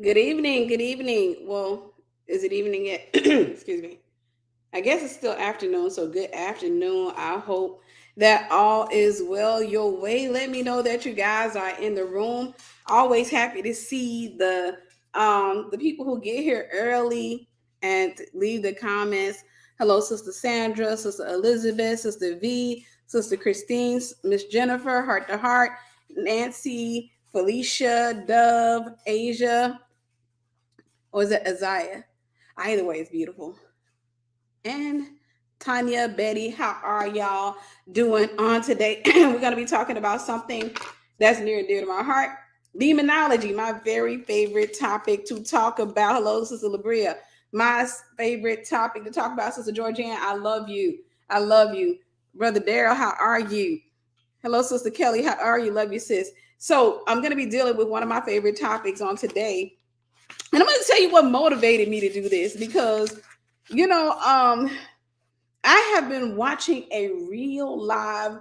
Good evening. Good evening. Well, is it evening yet? Excuse me. I guess it's still afternoon, so good afternoon. I hope that all is well your way. Let me know that you guys are in the room. Always happy to see the people who get here early and leave the comments. Hello, Sister Sandra, Sister Elizabeth, Sister V, Sister Christine, Miss Jennifer, Heart to Heart, Nancy, Felicia, Dove, Asia, or is it Isaiah? Either way, it's beautiful. And Tanya, Betty, how are y'all doing on today? We're going to be talking about something that's near and dear to my heart. Demonology, my very favorite topic to talk about. Hello, Sister Labria. My favorite topic to talk about, Sister Georgianne. I love you. I love you. Brother Daryl, how are you? Hello, Sister Kelly. How are you? Love you, sis. So I'm going to be dealing with one of my favorite topics on today. And I'm going to tell you what motivated me to do this because, you know, I have been watching a real live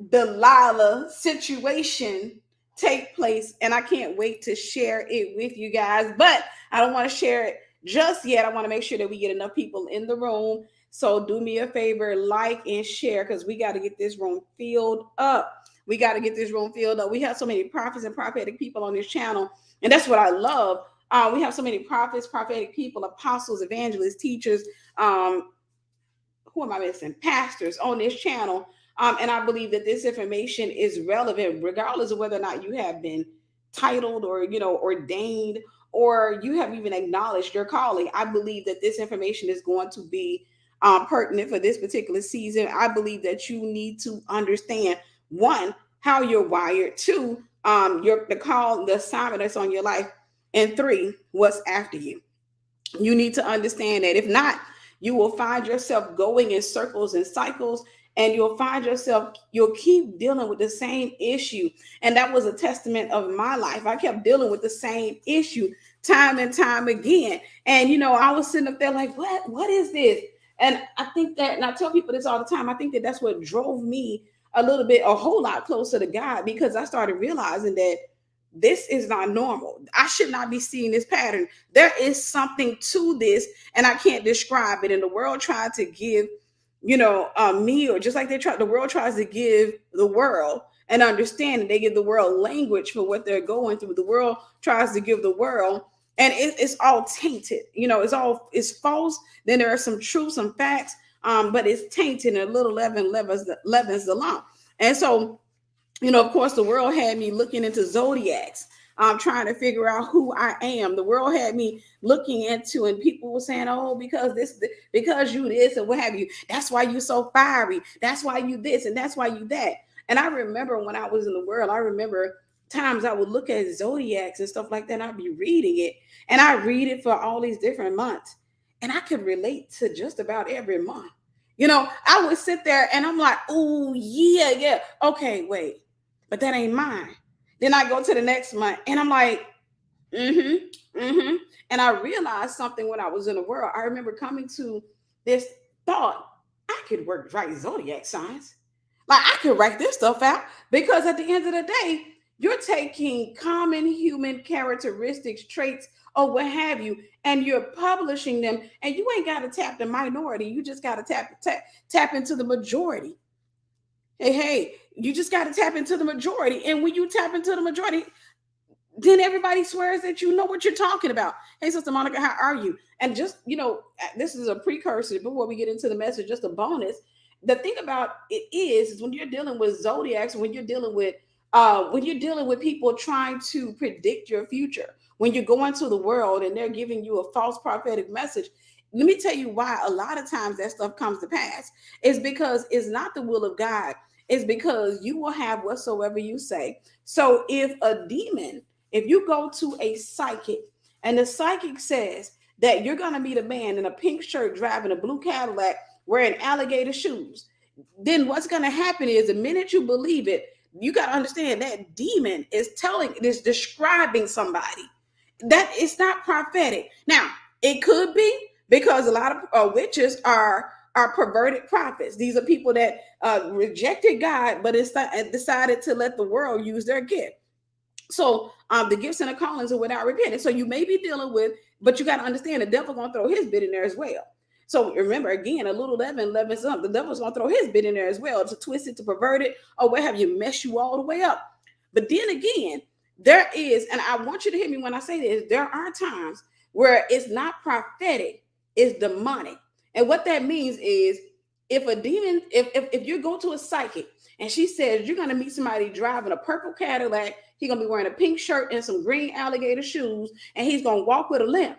Delilah situation take place, and I can't wait to share it with you guys. But I don't want to share it just yet. I want to make sure that we get enough people in the room. So do me a favor, like and share, because we got to get this room filled up. We got to get this room filled up. We have so many prophets and prophetic people on this channel, and that's what I love. We have so many prophets, prophetic people, apostles, evangelists, teachers, who am I missing? Pastors on this channel. And I believe that this information is relevant, regardless of whether or not you have been titled or, ordained, or you have even acknowledged your calling. I believe that this information is going to be pertinent for this particular season. I believe that you need to understand, one, how you're wired, two, the call, the assignment that's on your life, and three, what's after you. You need to understand that. If not, you will find yourself going in circles and cycles, and you'll keep dealing with the same issue. And that was a testament of my life. I kept dealing with the same issue time and time again. And I was sitting up there like, what is this? And I think that, and I tell people this all the time, I think that that's what drove me a whole lot closer to God, because I started realizing that this is not normal. I should not be seeing this pattern. There is something to this, and I can't describe it. And the world tried to give, me, or just like the world tries to give the world an understanding. They give the world language for what they're going through. The world tries to give the world, and it's all tainted. It's false. Then there are some truth, some facts, but it's tainted, and a little leaven leavens the lump. And so, of course, the world had me looking into zodiacs, trying to figure out who I am. The world had me looking into, and people were saying, "Oh, because you this, and what have you. That's why you so fiery. That's why you this, and that's why you that." And I remember when I was in the world, I remember times I would look at zodiacs and stuff like that. And I'd be reading it, and I read it for all these different months, and I could relate to just about every month. I would sit there and I'm like, "Oh yeah, yeah, okay, wait." But that ain't mine. Then I go to the next month and I'm like, mm-hmm. And I realized something when I was in the world. I remember coming to this thought, I could write zodiac signs. Like I could write this stuff out, because at the end of the day, you're taking common human characteristics, traits, or what have you, and you're publishing them. And you ain't got to tap the minority. You just got to tap into the majority. Hey, you just got to tap into the majority. And when you tap into the majority, then everybody swears that you know what you're talking about. Hey, Sister Monica, how are you? And just, this is a precursor before we get into the message, just a bonus. The thing about it is when you're dealing with zodiacs, when you're dealing with people trying to predict your future, when you're going to the world and they're giving you a false prophetic message, let me tell you why a lot of times that stuff comes to pass. It's because it's not the will of God. It's because you will have whatsoever you say. So if you go to a psychic and the psychic says that you're going to meet a man in a pink shirt driving a blue Cadillac wearing alligator shoes, then what's going to happen is the minute you believe it, you got to understand that demon is describing somebody. That it's not prophetic. Now, it could be because a lot of witches are perverted prophets. These are people that rejected God, but decided to let the world use their gift. So the gifts and the callings are without repentance. So you may be dealing with, but you got to understand the devil gonna throw his bit in there as well. So remember, again, a little leaven something. The devil's gonna throw his bit in there as well to twist it, to pervert it, or what have you, mess you all the way up. But then again, there is, and I want you to hear me when I say this, there are times where it's not prophetic, it's demonic. And what that means is, if a demon, if you go to a psychic and she says you're gonna meet somebody driving a purple Cadillac, he's gonna be wearing a pink shirt and some green alligator shoes, and he's gonna walk with a limp.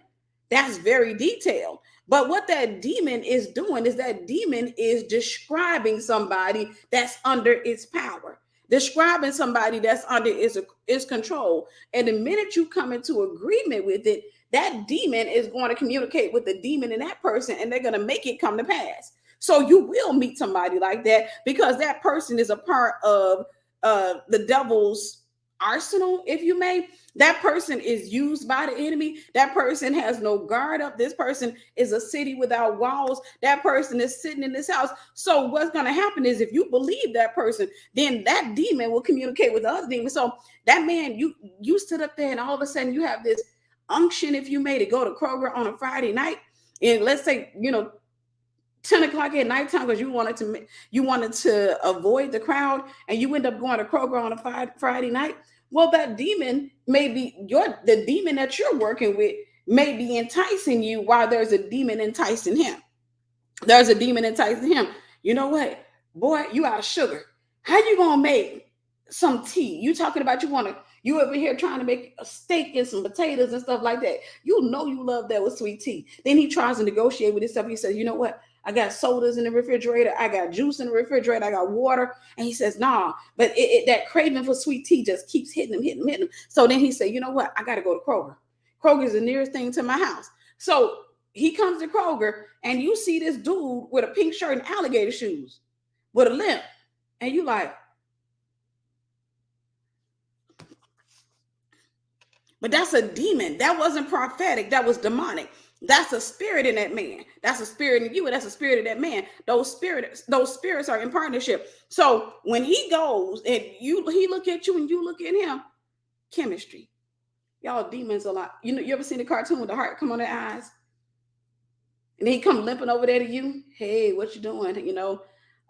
That's very detailed. But what that demon is doing is that demon is describing somebody that's under its power, describing somebody that's under its control. And the minute you come into agreement with it, that demon is going to communicate with the demon in that person, and they're going to make it come to pass. So you will meet somebody like that because that person is a part of the devil's arsenal, if you may. That person is used by the enemy. That person has no guard up. This person is a city without walls. That person is sitting in this house. So what's going to happen is, if you believe that person, then that demon will communicate with the other demon. So that man, you stood up there, and all of a sudden you have this unction, if you may, to go to Kroger on a Friday night, and let's say 10 o'clock at nighttime, because you wanted to avoid the crowd, and you end up going to Kroger on a Friday night. Well, that demon may be the demon that you're working with may be enticing you, while there's a demon enticing him. There's a demon enticing him. You know what, boy, you out of sugar. How you gonna make some tea? You talking about you over here trying to make a steak and some potatoes and stuff like that. You know you love that with sweet tea. Then he tries to negotiate with himself. He says, you know what? I got sodas in the refrigerator. I got juice in the refrigerator. I got water. And he says, nah, but that craving for sweet tea just keeps hitting him. So then he said, you know what? I got to go to Kroger. Kroger is the nearest thing to my house. So he comes to Kroger, and you see this dude with a pink shirt and alligator shoes with a limp. And you like, but that's a demon. That wasn't prophetic. That was demonic. That's a spirit in that man. That's a spirit in you, and that's a spirit in that man. Those spirits are in partnership. So when he goes and he look at you and you look at him, chemistry. Y'all demons a lot. You ever seen the cartoon with the heart come on their eyes? And then he come limping over there to you. Hey, what you doing? You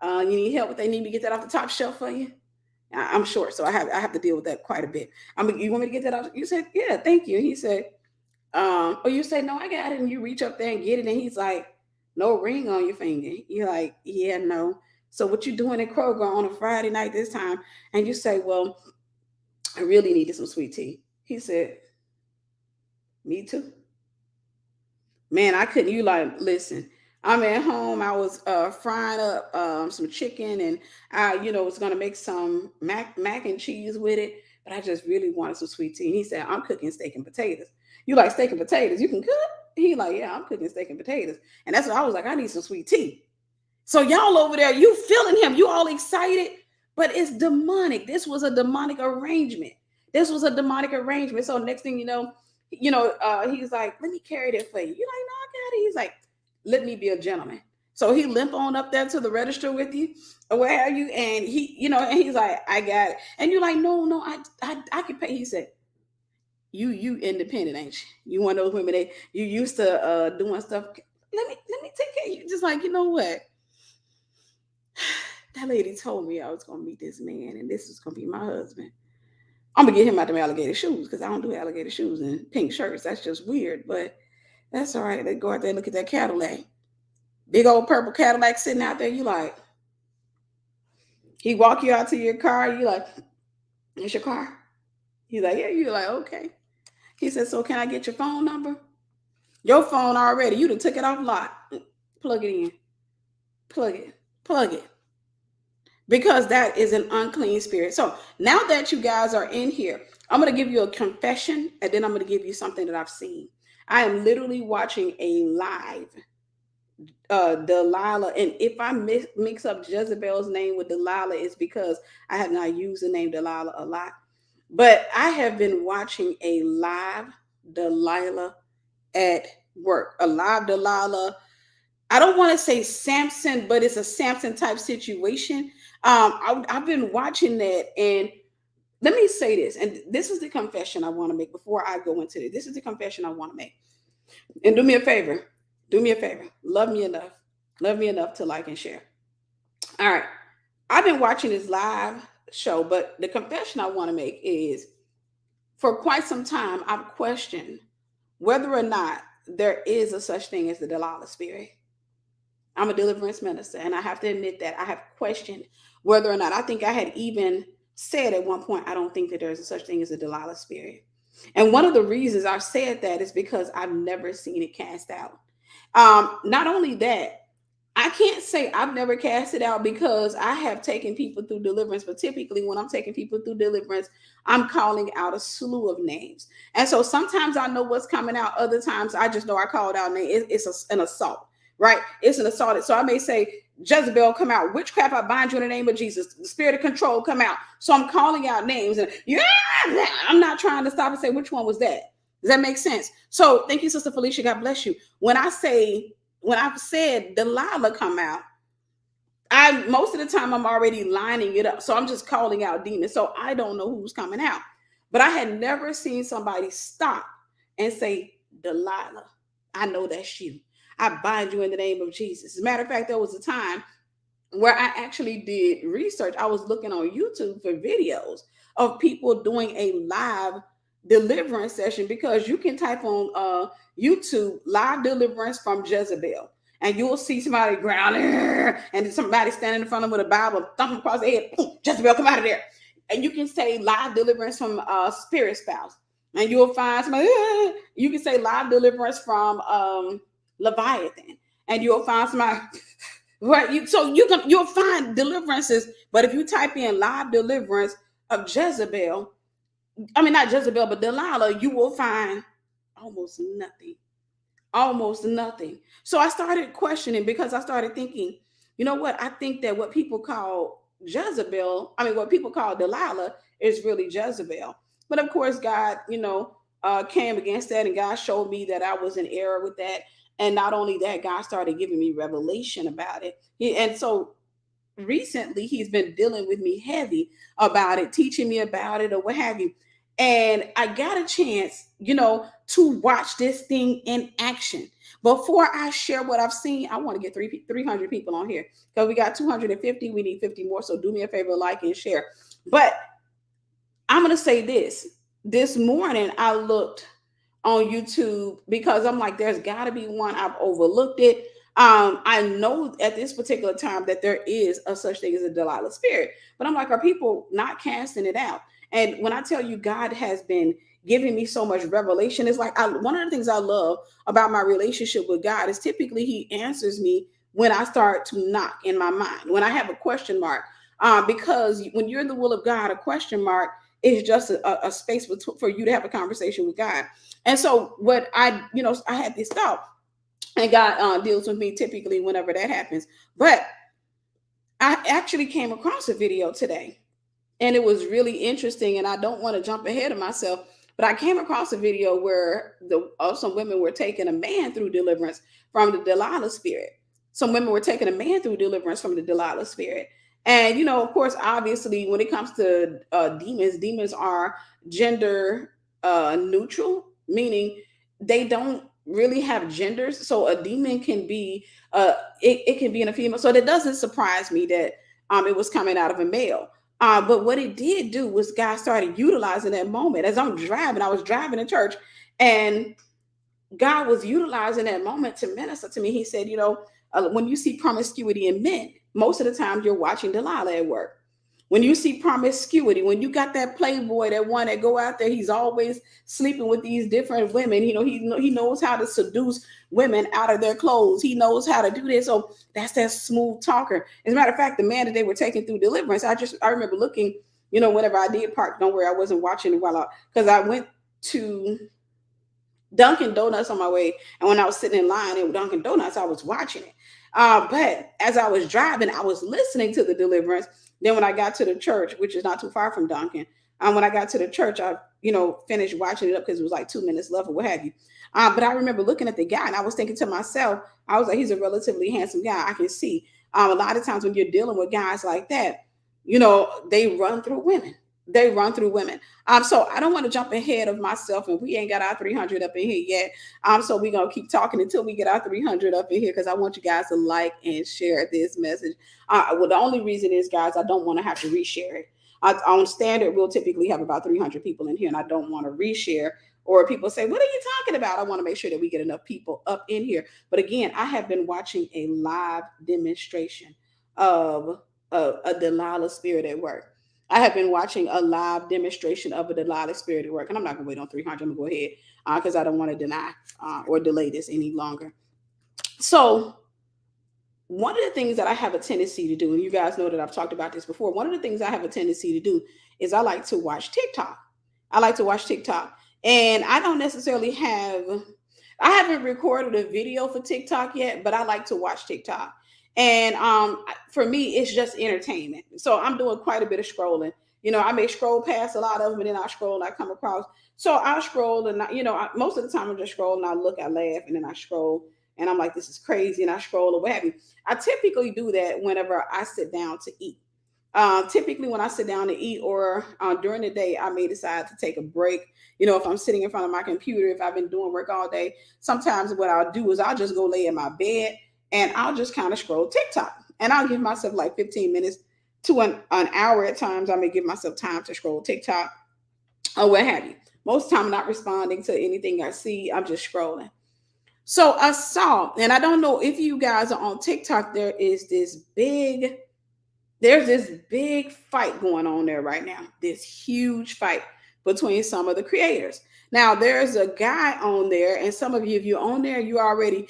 need help with. They need me to get that off the top shelf for you. I'm short, so I have to deal with that quite a bit. You want me to get that out? You said, yeah, thank you. And he said, or you say, no, I got it. And you reach up there and get it. And he's like, no ring on your finger. You're like, yeah, no. So what you doing at Kroger on a Friday night this time? And you say, well, I really needed some sweet tea. He said, me too. Man, I couldn't. You like, listen, I'm at home. I was frying up some chicken, and I, was gonna make some mac and cheese with it, but I just really wanted some sweet tea. And he said, I'm cooking steak and potatoes. You like steak and potatoes? You can cook? He like, yeah, I'm cooking steak and potatoes. And that's what I was like, I need some sweet tea. So y'all over there, you feeling him, you all excited, but it's demonic. This was a demonic arrangement. So next thing you know, he's like, let me carry that for you. You're like, no, I got it. He's like, let me be a gentleman. So he limp on up there to the register with you, or where are you? And and he's like, I got it. And you're like, no, I can pay. He said, you independent, ain't you? You one of those women that you used to doing stuff. Let me take care of you. Just like, you know what? That lady told me I was gonna meet this man, and this is gonna be my husband. I'm gonna get him out them alligator shoes, because I don't do alligator shoes and pink shirts. That's just weird, but that's all right. They go out there and look at that Cadillac. Big old purple Cadillac sitting out there. You like, he walk you out to your car. You like, it's your car? He's like, yeah. You're like, okay. He said, so can I get your phone number? Your phone already. You done took it off lot. Plug it in. Plug it. Because that is an unclean spirit. So now that you guys are in here, I'm going to give you a confession, and then I'm going to give you something that I've seen. I am literally watching a live Delilah, and if I mix up Jezebel's name with Delilah, it's because I have not used the name Delilah a lot. But I have been watching a live Delilah at work, a live Delilah. I don't want to say Samson, but it's a Samson type situation. I've been watching that, and let me say this, and this is the confession I want to make before I go into this. This is the confession I want to make. And do me a favor. Do me a favor. Love me enough. Love me enough to like and share. All right. I've been watching this live show, but the confession I want to make is for quite some time, I've questioned whether or not there is a such thing as the Delilah spirit. I'm a deliverance minister, and I have to admit that I have questioned whether or not. I think I had even said at one point, I don't think that there's a such thing as a Delilah spirit. And one of the reasons I've said that is because I've never seen it cast out. Not only that, I can't say I've never cast it out because I have taken people through deliverance, but typically when I'm taking people through deliverance, I'm calling out a slew of names. And so sometimes I know what's coming out. Other times I just know I called out name. It's an assault, right? It's an assault. So I may say, Jezebel, come out. Witchcraft, I bind you in the name of Jesus. The spirit of control, come out. So I'm calling out names. And I'm not trying to stop and say, which one was that? Does that make sense? So thank you, Sister Felicia. God bless you. When I've said Delilah come out, most of the time I'm already lining it up. So I'm just calling out demons. So I don't know who's coming out. But I had never seen somebody stop and say, Delilah, I know that's you. I bind you in the name of Jesus. As a matter of fact, there was a time where I actually did research. I was looking on YouTube for videos of people doing a live deliverance session, because you can type on YouTube live deliverance from Jezebel, and you'll see somebody growling and somebody standing in front of them with a Bible thumping across their head. Jezebel, come out of there. And you can say live deliverance from spirit spouse, and you'll find somebody. You can say live deliverance from Leviathan, and you'll find somebody. Right, so you'll find deliverances, but if you type in live deliverance of Jezebel, I mean not Jezebel, but Delilah, you will find almost nothing. Almost nothing. So I started questioning, because I started thinking, you know what? I think that what people call Jezebel, what people call Delilah is really Jezebel. But of course, God, came against that, and God showed me that I was in error with that. And not only that, God started giving me revelation about it. And so recently he's been dealing with me heavy about it, teaching me about it or what have you. And I got a chance, to watch this thing in action. Before I share what I've seen, I want to get 300 people on here, because we got 250. We need 50 more. So do me a favor, like and share. But I'm going to say this morning, I looked on YouTube because I'm like, there's got to be one. I've overlooked it. I know at this particular time that there is a such thing as a Delilah spirit, but I'm like, are people not casting it out? And when I tell you God has been giving me so much revelation, it's like one of the things I love about my relationship with God is typically he answers me when I start to knock in my mind, when I have a question mark. Because when you're in the will of God, a question mark is just a space for you to have a conversation with God. And so what I had this thought, and God deals with me typically whenever that happens. But I actually came across a video today, and it was really interesting. And I don't want to jump ahead of myself, but I came across a video where some women were taking a man through deliverance from the Delilah spirit. Some women were taking a man through deliverance from the Delilah spirit. And, of course, obviously, when it comes to demons are gender neutral, meaning they don't really have genders. So a demon can be, it can be in a female. So that doesn't surprise me that it was coming out of a male. But what it did do was God started utilizing that moment. As I was driving to church, and God was utilizing that moment to minister to me. He said, when you see promiscuity in men, most of the time you're watching Delilah at work. When you see promiscuity, when you got that playboy, that one that go out there, he's always sleeping with these different women. He knows how to seduce women out of their clothes. He knows how to do this. So that's that smooth talker. As a matter of fact, the man that they were taking through deliverance, I remember looking, whenever I did park, don't worry, I wasn't watching because I went to Dunkin' Donuts on my way. And when I was sitting in line at Dunkin' Donuts, I was watching it. But as I was driving, I was listening to the deliverance. Then when I got to the church, which is not too far from Dunkin', when I got to the church, I, finished watching it up because it was like 2 minutes left or what have you. But I remember looking at the guy, and I was thinking to myself, I was like, he's a relatively handsome guy. I can see a lot of times when you're dealing with guys like that, they run through women. They run through women. So I don't want to jump ahead of myself, and we ain't got our 300 up in here yet. So we're gonna keep talking until we get our 300 up in here, because I want you guys to like and share this message. Well, the only reason is, guys, I don't want to have to reshare it. On standard, we'll typically have about 300 people in here, and I don't want to reshare. Or people say, "What are you talking about?" I want to make sure that we get enough people up in here. But again, I have been watching a live demonstration of a Delilah spirit at work. I have been watching a live demonstration of a Delilah spirit at work, and I'm not going to wait on 300. I'm going to go ahead because I don't want to deny or delay this any longer. So, one of the things that I have a tendency to do, and you guys know that I've talked about this before, one of the things I have a tendency to do is I like to watch TikTok. I like to watch TikTok. And I don't necessarily I haven't recorded a video for TikTok yet, but I like to watch TikTok. And for me, it's just entertainment. So I'm doing quite a bit of scrolling. I may scroll past a lot of them, and then I scroll and I come across. So I'll scroll, and most of the time I'm just scrolling. I look, I laugh, and then I scroll, and I'm like, this is crazy, and I scroll or what have you. I typically do that whenever I sit down to eat. Typically, when I sit down to eat, or during the day, I may decide to take a break. If I'm sitting in front of my computer, if I've been doing work all day, sometimes what I'll do is I'll just go lay in my bed and I'll just kind of scroll TikTok. And I'll give myself like 15 minutes to an hour at times. I may give myself time to scroll TikTok or what have you. Most of the time, I'm not responding to anything I see. I'm just scrolling. So I saw, and I don't know if you guys are on TikTok, there's this big fight going on there right now. This huge fight between some of the creators. Now there's a guy on there, and some of you, if you're on there, you're already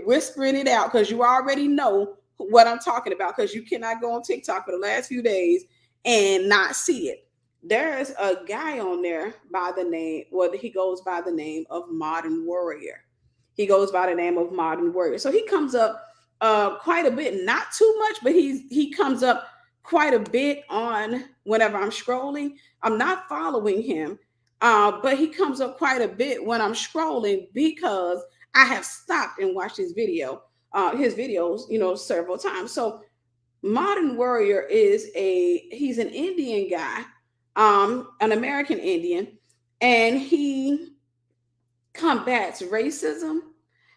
whispering it out because you already know what I'm talking about, because you cannot go on TikTok for the last few days and not see it. There's a guy on there by the name, well, he goes by the name of Modern Warrior. He goes by the name of Modern Warrior. So he comes up quite a bit, not too much, but he comes up quite a bit on whenever I'm scrolling. I'm not following him, but he comes up quite a bit when I'm scrolling because I have stopped and watched his videos, several times. So Modern Warrior he's an Indian guy, an American Indian, and he combats racism.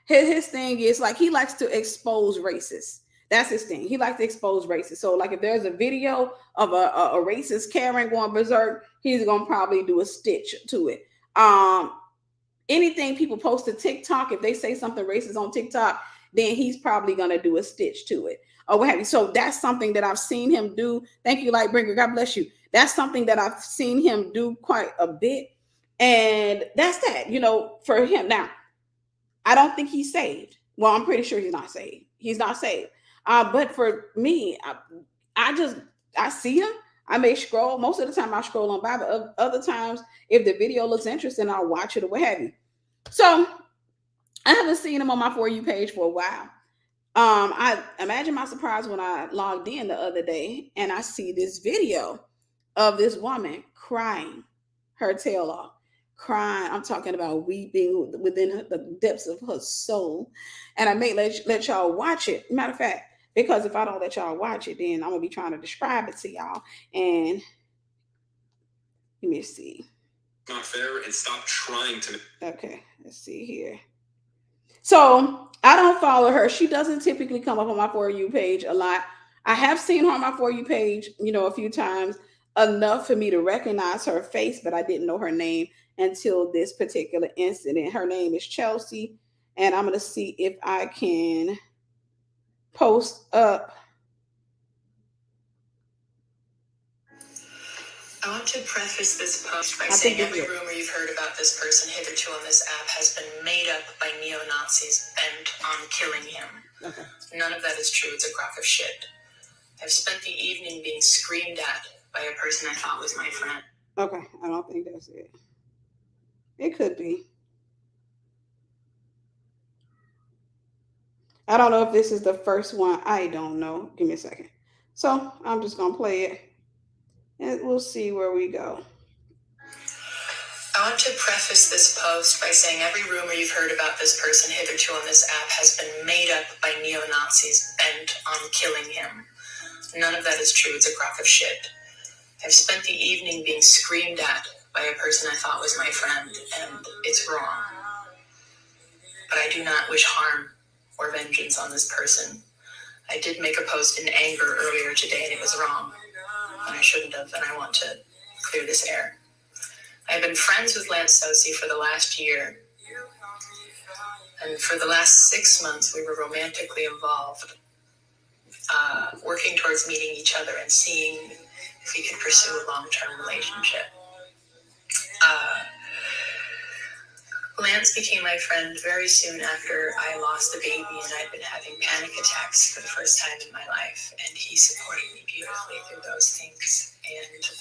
His thing is, like, he likes to expose racists. That's his thing. He likes to expose racists. So, like, if there's a video of a racist Karen going berserk, he's gonna probably do a stitch to it. Anything people post to TikTok, if they say something racist on TikTok, then he's probably gonna do a stitch to it or what have you. So that's something that I've seen him do. Thank you, Lightbringer. God bless you. That's something that I've seen him do quite a bit. And that's that, for him. Now, I don't think he's saved. Well, I'm pretty sure he's not saved. He's not saved. But for me, I see him. I may scroll. Most of the time I scroll on by, but other times, if the video looks interesting, I'll watch it or what have you. So I haven't seen him on my For You page for a while. I imagine my surprise when I logged in the other day and I see this video of this woman crying her tail off. Crying, I'm talking about weeping within the depths of her soul. And I may let y'all watch it. Matter of fact, because if I don't let y'all watch it, then I'm gonna be trying to describe it to y'all. And let me see. Not fair, and stop trying to. Okay, let's see here. So I don't follow her. She doesn't typically come up on my For You page a lot. I have seen her on my For You page, a few times, enough for me to recognize her face, but I didn't know her name until this particular incident. Her name is Chelsea, and I'm going to see if I can post up. I want to preface this post by saying every rumor you've heard about this person hitherto on this app has been made up by neo-Nazis bent on killing him. Okay. None of that is true. It's a crock of shit. I've spent the evening being screamed at by a person I thought was my friend. Okay, I don't think that's it. It could be. I don't know if this is the first one. I don't know. Give me a second. So I'm just going to play it. And we'll see where we go. I want to preface this post by saying every rumor you've heard about this person hitherto on this app has been made up by neo-Nazis bent on killing him. None of that is true. It's a crock of shit. I've spent the evening being screamed at by a person I thought was my friend, and it's wrong. But I do not wish harm or vengeance on this person. I did make a post in anger earlier today, and it was wrong, and I shouldn't have, and I want to clear this air. I've been friends with Lance Sosi for the last year, and for the last 6 months, we were romantically involved, working towards meeting each other and seeing if we could pursue a long-term relationship. Lance became my friend very soon after I lost the baby, and I'd been having panic attacks for the first time in my life, and he supported me beautifully through those things, and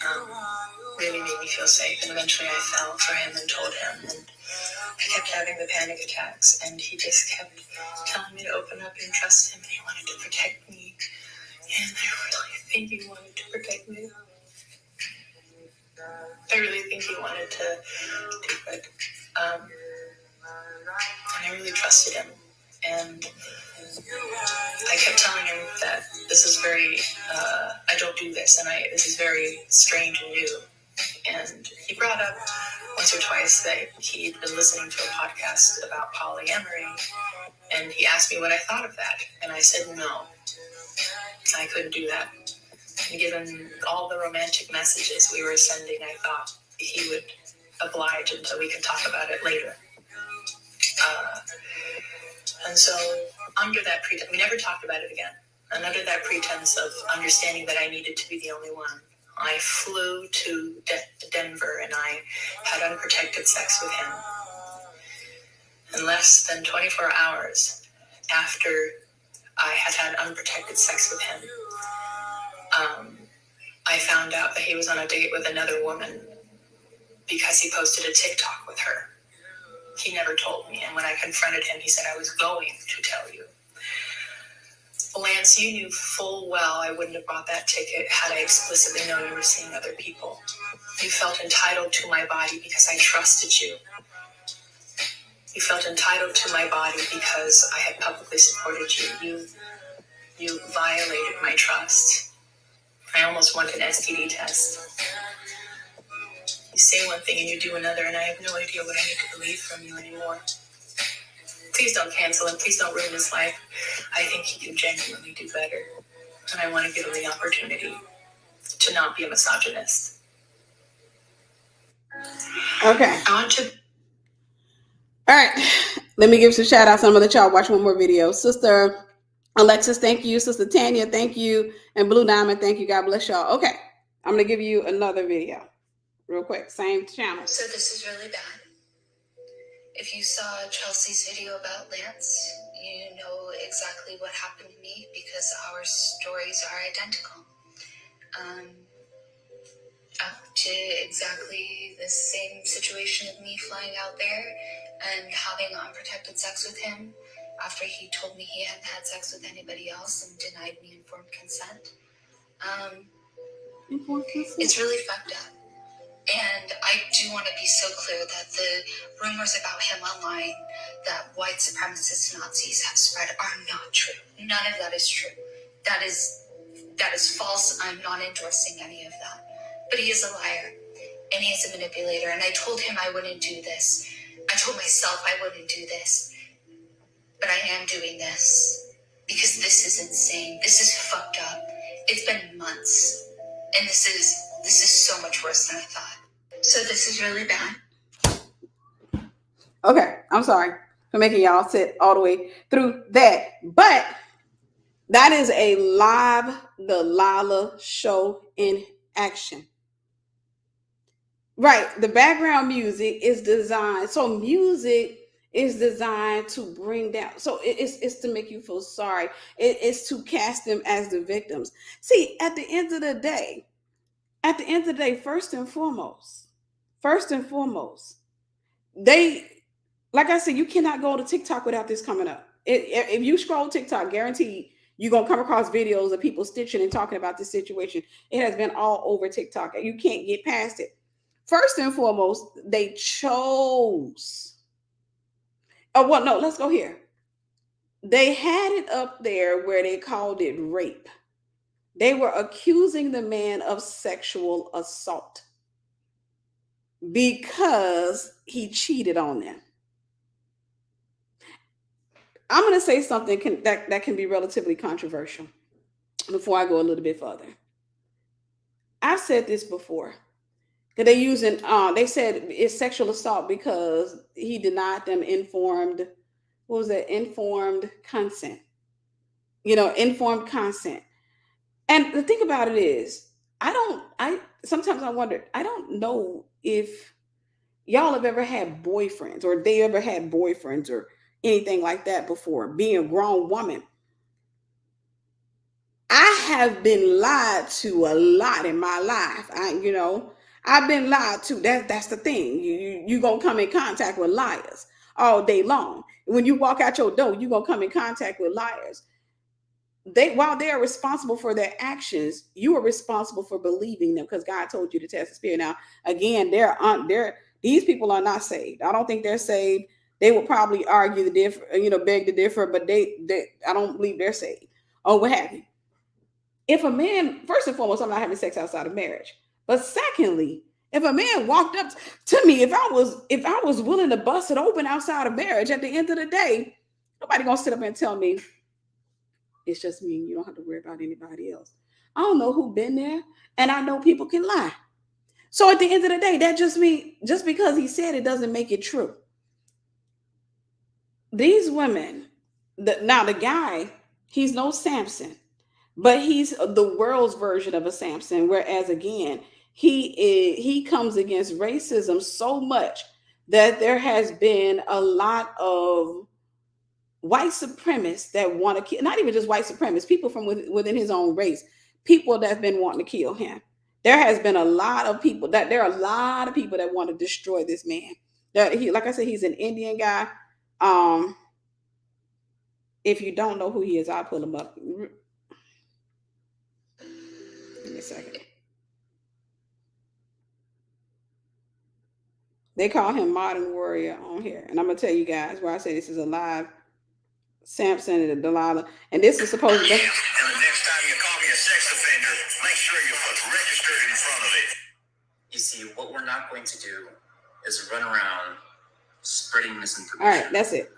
really made me feel safe. And eventually I fell for him and told him, and I kept having the panic attacks, and he just kept telling me to open up and trust him, and he wanted to protect me, and I really think he wanted to protect me. I really think he wanted to do good. And I really trusted him. And I kept telling him that this is very, I don't do this, and this is very strange and new. And he brought up once or twice that he'd been listening to a podcast about polyamory, and he asked me what I thought of that. And I said no, I couldn't do that. And given all the romantic messages we were sending, I thought he would oblige until we could talk about it later. And so under that pretense, we never talked about it again. And under that pretense of understanding that I needed to be the only one, I flew to Denver and I had unprotected sex with him. And less than 24 hours after I had unprotected sex with him, I found out that he was on a date with another woman because he posted a TikTok with her. He never told me, and when I confronted him, he said, I was going to tell you. Lance, you knew full well I wouldn't have bought that ticket had I explicitly known you were seeing other people. You felt entitled to my body because I trusted you. You felt entitled to my body because I had publicly supported you. You violated my trust. I almost wanted an STD test. You say one thing and you do another, and I have no idea what I need to believe from you anymore. Please don't cancel him. Please don't ruin his life. I think he can genuinely do better. And I want to give him the opportunity to not be a misogynist. Okay. I want to... All right. Let me give some shout outs. I'm going to let y'all watch one more video. Sister Alexis, thank you. Sister Tanya, thank you. And Blue Diamond, thank you. God bless y'all. Okay. I'm going to give you another video real quick. Same channel. So this is really bad. If you saw Chelsea's video about Lance, you know exactly what happened to me because our stories are identical. Up to exactly the same situation of me flying out there and having unprotected sex with him after he told me he hadn't had sex with anybody else and denied me informed consent. It's really fucked up. And I do want to be so clear that the rumors about him online that white supremacist Nazis have spread are not true. None of that is true. That is false. I'm not endorsing any of that. But he is a liar, and he is a manipulator. And I told him I wouldn't do this. I told myself I wouldn't do this. But I am doing this because this is insane. This is fucked up. It's been months, and this is so much worse than I thought. So this is really bad. Okay, I'm sorry for making y'all sit all the way through that. But that is a live Delilah show in action. Right. The background music is designed. So music is designed to bring down. So it's to make you feel sorry. It's to cast them as the victims. See, at the end of the day, first and foremost, they, like I said, you cannot go to TikTok without this coming up. If you scroll TikTok, guaranteed you're going to come across videos of people stitching and talking about this situation. It has been all over TikTok. You can't get past it. First and foremost, they chose. Oh, well, no, let's go here. They had it up there where they called it rape. They were accusing the man of sexual assault because he cheated on them. I'm going to say something that can be relatively controversial before I go a little bit further. I've said this before. They said it's sexual assault because he denied them informed consent. Informed consent. And the thing about it is, I sometimes I wonder, I don't know if y'all have ever had boyfriends or they ever had boyfriends or anything like that before, being a grown woman. I have been lied to a lot in my life. I've been lied to. That's the thing. You gonna come in contact with liars all day long. When you walk out your door, you gonna come in contact with liars. While they are responsible for their actions, you are responsible for believing them because God told you to test the spirit. Now, again, these people are not saved. I don't think they're saved. They will probably argue the differ, beg to differ, but they I don't believe they're saved or what have you. If a man, first and foremost, I'm not having sex outside of marriage. But secondly, if a man walked up to me, if I was willing to bust it open outside of marriage, at the end of the day, nobody gonna sit up and tell me it's just me. You don't have to worry about anybody else. I don't know who been there, and I know people can lie. So at the end of the day, that just because he said it doesn't make it true. These women, the guy, he's no Samson. But he's the world's version of a Samson, whereas again, he comes against racism so much that there has been a lot of white supremacists that want to kill, not even just white supremacists, people from within his own race, people that's been wanting to kill him. There are a lot of people that want to destroy this man. Like I said, he's an Indian guy. If you don't know who he is, I'll pull him up. Give me a second. They call him Modern Warrior on here. And I'm going to tell you guys where I say this is a live Samson and Delilah. And this is supposed to be. And the next time you call me a sex offender, make sure you put registered in front of it. You see, what we're not going to do is run around spreading misinformation. All right, that's it.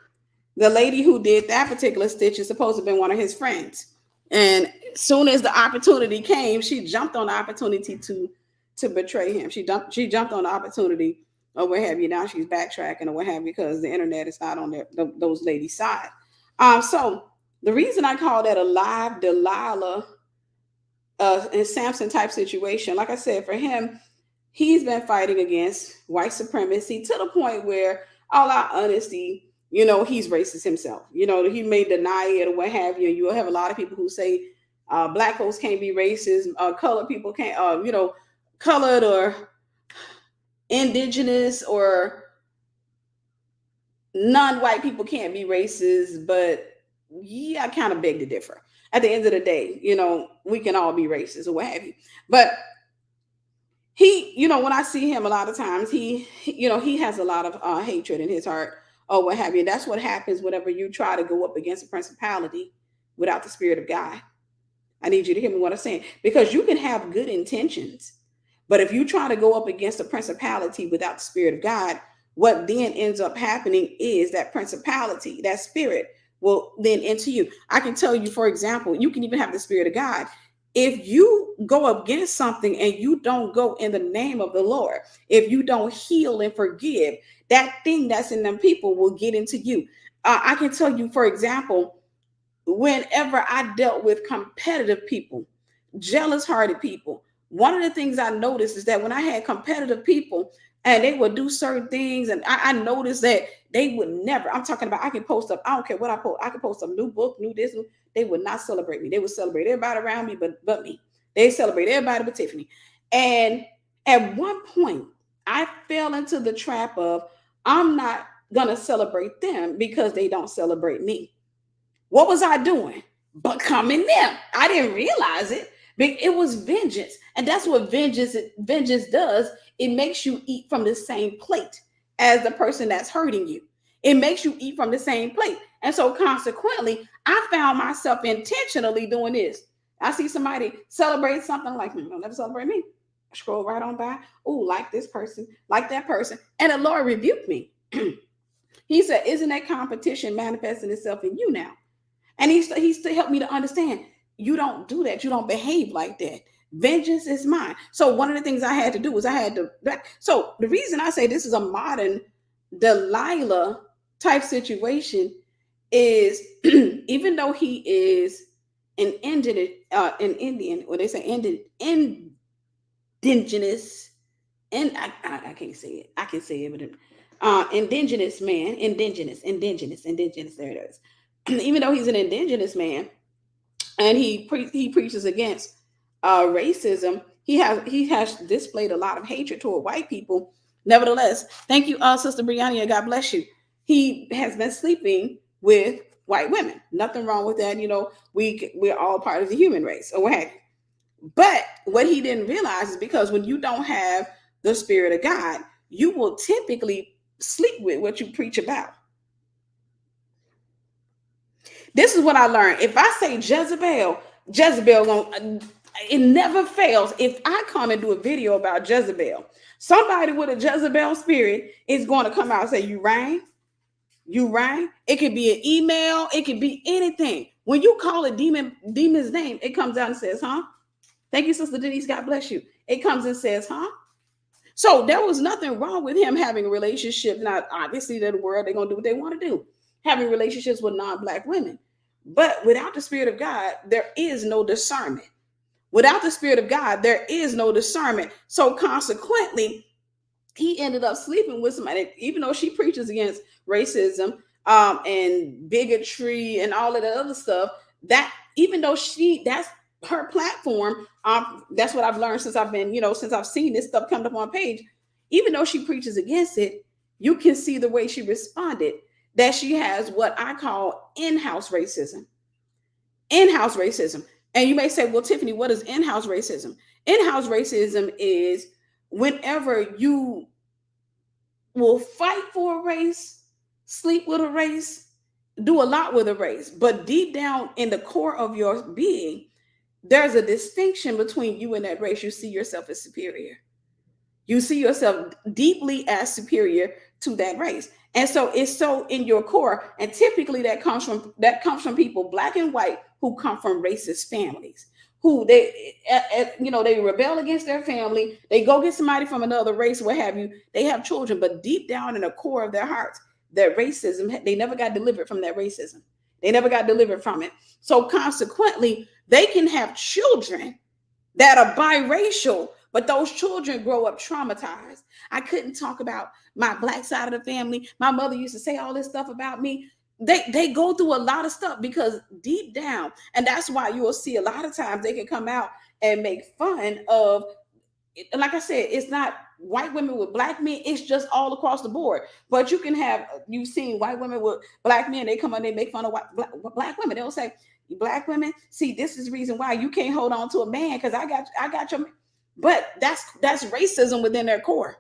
The lady who did that particular stitch is supposed to have been one of his friends. And as soon as the opportunity came, she jumped on the opportunity to betray him. She jumped on the opportunity or what have you. Now she's backtracking or what have you because the internet is not on those ladies' side. So the reason I call that a live Delilah and Samson type situation, like I said, for him, he's been fighting against white supremacy to the point where, all our honesty, he's racist himself. He may deny it or what have you. You'll have a lot of people who say black folks can't be racist, colored people can't, colored or indigenous or non-white people can't be racist. But yeah, I kind of beg to differ. At the end of the day, we can all be racist or what have you. But he, when I see him a lot of times, he has a lot of hatred in his heart or what have you. That's what happens whenever you try to go up against a principality without the spirit of God. I need you to hear me what I'm saying, because you can have good intentions, but if you try to go up against a principality without the spirit of God, what then ends up happening is that principality, that spirit will then enter you. I can tell you, for example, you can even have the spirit of God. If you go against something and you don't go in the name of the Lord, if you don't heal and forgive, that thing that's in them people will get into you. I can tell you, for example, whenever I dealt with competitive people, jealous-hearted people, one of the things I noticed is that when I had competitive people and they would do certain things, and I noticed that they would never, I'm talking about, I can post up, I don't care what I post, I can post a new book, new this, new, they would not celebrate me. They would celebrate everybody around me, but me. They celebrate everybody but Tiffany. And at one point, I fell into the trap of, I'm not going to celebrate them because they don't celebrate me. What was I doing? Becoming them. I didn't realize it. It was vengeance. And that's what vengeance does. It makes you eat from the same plate as the person that's hurting you. It makes you eat from the same plate. And so consequently, I found myself intentionally doing this. I see somebody celebrate something like me. Don't never celebrate me. I scroll right on by. Oh, like this person, like that person. And the Lord rebuked me. He said, isn't that competition manifesting itself in you now? And he still helped me to understand you don't do that. You don't behave like that. Vengeance is mine. So one of the things I had to do was I had to. So the reason I say this is a modern Delilah type situation is even though he is an Indian, what they say, indigenous, and I can't say it. I can say it, but indigenous man, indigenous. There it is. Even though he's an indigenous man, and he preaches against racism, he has displayed a lot of hatred toward white people. Nevertheless, thank you, Sister Brianna, and God bless you. He has been sleeping with white women. Nothing wrong with that. We're all part of the human race, or what have you. But what he didn't realize is because when you don't have the Spirit of God, you will typically sleep with what you preach about. This is what I learned. If I say Jezebel it never fails. If I come and do a video about Jezebel, somebody with a Jezebel spirit is going to come out and say, you rang? You rang? It could be an email. It could be anything. When you call a demon's name, it comes out and says, huh? Thank you, Sister Denise. God bless you. It comes and says, huh? So there was nothing wrong with him having a relationship. Now, obviously, they're the world. They're going to do what they want to do. Having relationships with non-Black women. But without the Spirit of God, there is no discernment. Without the Spirit of God, there is no discernment. So consequently, he ended up sleeping with somebody, even though she preaches against racism and bigotry and all of that other stuff. That even though that's her platform, that's what I've learned since since I've seen this stuff come up on page. Even though she preaches against it, you can see the way she responded. That she has what I call in-house racism. In-house racism. And you may say, well, Tiffany, what is in-house racism? In-house racism is whenever you will fight for a race, sleep with a race, do a lot with a race, but deep down in the core of your being, there's a distinction between you and that race. You see yourself as superior. You see yourself deeply as superior to that race. And so it's so in your core. And typically that comes from people, Black and white, who come from racist families, who they rebel against their family. They go get somebody from another race, what have you. They have children, but deep down in the core of their hearts, their racism, they never got delivered from that racism. They never got delivered from it. So consequently, they can have children that are biracial, but those children grow up traumatized. I couldn't talk about my Black side of the family. My mother used to say all this stuff about me. They go through a lot of stuff because deep down, and that's why you will see a lot of times they can come out and make fun of, like I said, it's not white women with Black men, it's just all across the board. But you've seen white women with Black men, they come and they make fun of Black women. They'll say, Black women, see, this is the reason why you can't hold on to a man, because I got your man. But that's racism within their core.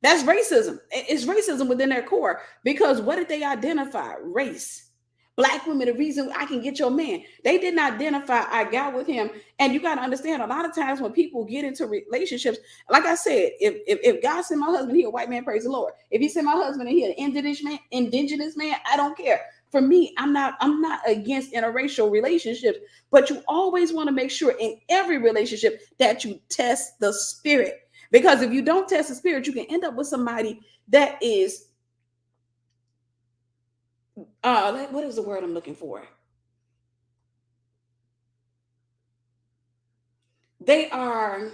That's racism. It's racism within their core, because what did they identify? Race. Black women, the reason I can get your man. They didn't identify I got with him. And you got to understand, a lot of times when people get into relationships, like I said, if God sent my husband, he a white man, praise the Lord. If he sent my husband and he an indigenous man, I don't care. For me, I'm not against interracial relationships, but you always want to make sure in every relationship that you test the spirit. Because if you don't test the spirit, you can end up with somebody that is, what is the word I'm looking for? They are,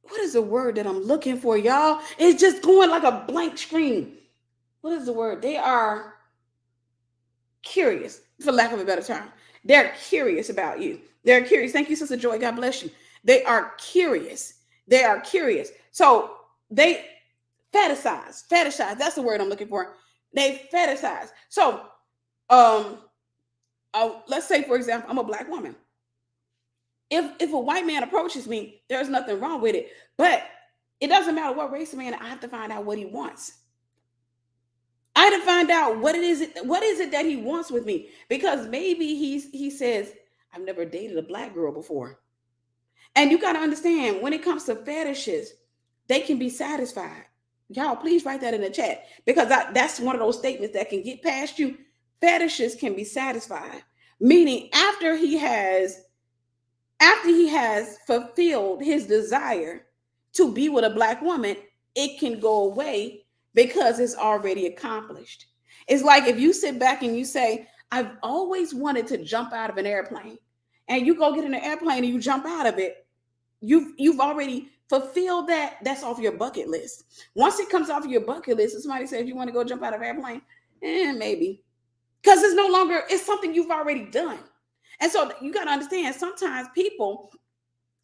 what is the word that I'm looking for, y'all? It's just going like a blank screen. What is the word? They are curious, for lack of a better term. They're curious about you. They're curious. Thank you, Sister Joy. God bless you. They are curious. They are curious. So they fetishize. That's the word I'm looking for. They fetishize. So, let's say, for example, I'm a Black woman. If a white man approaches me, there's nothing wrong with it. But it doesn't matter what race man, I have to find out what he wants. I had to find out what is it that he wants with me, because maybe he says, I've never dated a black girl before. And you got to understand, when it comes to fetishes, they can be satisfied. Y'all, please write that in the chat, because that's one of those statements that can get past you. Fetishes can be satisfied, meaning after he has fulfilled his desire to be with a black woman, it can go away because it's already accomplished. It's like if you sit back and you say, I've always wanted to jump out of an airplane, and you go get in an airplane and you jump out of it, you've already fulfilled that. That's off your bucket list. Once it comes off your bucket list, if somebody says you want to go jump out of an airplane, maybe. Because it's no longer, it's something you've already done. And so you got to understand, sometimes people,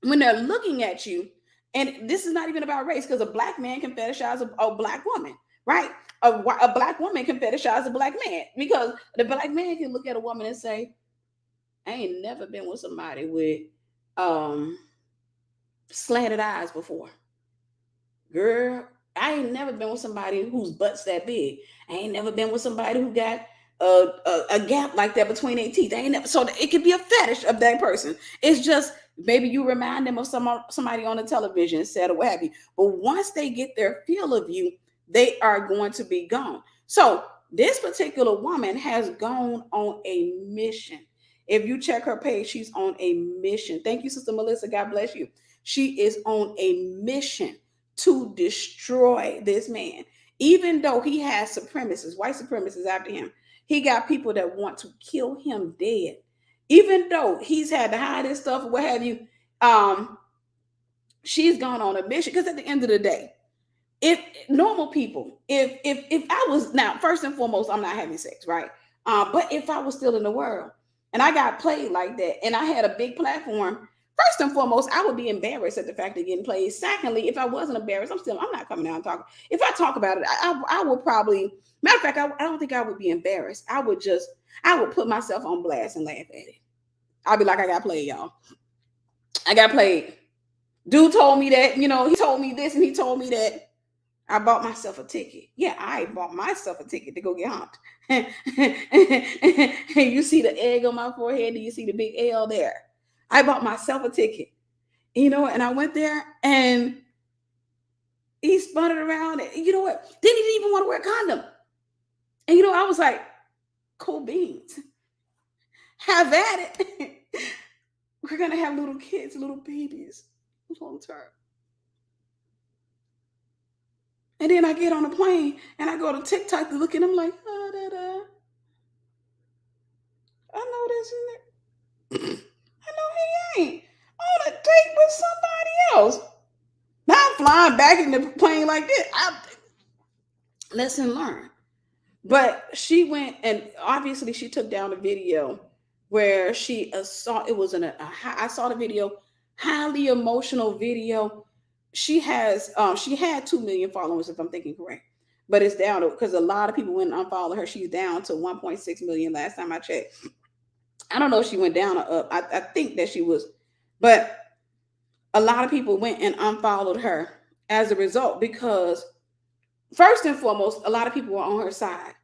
when they're looking at you, and this is not even about race, because a black man can fetishize a black woman, right? A black woman can fetishize a black man, because the black man can look at a woman and say, I ain't never been with somebody with slanted eyes before. Girl, I ain't never been with somebody whose butt's that big. I ain't never been with somebody who got a gap like that between their teeth. I ain't never, so it could be a fetish of that person. It's just maybe you remind them of somebody on the television set or what have you. But once they get their feel of you, they are going to be gone. So this particular woman has gone on a mission. If you check her page, she's on a mission. Thank you, Sister Melissa. God bless you. She is on a mission to destroy this man. Even though he has supremacists, white supremacists after him, he got people that want to kill him dead. Even though he's had to hide his stuff or what have you, she's gone on a mission. Because at the end of the day, if normal people, if I was, now first and foremost, I'm not having sex, right? But if I was still in the world and I got played like that, and I had a big platform, first and foremost, I would be embarrassed at the fact of getting played. Secondly, if I wasn't embarrassed, I'm not coming out and talking. If I talk about it, I would probably, matter of fact, I don't think I would be embarrassed. I would put myself on blast and laugh at it. I'd be like, I got played, y'all. I got played. Dude told me that, he told me this and he told me that. I bought myself a ticket. Yeah, I bought myself a ticket to go get humped. And you see the egg on my forehead? Do you see the big L there? I bought myself a ticket, and I went there and he spun it around. And you know what? Then he didn't even want to wear a condom. And I was like, cool beans. Have at it. We're going to have little kids, little babies, long term. And then I get on a plane and I go to TikTok to look at him like, I know this and that. I know he ain't on a date with somebody else. Now I'm flying back in the plane like this. Lesson learned. But she went, and obviously she took down a video where she saw, it was I saw the video, highly emotional video. She had 2 million followers, if I'm thinking correct, but it's down because a lot of people went and unfollowed her. She's down to 1.6 million last time I checked. I don't know if she went down or up. I think that she was, but a lot of people went and unfollowed her as a result, because first and foremost, a lot of people were on her side.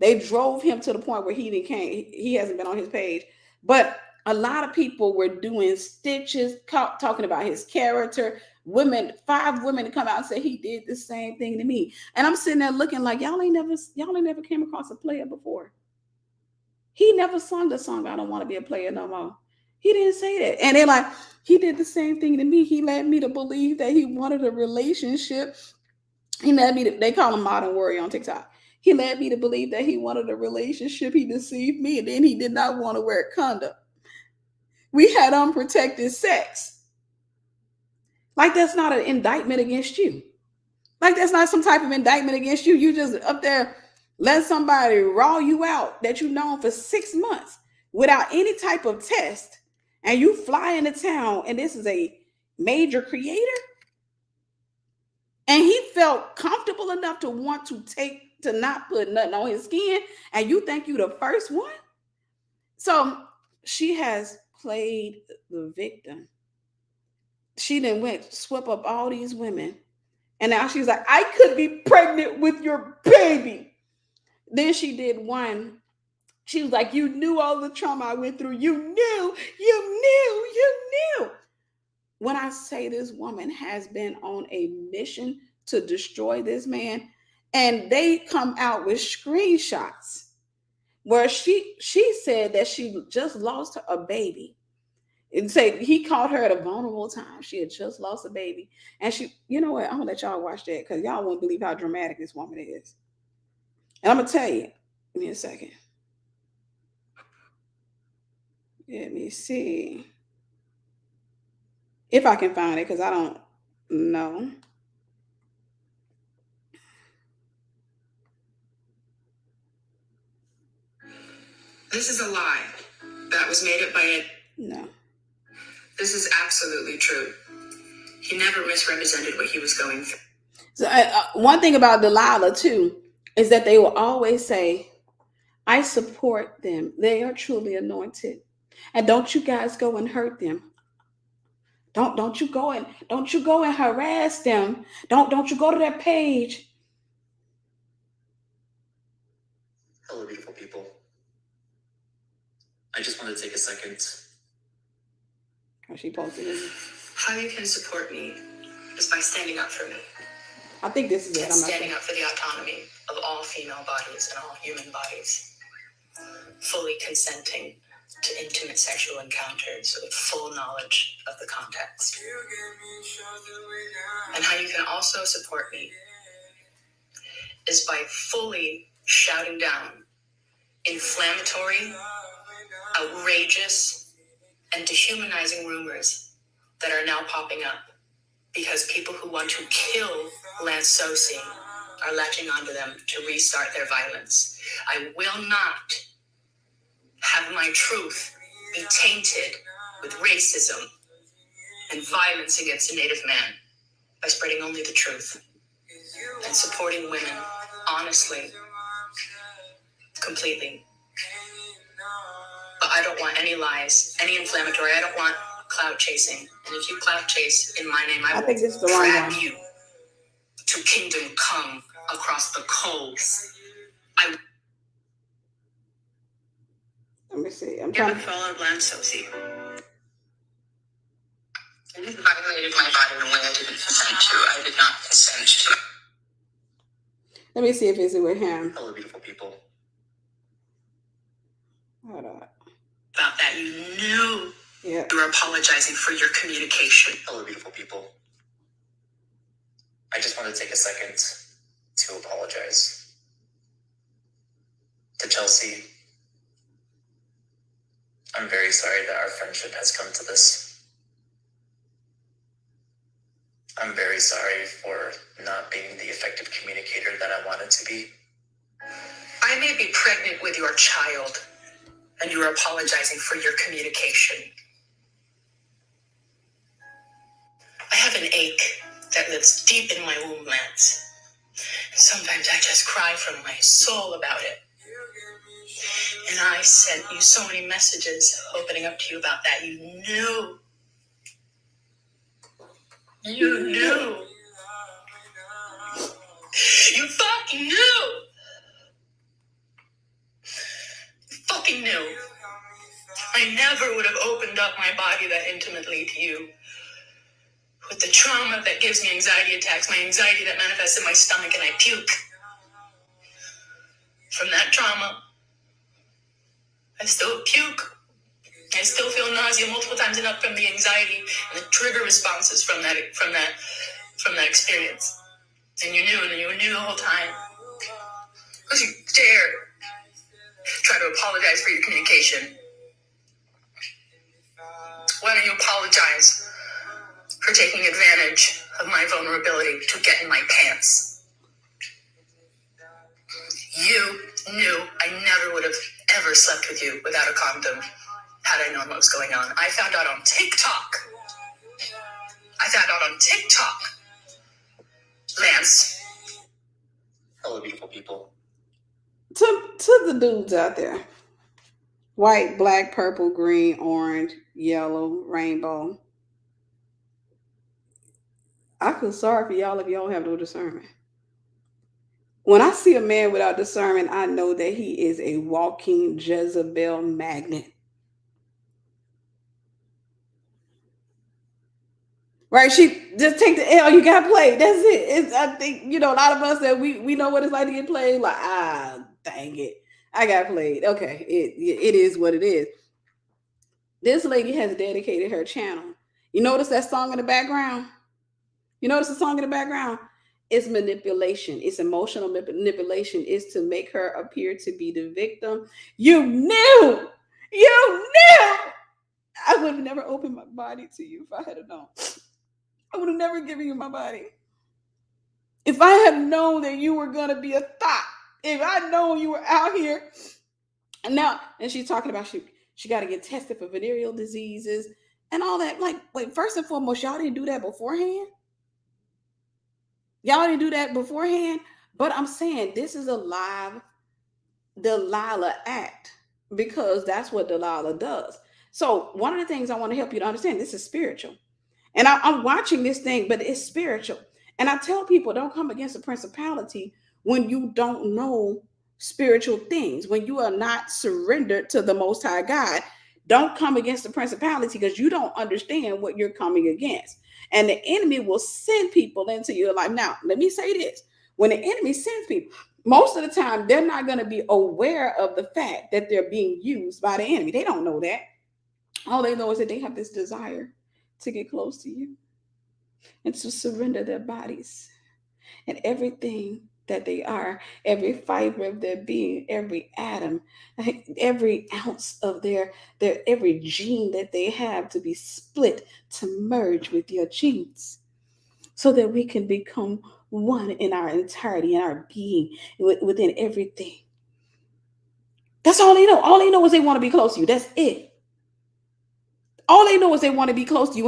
They drove him to the point where he hasn't been on his page, but a lot of people were doing stitches, talking about his character. 5 women come out and say he did the same thing to me. And I'm sitting there looking like, y'all ain't never came across a player before. He never sung the song, I don't want to be a player no more. He didn't say that. And they're like, he did the same thing to me. He led me to believe that he wanted a relationship. He led me to, they call him Modern Warrior on TikTok. He led me to believe that he wanted a relationship. He deceived me, and then he did not want to wear a condom. We had unprotected sex. Like, that's not an indictment against you. Like, that's not some type of indictment against you. You just up there let somebody raw you out that you've known for 6 months without any type of test, and you fly into town, and this is a major creator, and he felt comfortable enough to want to not put nothing on his skin, and you think you the first one? So she has played the victim. She then went swept up all these women, and now she's like, I could be pregnant with your baby. Then she did one She was like, you knew all the trauma I went through. You knew. When I say this woman has been on a mission to destroy this man, and they come out with screenshots where she said that she just lost a baby. And say he called her at a vulnerable time. She had just lost a baby. And she, you know what? I'm gonna let y'all watch that because y'all won't believe how dramatic this woman is. And I'm gonna tell you, give me a second. Let me see if I can find it because I don't know. This is a lie that was made up by it. No. This is absolutely true. He never misrepresented what he was going through. So one thing about Delilah too is that they will always say, I support them. They are truly anointed. And don't you guys go and hurt them. Don't you go and harass them. Don't you go to their page. Hello, beautiful people. I just want to take a second. Oh, she posted it. How you can support me is by standing up for me. I think this is it. And standing up for the autonomy of all female bodies and all human bodies. Fully consenting to intimate sexual encounters with full knowledge of the context. And how you can also support me is by fully shouting down inflammatory, outrageous, and dehumanizing rumors that are now popping up because people who want to kill Lance Sosi are latching onto them to restart their violence. I will not have my truth be tainted with racism and violence against a Native man by spreading only the truth and supporting women honestly, completely. But I don't want any lies, any inflammatory. I don't want clout chasing. And if you clout chase in my name, I will drag you to kingdom come across the coals. Let me see. I'm trying to follow Lance Sosi. And he violated my body in a way I didn't consent to. I did not consent to. Let me see if it's with him. Hello, beautiful people. Hold on. About that, you knew you were apologizing for your communication. Hello, beautiful people. I just want to take a second to apologize to Chelsea. I'm very sorry that our friendship has come to this. I'm very sorry for not being the effective communicator that I wanted to be. I may be pregnant with your child, and you are apologizing for your communication. I have an ache that lives deep in my womb, Lance. And sometimes I just cry from my soul about it. And I sent you so many messages opening up to you about that. You knew. You knew. You fucking knew. You fucking knew. I never would have opened up my body that intimately to you. With the trauma that gives me anxiety attacks, my anxiety that manifests in my stomach and I puke. From that trauma, I still puke. I still feel nausea multiple times enough from the anxiety and the trigger responses from that experience. And you knew the whole time. Because you dared try to apologize for your communication. Why don't you apologize for taking advantage of my vulnerability to get in my pants? You knew I never would have ever slept with you without a condom had I known what was going on. I found out on TikTok. Lance. Hello, beautiful people. To the dudes out there. White, black, purple, green, orange, yellow, rainbow. I feel sorry for y'all if y'all have no discernment. When I see a man without discernment, I know that he is a walking Jezebel magnet. Right? She just take the L. You got played. That's it. I think a lot of us that we know what it's like to get played. Like dang it, I got played. Okay, it is what it is. This lady has dedicated her channel. You notice that song in the background? You notice the song in the background? It's manipulation. It's emotional manipulation. It's to make her appear to be the victim. You knew. You knew. I would have never opened my body to you if I had known. I would have never given you my body. If I had known that you were going to be a thought, if I'd known you were out here, and she's talking about she got to get tested for venereal diseases and all that. Like, wait, first and foremost, y'all didn't do that beforehand? Y'all didn't do that beforehand? But I'm saying this is a live Delilah act because that's what Delilah does. So one of the things I want to help you to understand, this is spiritual. And I'm watching this thing, but it's spiritual. And I tell people, don't come against a principality when you don't know spiritual things, when you are not surrendered to the Most High God. Don't come against the principality because you don't understand what you're coming against. And the enemy will send people into your life. Now, let me say this. When the enemy sends people, most of the time, they're not going to be aware of the fact that they're being used by the enemy. They don't know that. All they know is that they have this desire to get close to you and to surrender their bodies and everything that they are, every fiber of their being, every atom, every ounce of their every gene that they have to be split to merge with your genes so that we can become one in our entirety, in our being, within everything. That's all they know. All they know is they want to be close to you. That's it. All they know is they want to be close to you.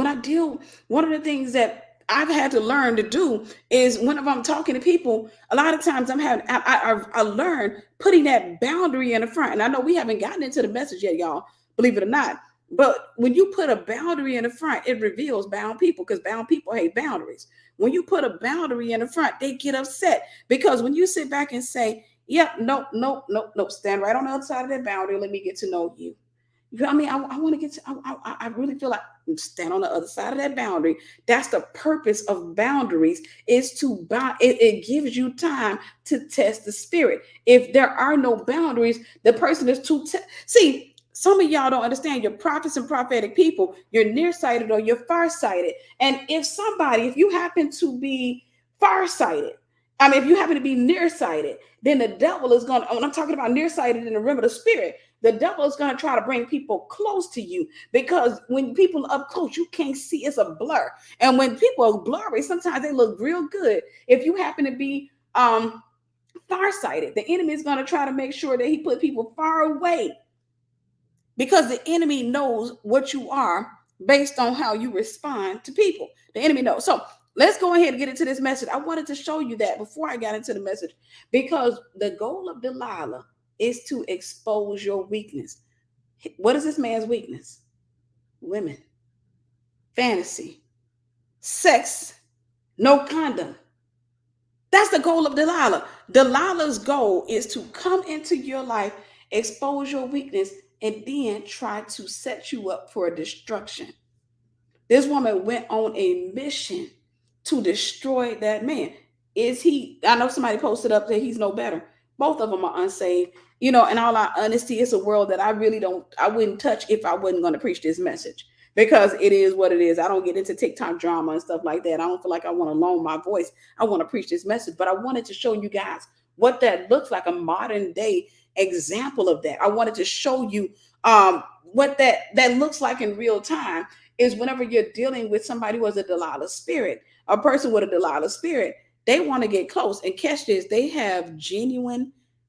One of the things that I've had to learn to do is whenever I'm talking to people, a lot of times I learn putting that boundary in the front. And I know we haven't gotten into the message yet, y'all, believe it or not. But when you put a boundary in the front, it reveals bound people because bound people hate boundaries. When you put a boundary in the front, they get upset because when you sit back and say, yep, nope, stand right on the other side of that boundary. Let me get to know you. You know what I mean? I want to get to, I really feel like stand on the other side of that boundary. That's the purpose of boundaries is to bound. It gives you time to test the spirit. If there are no boundaries, the person is too, see, some of y'all don't understand. You're prophets and prophetic people. You're nearsighted or you're farsighted. And if you happen to be farsighted, if you happen to be nearsighted, then the devil is going to, when I'm talking about nearsighted in the realm of the spirit, the devil is going to try to bring people close to you because when people are up close, you can't see. It's a blur. And when people are blurry, sometimes they look real good. If you happen to be farsighted, the enemy is going to try to make sure that he put people far away because the enemy knows what you are based on how you respond to people. The enemy knows. So let's go ahead and get into this message. I wanted to show you that before I got into the message because the goal of Delilah is to expose your weakness. What is this man's weakness? Women, fantasy, sex, no condom. That's the goal of Delilah. Delilah's goal is to come into your life, expose your weakness, and then try to set you up for destruction. This woman went on a mission to destroy that man. I know somebody posted up that he's no better. Both of them are unsaved. In all our honesty, it's a world that I wouldn't touch if I wasn't going to preach this message because it is what it is. I don't get into TikTok drama and stuff like that. I don't feel like I want to loan my voice. I want to preach this message, but I wanted to show you guys what that looks like, a modern day example of that. I wanted to show you what that looks like in real time is whenever you're dealing with somebody who has a Delilah spirit, a person with a Delilah spirit, they want to get close and catch this. They have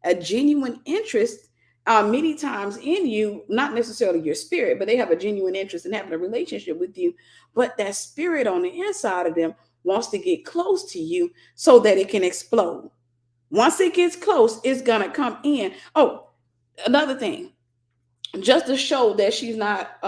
a genuine interest many times in you, not necessarily your spirit, but they have a genuine interest in having a relationship with you. But that spirit on the inside of them wants to get close to you so that it can explode. Once it gets close, it's going to come in. Oh, another thing, just to show that she's not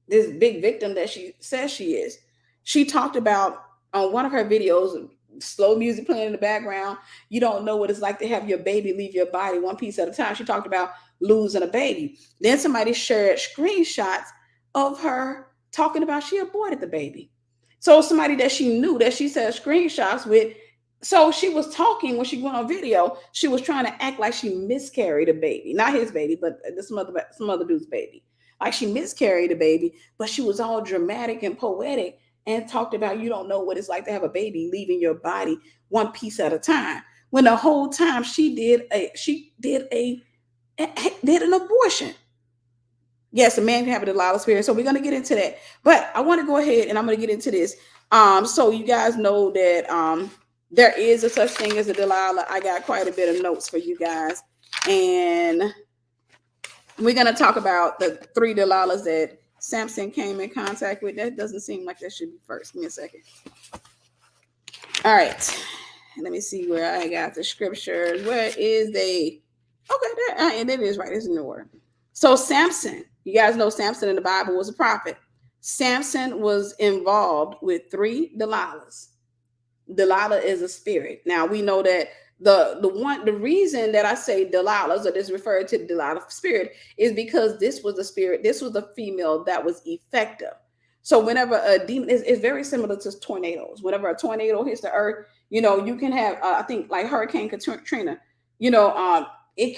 this big victim that she says she is. She talked about on one of her videos slow music playing in the background. You don't know what it's like to have your baby leave your body one piece at a time. She talked about losing a baby. Then somebody shared screenshots of her talking about she aborted the baby. So somebody that she knew that she said screenshots with. So she was talking when she went on video. She was trying to act like she miscarried a baby, not his baby, but some other dude's baby. Like she miscarried a baby, but she was all dramatic and poetic and talked about you don't know what it's like to have a baby leaving your body one piece at a time. When the whole time she did an abortion. Yes, a man can have a Delilah spirit. So we're gonna get into that. But I want to go ahead and I'm gonna get into this. So you guys know that there is a such thing as a Delilah. I got quite a bit of notes for you guys, and we're gonna talk about the 3 Delilahs that Samson came in contact with. That doesn't seem like that should be first. Give me a second. All right, let me see where I got the scriptures. Where is they? Okay, there, and it is right. It's in the order. So Samson, you guys know Samson in the Bible was a prophet. Samson was involved with 3 Delilahs. Delilah is a spirit. Now we know that the reason that I say Delilahs or this referred to Delilah spirit is because this was a spirit, this was a female that was effective. So whenever a demon is very similar to tornadoes. Whenever a tornado hits the earth, you can have I think like Hurricane Katrina, it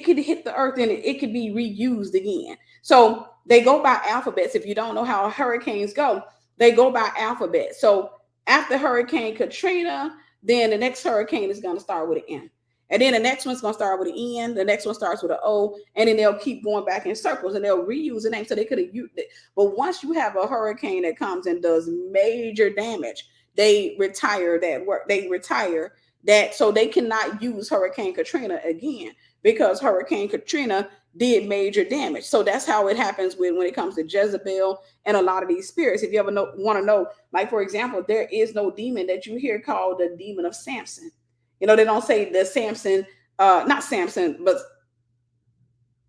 could hit the earth and it could be reused again. So they go by alphabets. If you don't know how hurricanes go, they go by alphabet. So after Hurricane Katrina, then the next hurricane is going to start with an M. And then the next one's going to start with an N. The next one starts with an O. And then they'll keep going back in circles and they'll reuse the name. So they could have used it. But once you have a hurricane that comes and does major damage, they retire that work. They retire that so they cannot use Hurricane Katrina again because Hurricane Katrina did major damage. So that's how it happens when it comes to Jezebel and a lot of these spirits. If you ever want to know, like for example, there is no demon that you hear called the demon of Samson. They don't say the Samson, not Samson, but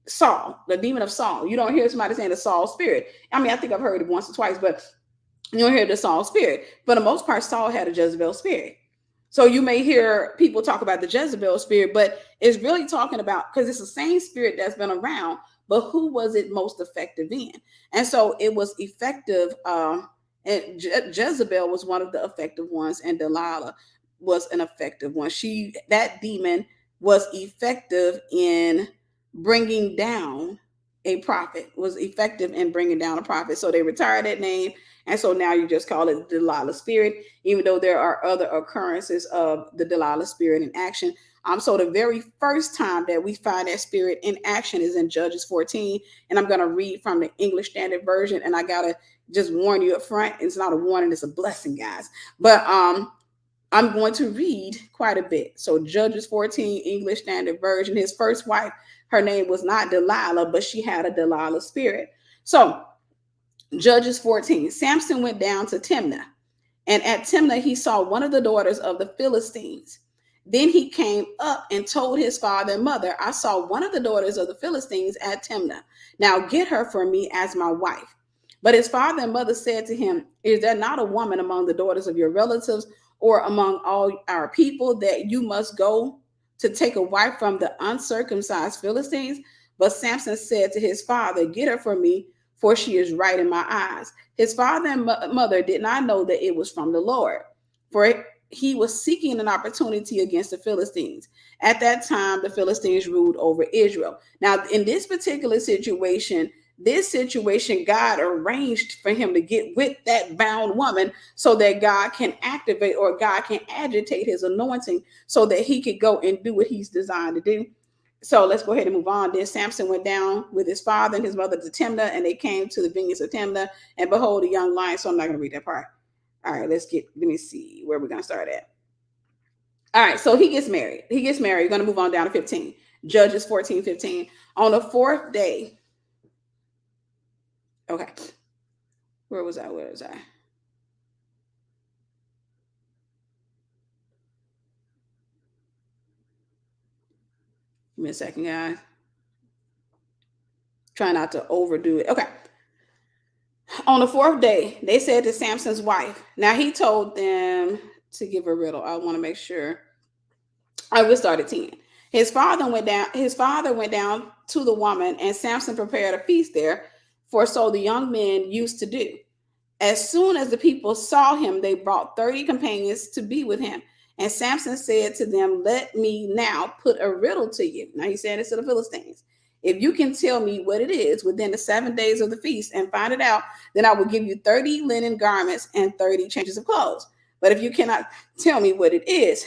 Saul, the demon of Saul. You don't hear somebody saying the Saul spirit. I mean, I think I've heard it once or twice, but you don't hear the Saul spirit. For the most part, Saul had a Jezebel spirit. So you may hear people talk about the Jezebel spirit, but it's really talking about, because it's the same spirit that's been around, but who was it most effective in? And so it was effective. And Jezebel was one of the effective ones, and Delilah was an effective one. That demon was effective in bringing down a prophet, was effective in bringing down a prophet. So they retired that name. And so now you just call it the Delilah spirit, even though there are other occurrences of the Delilah spirit in action. So the very first time that we find that spirit in action is in Judges 14. And I'm going to read from the English Standard Version. And I got to just warn you up front. It's not a warning, it's a blessing, guys. But I'm going to read quite a bit. So Judges 14, English Standard Version. His first wife, her name was not Delilah, but she had a Delilah spirit. So Judges 14, Samson went down to Timnah, and at Timnah he saw one of the daughters of the Philistines. Then he came up and told his father and mother, I saw one of the daughters of the Philistines at Timnah. Now get her for me as my wife. But his father and mother said to him, is there not a woman among the daughters of your relatives or among all our people that you must go to take a wife from the uncircumcised Philistines? But Samson said to his father, get her for me, for she is right in my eyes. His father and mother did not know that it was from the Lord, for he was seeking an opportunity against the Philistines. At that time, the Philistines ruled over Israel. Now, in this particular situation, God arranged for him to get with that bound woman so that God can activate or God can agitate his anointing so that he could go and do what he's designed to do. So let's go ahead and move on. Then Samson went down with his father and his mother to Timnah, and they came to the vineyards of Timnah, and behold, a young lion. So I'm not going to read that part. All right, let me see where we're going to start at. All right, so he gets married. We're going to move on down to 15. Judges 14, 15. On the 4th day. Okay. Where was I? Give me a second, guys. Try not to overdo it. Okay. On the 4th day, they said to Samson's wife, now he told them to give a riddle. I want to make sure. I will start at 10. His father went down to the woman, and Samson prepared a feast there, for so the young men used to do. As soon as the people saw him, they brought 30 companions to be with him. And Samson said to them, let me now put a riddle to you. Now he's saying this to the Philistines. If you can tell me what it is within the 7 days of the feast and find it out, then I will give you 30 linen garments and 30 changes of clothes. But if you cannot tell me what it is,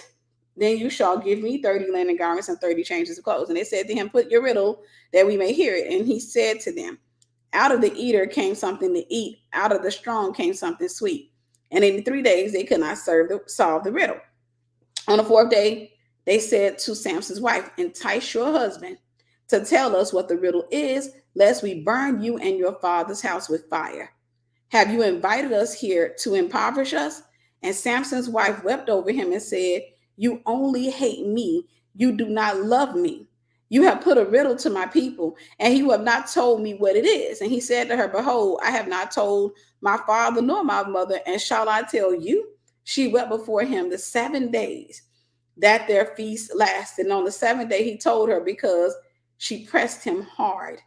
then you shall give me 30 linen garments and 30 changes of clothes. And they said to him, put your riddle that we may hear it. And he said to them, out of the eater came something to eat. Out of the strong came something sweet. And in 3 days, they could not solve the riddle. On the 4th day, they said to Samson's wife, entice your husband to tell us what the riddle is, lest we burn you and your father's house with fire. Have you invited us here to impoverish us? And Samson's wife wept over him and said, you only hate me. You do not love me. You have put a riddle to my people, and you have not told me what it is. And he said to her, behold, I have not told my father nor my mother, and shall I tell you? She wept before him the 7 days that their feast lasted. And on the 7th day, he told her, because she pressed him hard.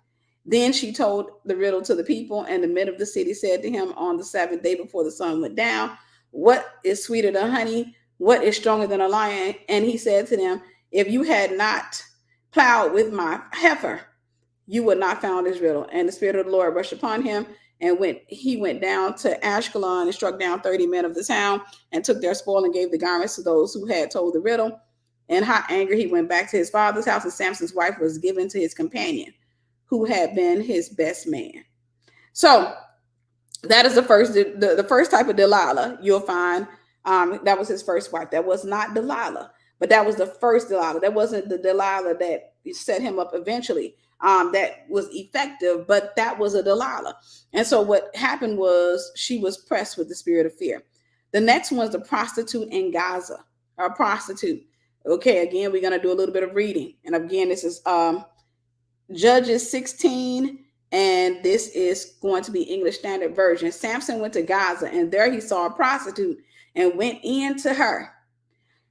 Then she told the riddle to the people, and the men of the city said to him on the 7th day before the sun went down, what is sweeter than honey? What is stronger than a lion? And he said to them, if you had not plowed with my heifer, you would not found his riddle. And the Spirit of the Lord rushed upon him, and he went down to Ashkelon and struck down 30 men of the town and took their spoil and gave the garments to those who had told the riddle. In hot anger, he went back to his father's house, and Samson's wife was given to his companion, who had been his best man. So that is the first type of Delilah you'll find. That was his first wife. That was not Delilah, but that was the first Delilah. That wasn't the Delilah that set him up eventually. That was effective, but that was a Delilah. And so what happened was she was pressed with the spirit of fear. The next one is the prostitute in Gaza, or prostitute. Okay, again, we're going to do a little bit of reading. And again, this is Judges 16, and this is going to be English Standard Version. Samson went to Gaza, and there he saw a prostitute and went in to her.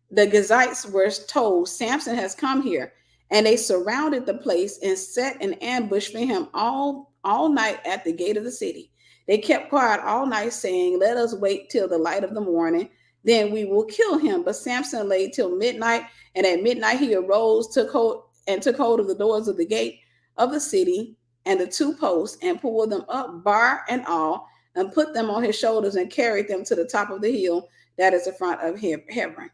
The Gazites were told, Samson has come here, and they surrounded the place and set an ambush for him all night at the gate of the city. They kept quiet all night, saying, let us wait till the light of the morning, then we will kill him. But Samson lay till midnight, and at midnight he arose, took hold of the doors of the gate of the city and the 2 posts, and pulled them up, bar and all, and put them on his shoulders and carried them to the top of the hill that is in front of Hebron.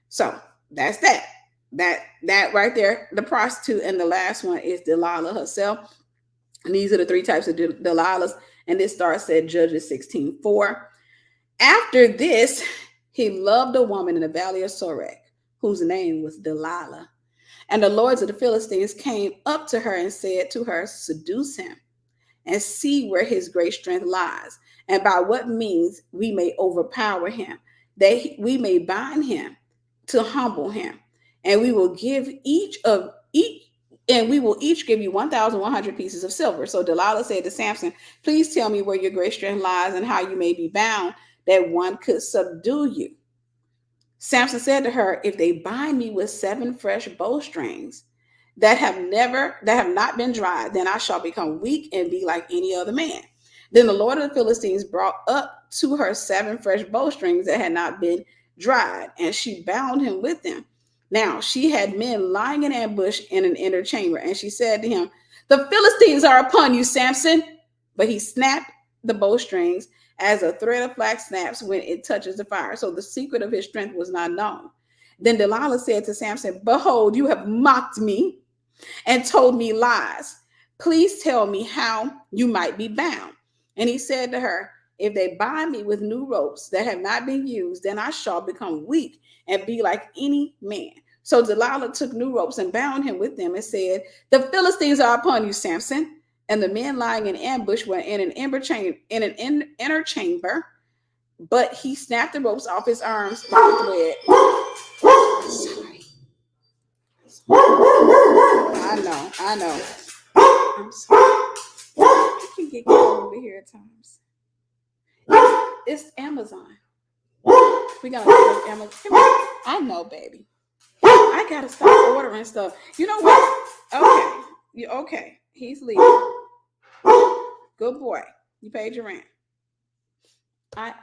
So that's that. That right there, the prostitute. And the last one is Delilah herself. And these are the 3 types of Delilahs. And this starts at Judges 16:4. After this, he loved a woman in the valley of Sorek, whose name was Delilah. And the lords of the Philistines came up to her and said to her, seduce him and see where his great strength lies, and by what means we may overpower him, that we may bind him to humble him. And we will each give you 1,100 pieces of silver. So Delilah said to Samson, please tell me where your great strength lies and how you may be bound, that one could subdue you. Samson said to her, if they bind me with 7 fresh bowstrings that have not been dried, then I shall become weak and be like any other man. Then the Lord of the Philistines brought up to her 7 fresh bowstrings that had not been dried, and she bound him with them. Now she had men lying in ambush in an inner chamber, and she said to him, the Philistines are upon you, Samson. But he snapped the bowstrings as a thread of flax snaps when it touches the fire. So the secret of his strength was not known. Then Delilah said to Samson, behold, you have mocked me and told me lies. Please tell me how you might be bound. And he said to her, if they bind me with new ropes that have not been used, then I shall become weak and be like any man. So Delilah took new ropes and bound him with them and said, the Philistines are upon you, Samson. And the men lying in ambush were in an inner chamber, but he snapped the ropes off his arms with the thread. I know. I'm sorry. I can get going over here at times. It's Amazon. We gotta go to Amazon. I know, baby. I gotta start ordering stuff. You know what? Okay. Okay. He's leaving. Good boy. You paid your rent. I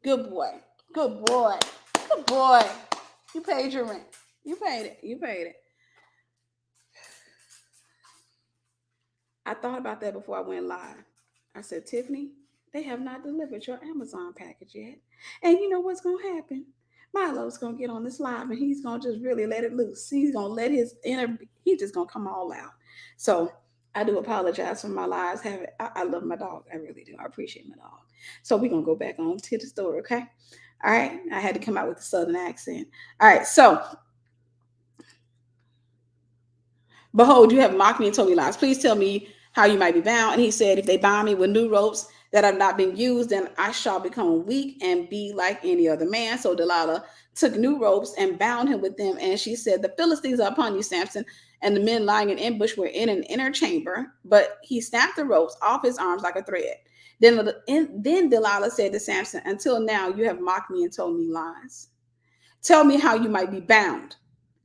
Good boy. Good boy. Good boy. You paid your rent. You paid it. You paid it. I thought about that before I went live. I said, Tiffany, they have not delivered your Amazon package yet. And you know what's going to happen? Milo's going to get on this live and he's going to just really let it loose. He's going to let his inner, he's just going to come all out. So I do apologize for my lives. I love my dog. I really do. I appreciate my dog. So we're going to go back on to the story, okay? All right. I had to come out with a southern accent. All right. So, behold, you have mocked me and told me lies. Please tell me how you might be bound. And he said, if they bind me with new ropes that have not been used, then I shall become weak and be like any other man. So Delilah took new ropes and bound him with them. And she said, the Philistines are upon you, Samson. And the men lying in ambush were in an inner chamber. But he snapped the ropes off his arms like a thread. Then Delilah said to Samson, until now you have mocked me and told me lies. Tell me how you might be bound.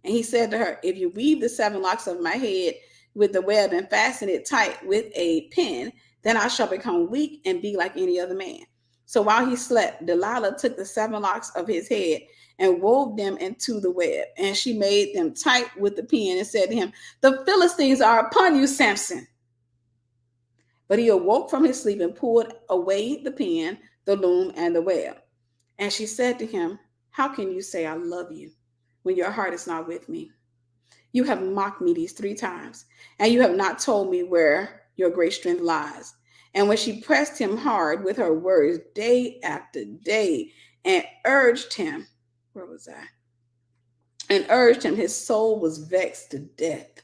And he said to her, if you weave the 7 locks of my head with the web and fasten it tight with a pin, then I shall become weak and be like any other man. So while he slept, Delilah took the 7 locks of his head and wove them into the web. And she made them tight with the pin and said to him, the Philistines are upon you, Samson. But he awoke from his sleep and pulled away the pin, the loom, and the web. And she said to him, how can you say I love you when your heart is not with me? You have mocked me these 3 times, and you have not told me where your great strength lies. And when she pressed him hard with her words day after day and urged him, where was I? And urged him, his soul was vexed to death.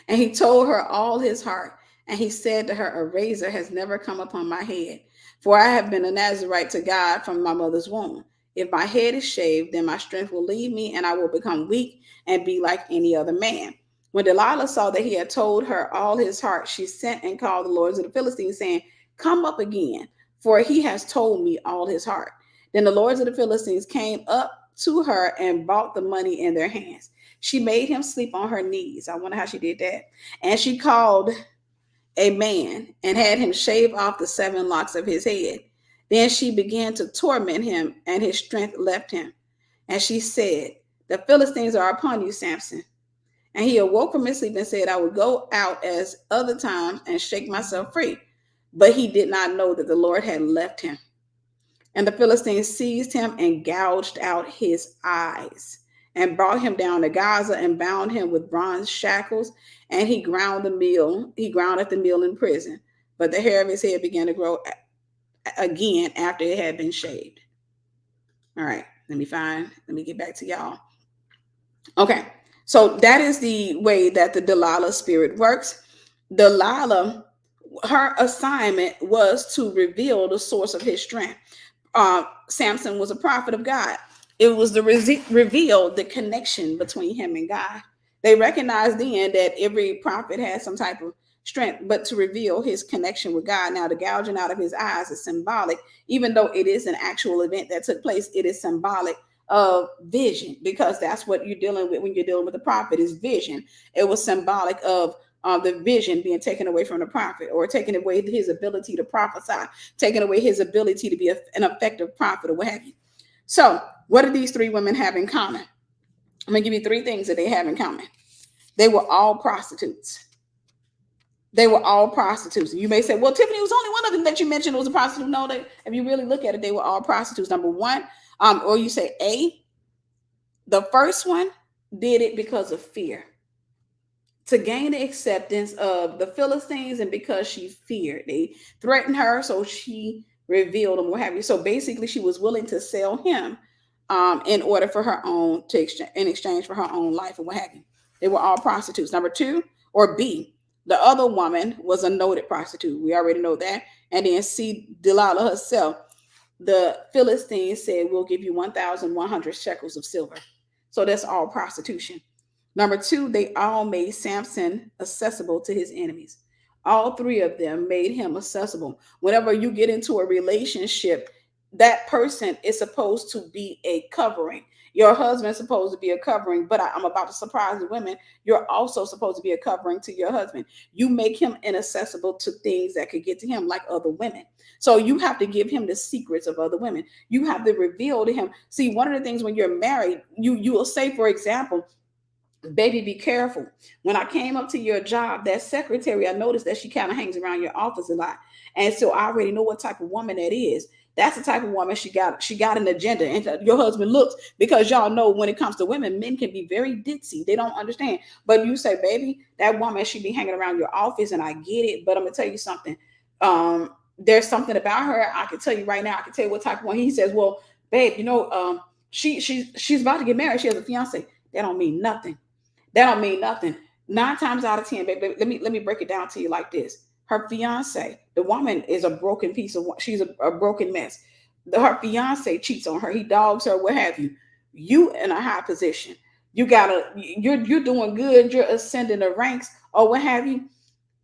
And he told her all his heart. And he said to her, a razor has never come upon my head, for I have been a Nazarite to God from my mother's womb. If my head is shaved, then my strength will leave me, and I will become weak and be like any other man. When Delilah saw that he had told her all his heart, she sent and called the lords of the Philistines, saying, come up again, for he has told me all his heart. Then the lords of the Philistines came up to her and brought the money in their hands. She made him sleep on her knees. I wonder how she did that. And she called a man and had him shave off the 7 locks of his head. Then she began to torment him, and his strength left him. And she said, the Philistines are upon you, Samson. And he awoke from his sleep and said, I would go out as other times and shake myself free. But he did not know that the Lord had left him. And the Philistines seized him and gouged out his eyes and brought him down to Gaza and bound him with bronze shackles. And he ground at the mill in prison. But the hair of his head began to grow again after it had been shaved. All right, let me get back to y'all. Okay, so that is the way that the Delilah spirit works. Delilah, her assignment was to reveal the source of his strength. Samson was a prophet of God. It was to reveal the connection between him and God. They recognized then that every prophet had some type of strength, but to reveal his connection with God. Now, the gouging out of his eyes is symbolic, even though it is an actual event that took place. It is symbolic of vision, because that's what you're dealing with when you're dealing with the prophet, is vision. It was symbolic of the vision being taken away from the prophet, or taking away his ability to prophesy, taking away his ability to be an effective prophet, or what have you. So what do these 3 women have in common? I'm going to give you 3 things that they have in common. They were all prostitutes. They were all prostitutes. You may say, well, Tiffany, was only one of them that you mentioned was a prostitute. No, if you really look at it, they were all prostitutes. Number one, or you say A, the first one did it because of fear, to gain the acceptance of the Philistines, and because she feared. They threatened her, so she revealed them, what have you. So basically, she was willing to sell him in order for her own, in exchange for her own life, or what have you. They were all prostitutes. Number 2, or B, the other woman was a noted prostitute. We already know that. And then C, Delilah herself. The Philistines said, we'll give you 1,100 shekels of silver. So that's all prostitution. Number 2, they all made Samson accessible to his enemies. All three of them made him accessible. Whenever you get into a relationship, that person is supposed to be a covering. Your husband's supposed to be a covering, but I'm about to surprise the women. You're also supposed to be a covering to your husband. You make him inaccessible to things that could get to him, like other women. So you have to give him the secrets of other women. You have to reveal to him. See, one of the things when you're married, you will say, for example, baby, be careful. When I came up to your job, that secretary, I noticed that she kind of hangs around your office a lot. And so I already know what type of woman that is. That's the type of woman she got an agenda. And your husband looks, because y'all know when it comes to women, men can be very ditzy. They don't understand. But you say, baby, that woman, she be hanging around your office, and I get it. But I'm gonna tell you something. There's something about her. I can tell you right now. I can tell you what type of one. He says, well, babe, she's about to get married. She has a fiance. That don't mean nothing. That don't mean nothing. 9 times out of 10, baby, let me break it down to you like this. Her fiance, the woman, is a broken piece of. She's a broken mess. Her fiance cheats on her. He dogs her. What have you? You in a high position. You're doing good. You're ascending the ranks, or what have you.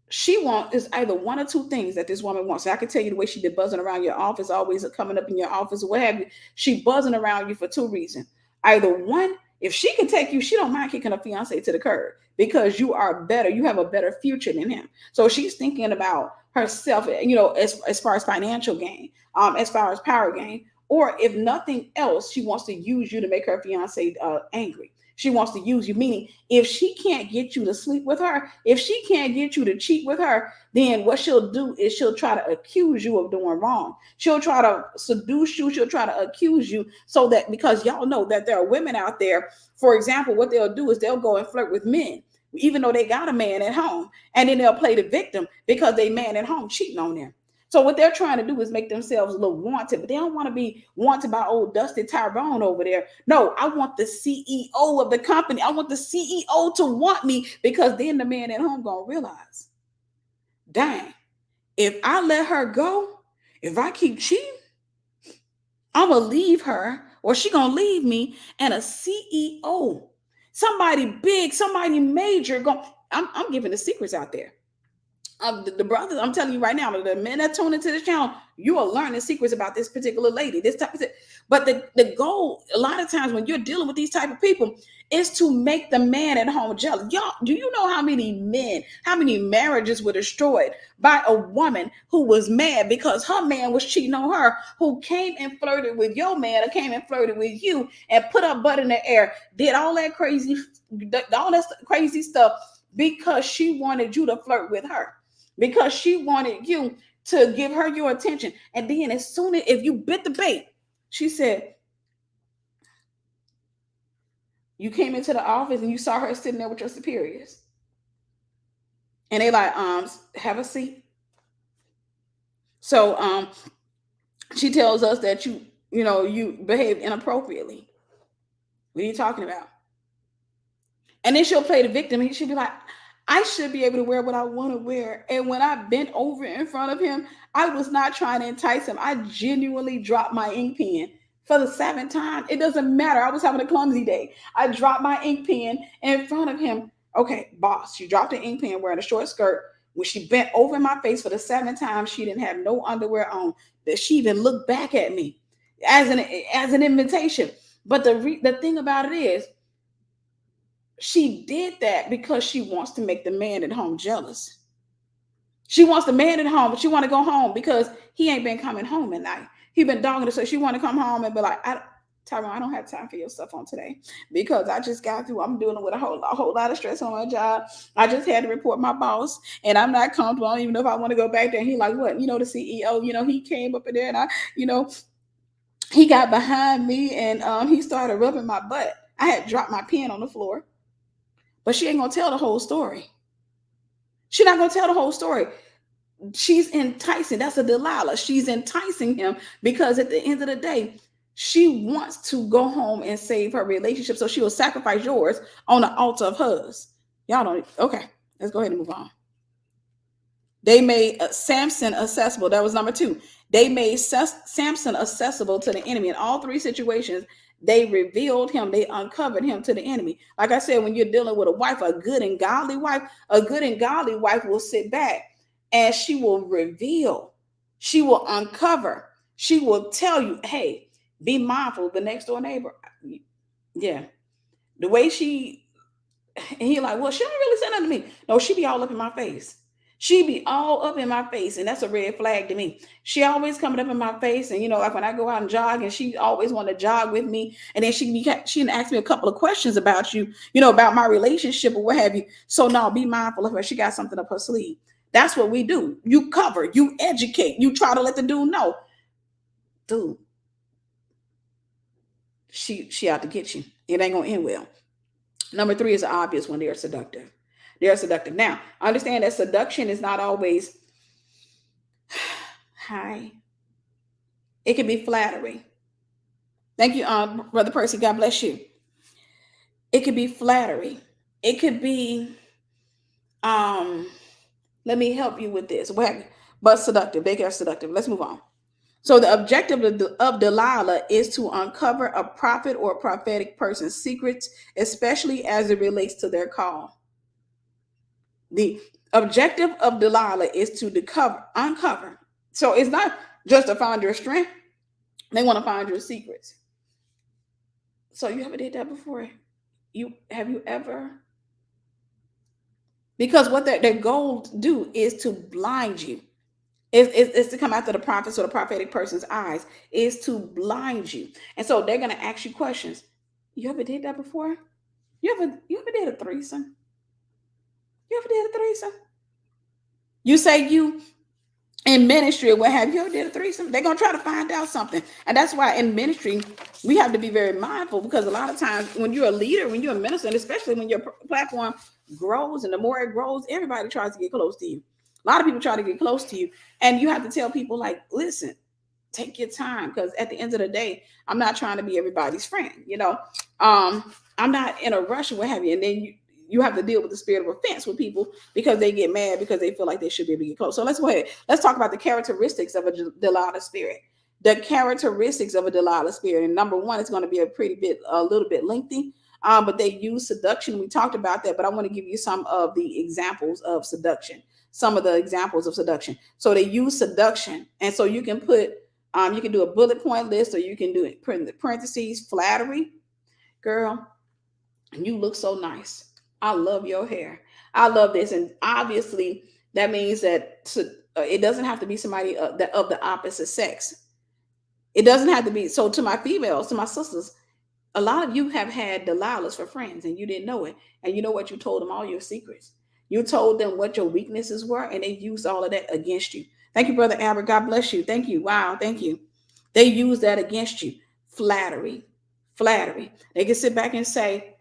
She wants is either one or two things that this woman wants. So I can tell you the way she did buzzing around your office, always coming up in your office, or what have you. She buzzing around you for two reasons. Either one, if she can take you, she don't mind kicking her fiance to the curb, because you are better. You have a better future than him. So she's thinking about herself, as far as financial gain, as far as power gain, or if nothing else, she wants to use you to make her fiance angry. She wants to use you, meaning if she can't get you to sleep with her, if she can't get you to cheat with her, then what she'll do is she'll try to accuse you of doing wrong. She'll try to seduce you. She'll try to accuse you, so that, because y'all know that there are women out there, for example, what they'll do is they'll go and flirt with men, even though they got a man at home, and then they'll play the victim because they man at home cheating on them. So what they're trying to do is make themselves look wanted, but they don't want to be wanted by old Dusty Tyrone over there. No, I want the CEO of the company. I want the CEO to want me, because then the man at home gonna realize, dang, if I let her go, if I keep cheating, I'm gonna leave her, or she gonna leave me, and a CEO, somebody big, somebody major, I'm giving the secrets out there. The brothers, I'm telling you right now, the men that tune into this channel, you are learning secrets about this particular lady, this type of thing. But the goal, a lot of times when you're dealing with these type of people, is to make the man at home jealous. Y'all, do you know how many men, how many marriages were destroyed by a woman who was mad because her man was cheating on her, who came and flirted with your man, or came and flirted with you, and put her butt in the air, did all that crazy stuff, because she wanted you to flirt with her, because she wanted you to give her your attention. And then as soon as, if you bit the bait, she said, you came into the office and you saw her sitting there with your superiors, and they like, have a seat. So she tells us that you behaved inappropriately. What are you talking about? And then she'll play the victim, and she'll be like, I should be able to wear what I want to wear. And when I bent over in front of him, I was not trying to entice him. I genuinely dropped my ink pen for the 7th time. It doesn't matter. I was having a clumsy day. I dropped my ink pen in front of him. Okay, boss, she dropped the ink pen wearing a short skirt. When she bent over in my face for the 7th time, she didn't have no underwear on. That she even looked back at me as an invitation. But the thing about it is, she did that because she wants to make the man at home jealous. She wants the man at home, but she want to go home because he ain't been coming home at night. He been dogging her, so she want to come home and be like, Tyrone, I don't have time for your stuff on today, because I just got through. I'm dealing with a whole lot of stress on my job. I just had to report my boss, and I'm not comfortable. I don't even know if I want to go back there. And he like, what? The CEO, he came up in there, and he got behind me, and he started rubbing my butt. I had dropped my pen on the floor. But she ain't gonna tell the whole story. She's not gonna tell the whole story. She's enticing. That's a Delilah. She's enticing him because at the end of the day, she wants to go home and save her relationship. So she will sacrifice yours on the altar of hers. Y'all don't. Okay, let's go ahead and move on. They made Samson accessible. That was number 2. They made Samson accessible to the enemy in all 3 situations. They revealed him. They uncovered him to the enemy. Like I said, when you're dealing with a wife, a good and godly wife will sit back and she will reveal, she will uncover, she will tell you, hey, be mindful of the next door neighbor. Yeah. The way she, and he like, well, she don't really say nothing to me. No, she be all up in my face. She be all up in my face, and that's a red flag to me. She always coming up in my face, and like when I go out and jog, and she always want to jog with me, and then she asked me a couple of questions about you, about my relationship or what have you. So no, be mindful of her. She got something up her sleeve. That's what we do. You cover, you educate, you try to let the dude know, dude, she out to get you. It ain't gonna end well. Number 3 is the obvious one. They are seductive. They are seductive. Now, understand that seduction is not always hi. It can be flattery. Thank you, Brother Percy. God bless you. It could be flattery. It could be, let me help you with this. But seductive. They are seductive. Let's move on. So the objective of Delilah is to uncover a prophet or a prophetic person's secrets, especially as it relates to their call. The objective of Delilah is to uncover. So it's not just to find your strength. They want to find your secrets. So you ever did that before? Have you ever? Because what their goal do is to blind you. It's to come after the prophets or the prophetic person's eyes, is to blind you. And so they're going to ask you questions. You ever did that before? You ever did a threesome? You ever did a threesome? You say you in ministry or what have you ever did a threesome? They're going to try to find out something. And that's why in ministry, we have to be very mindful, because a lot of times when you're a leader, when you're a minister, and especially when your platform grows, and the more it grows, everybody tries to get close to you. A lot of people try to get close to you, and you have to tell people, like, listen, take your time, because at the end of the day, I'm not trying to be everybody's friend. I'm not in a rush or what have you. And then you have to deal with the spirit of offense with people, because they get mad because they feel like they should be able to get close. So let's go ahead. Let's talk about the characteristics of a Delilah spirit. The characteristics of a Delilah spirit. And number 1, it's going to be a little bit lengthy. But they use seduction. We talked about that, but I want to give you some of the examples of seduction. So they use seduction. And so you can put, you can do a bullet point list, or you can do it in the parentheses, flattery. Girl, you look so nice. I love your hair. I love this. And obviously that means that it doesn't have to be somebody of the opposite sex. It doesn't have to be. So to my females, to my sisters, a lot of you have had Delilahs for friends and you didn't know it. And you know what? You told them all your secrets. You told them what your weaknesses were, and they used all of that against you. Thank you, Brother Albert. God bless you. Thank you. Wow. Thank you. They use that against you. Flattery. They can sit back and say,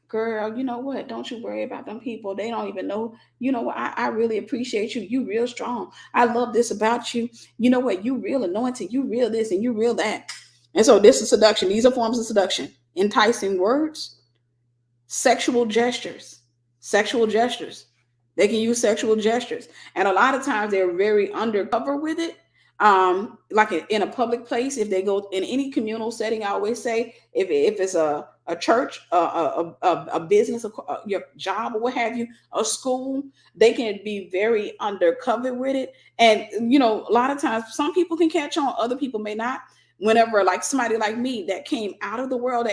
girl, you know what? Don't you worry about them people. They don't even know. You know what? I really appreciate you. You real strong. I love this about you. You know what? You real anointed. You real this and you real that. And so this is seduction. These are forms of seduction. Enticing words, sexual gestures. They can use sexual gestures. And a lot of times they're very undercover with it. Like in a public place, if they go in any communal setting, I always say, if it's a church, a business, your job or what have you, a school, they can be very undercover with it. And, a lot of times some people can catch on, other people may not. Whenever like somebody like me that came out of the world,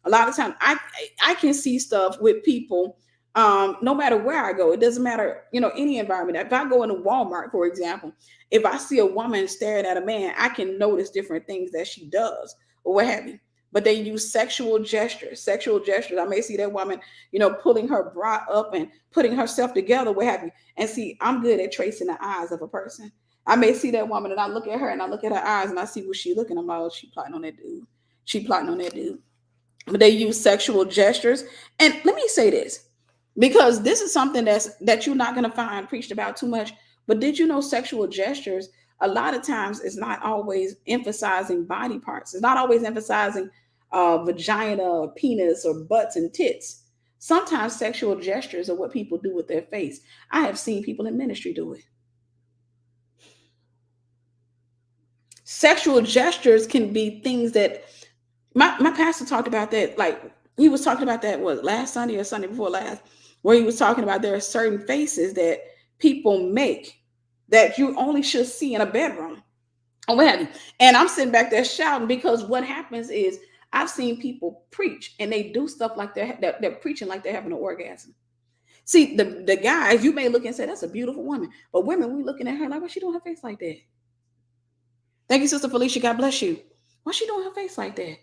a lot of times I can see stuff with people. No matter where I go, it doesn't matter, any environment. If I go into Walmart, for example, if I see a woman staring at a man, I can notice different things that she does or what have you. But they use sexual gestures. I may see that woman, pulling her bra up and putting herself together, what have you. And see, I'm good at tracing the eyes of a person. I may see that woman and I look at her and I look at her eyes and I see what she's looking. I'm like, oh, she plotting on that dude. But they use sexual gestures. And let me say this, because this is something that you're not going to find preached about too much. But did you know sexual gestures, a lot of times, is not always emphasizing body parts. It's not always emphasizing vagina, penis, or butts and tits. Sometimes sexual gestures are what people do with their face. I have seen people in ministry do it. Sexual gestures can be things that my pastor talked about that. Like he was talking about that last Sunday or Sunday before last, where he was talking about there are certain faces that people make that you only should see in a bedroom or what have you. And I'm sitting back there shouting because what happens is I've seen people preach and they do stuff like they're preaching like they're having an orgasm. See, the guys, you may look and say, that's a beautiful woman. But women, we looking at her like, why she doing her face like that? Thank you, Sister Felicia. God bless you. Why she doing her face like that?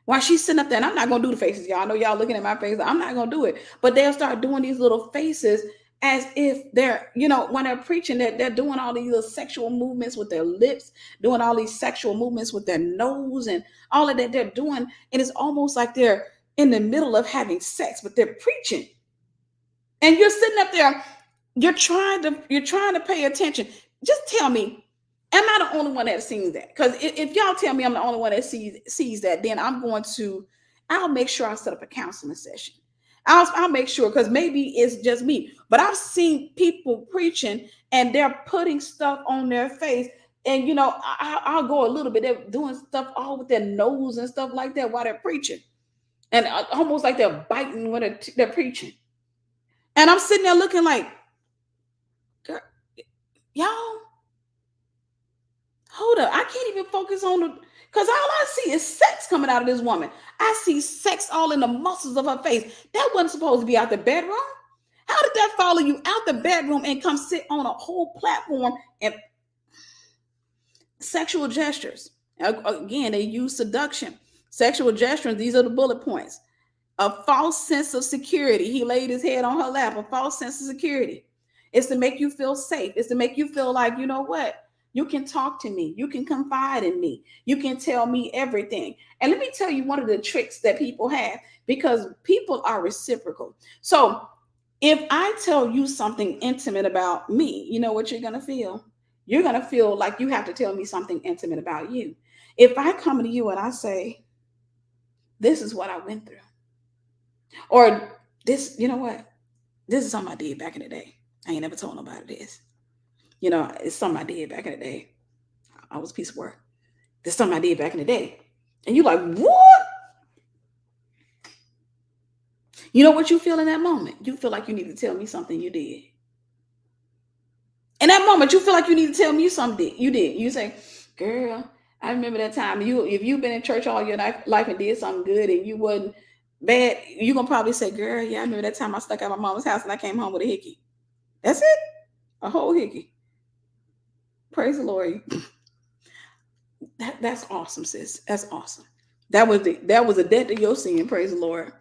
Why she's sitting up there? And I'm not going to do the faces, y'all. I know y'all looking at my face. I'm not going to do it. But they'll start doing these little faces as if they're, when they're preaching, they're doing all these little sexual movements with their lips, doing all these sexual movements with their nose and all of that they're doing. And it's almost like they're in the middle of having sex, but they're preaching. And you're sitting up there, you're trying to pay attention. Just tell me, am I the only one that sees that? Because if y'all tell me I'm the only one that sees that, then I'll make sure I set up a counseling session. I'll make sure, because maybe it's just me. But I've seen people preaching and they're putting stuff on their face. And, I'll go a little bit. They're doing stuff all with their nose and stuff like that while they're preaching. And almost like they're biting when they're preaching. And I'm sitting there looking like, girl, y'all, hold up. I can't even focus on because all I see is sex coming out of this woman. I see sex all in the muscles of her face. That wasn't supposed to be out the bedroom. How did that follow you out the bedroom and come sit on a whole platform and sexual gestures? Again, they use seduction. Sexual gestures, these are the bullet points. A false sense of security. He laid his head on her lap. A false sense of security. It's to make you feel safe. It's to make you feel like, you know what? You can talk to me. You can confide in me. You can tell me everything. And let me tell you one of the tricks that people have, because people are reciprocal. So if I tell you something intimate about me, you know what you're going to feel? You're going to feel like you have to tell me something intimate about you. If I come to you and I say, this is what I went through. Or this, you know what? This is something I did back in the day. I ain't never told nobody this. It's something I did back in the day. I was a piece of work. This is something I did back in the day. And you're like, what? You know what you feel in that moment? You feel like you need to tell me something you did. In that moment, you feel like you need to tell me something you did. You say, girl, I remember that time. If you've been in church all your life and did something good and you wasn't bad, you're going to probably say, girl, yeah, I remember that time I stuck at my mama's house and I came home with a hickey. That's it. A whole hickey. Praise the Lord. That's awesome, sis. That's awesome. That was a debt to your sin. Praise the Lord.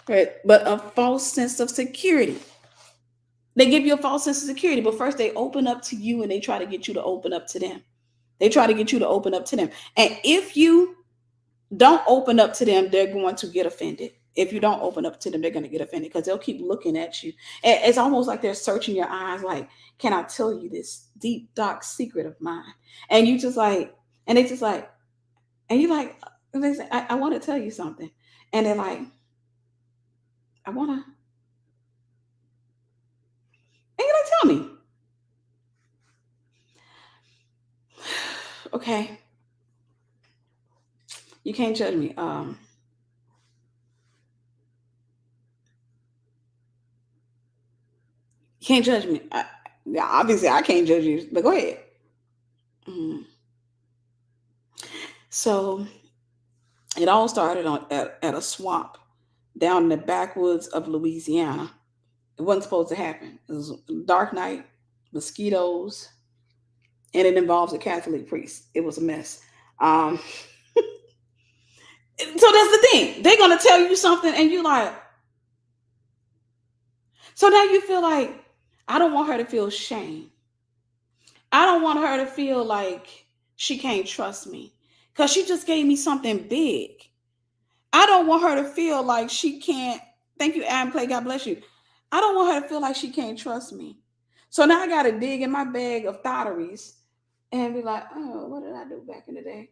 Right? But a false sense of security. They give you a false sense of security, but first they open up to you and they try to get you to open up to them. They try to get you to open up to them. And if you don't open up to them, they're going to get offended. If you don't open up to them, they're going to get offended because they'll keep looking at you. It's almost like they're searching your eyes like, can I tell you this deep, dark secret of mine? And you just like, and they just like, and you like, and they say, I want to tell you something. And they're like, I want to. And you're like, tell me. Okay. You can't judge me. You can't judge me. Obviously, I can't judge you, but go ahead. So it all started at a swamp down in the backwoods of Louisiana. It wasn't supposed to happen. It was a dark night, mosquitoes, and it involves a Catholic priest. It was a mess. So that's the thing. They're going to tell you something and you like, so now you feel like, I don't want her to feel shame. I don't want her to feel like she can't trust me because she just gave me something big. I don't want her to feel like she can't. Thank you, Adam Clay. God bless you. I don't want her to feel like she can't trust me. So now I got to dig in my bag of thotteries and be like, oh, what did I do back in the day?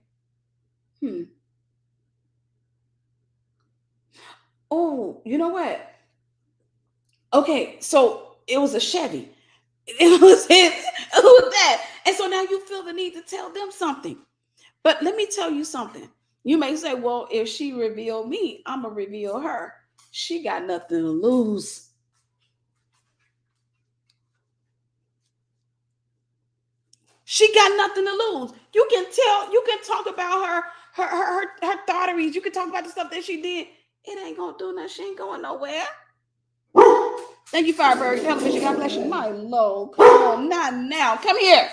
Oh, you know what? Okay, so it was a Chevy. It was that. And so now you feel the need to tell them something. But let me tell you something. You may say, well, if she revealed me, I'm going to reveal her. She got nothing to lose. She got nothing to lose. You can talk about her thotteries. You can talk about the stuff that she did. It ain't gonna do nothing. She ain't going nowhere. Thank you, Firebird Television. God bless you. My Lord. Come on, not now. Come here.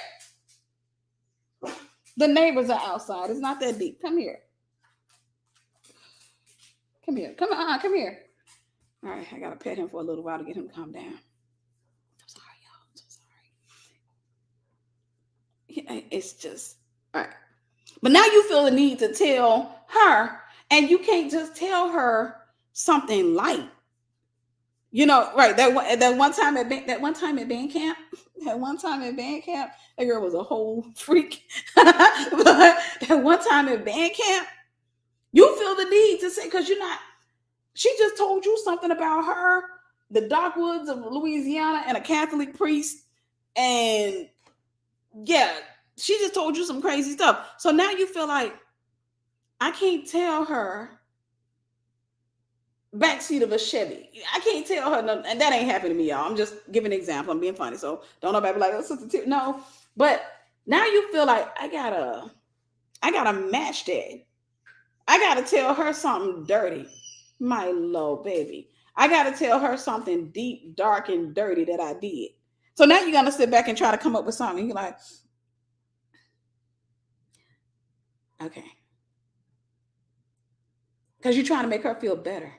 The neighbors are outside. It's not that deep. Come here. Come here. Come on. Come here. All right. I gotta pet him for a little while to get him to calm down. I'm sorry, y'all. I'm so sorry. Yeah, it's just all right. But now you feel the need to tell her, and you can't just tell her something light. You know, right? That one time at band camp, that girl was a whole freak. But that one time at band camp, you feel the need to say, because you're not. She just told you something about her, the Darkwoods of Louisiana, and a Catholic priest, and yeah, she just told you some crazy stuff. So now you feel like I can't tell her backseat of a Chevy. I can't tell her nothing, and that ain't happened to me, y'all. I'm just giving an example. I'm being funny, so don't nobody be like, "Oh, Sister T." No, but now you feel like I gotta match that. I gotta tell her something dirty, my low baby. I gotta tell her something deep, dark, and dirty that I did. So now you're gonna sit back and try to come up with something. You're like, okay, because you're trying to make her feel better.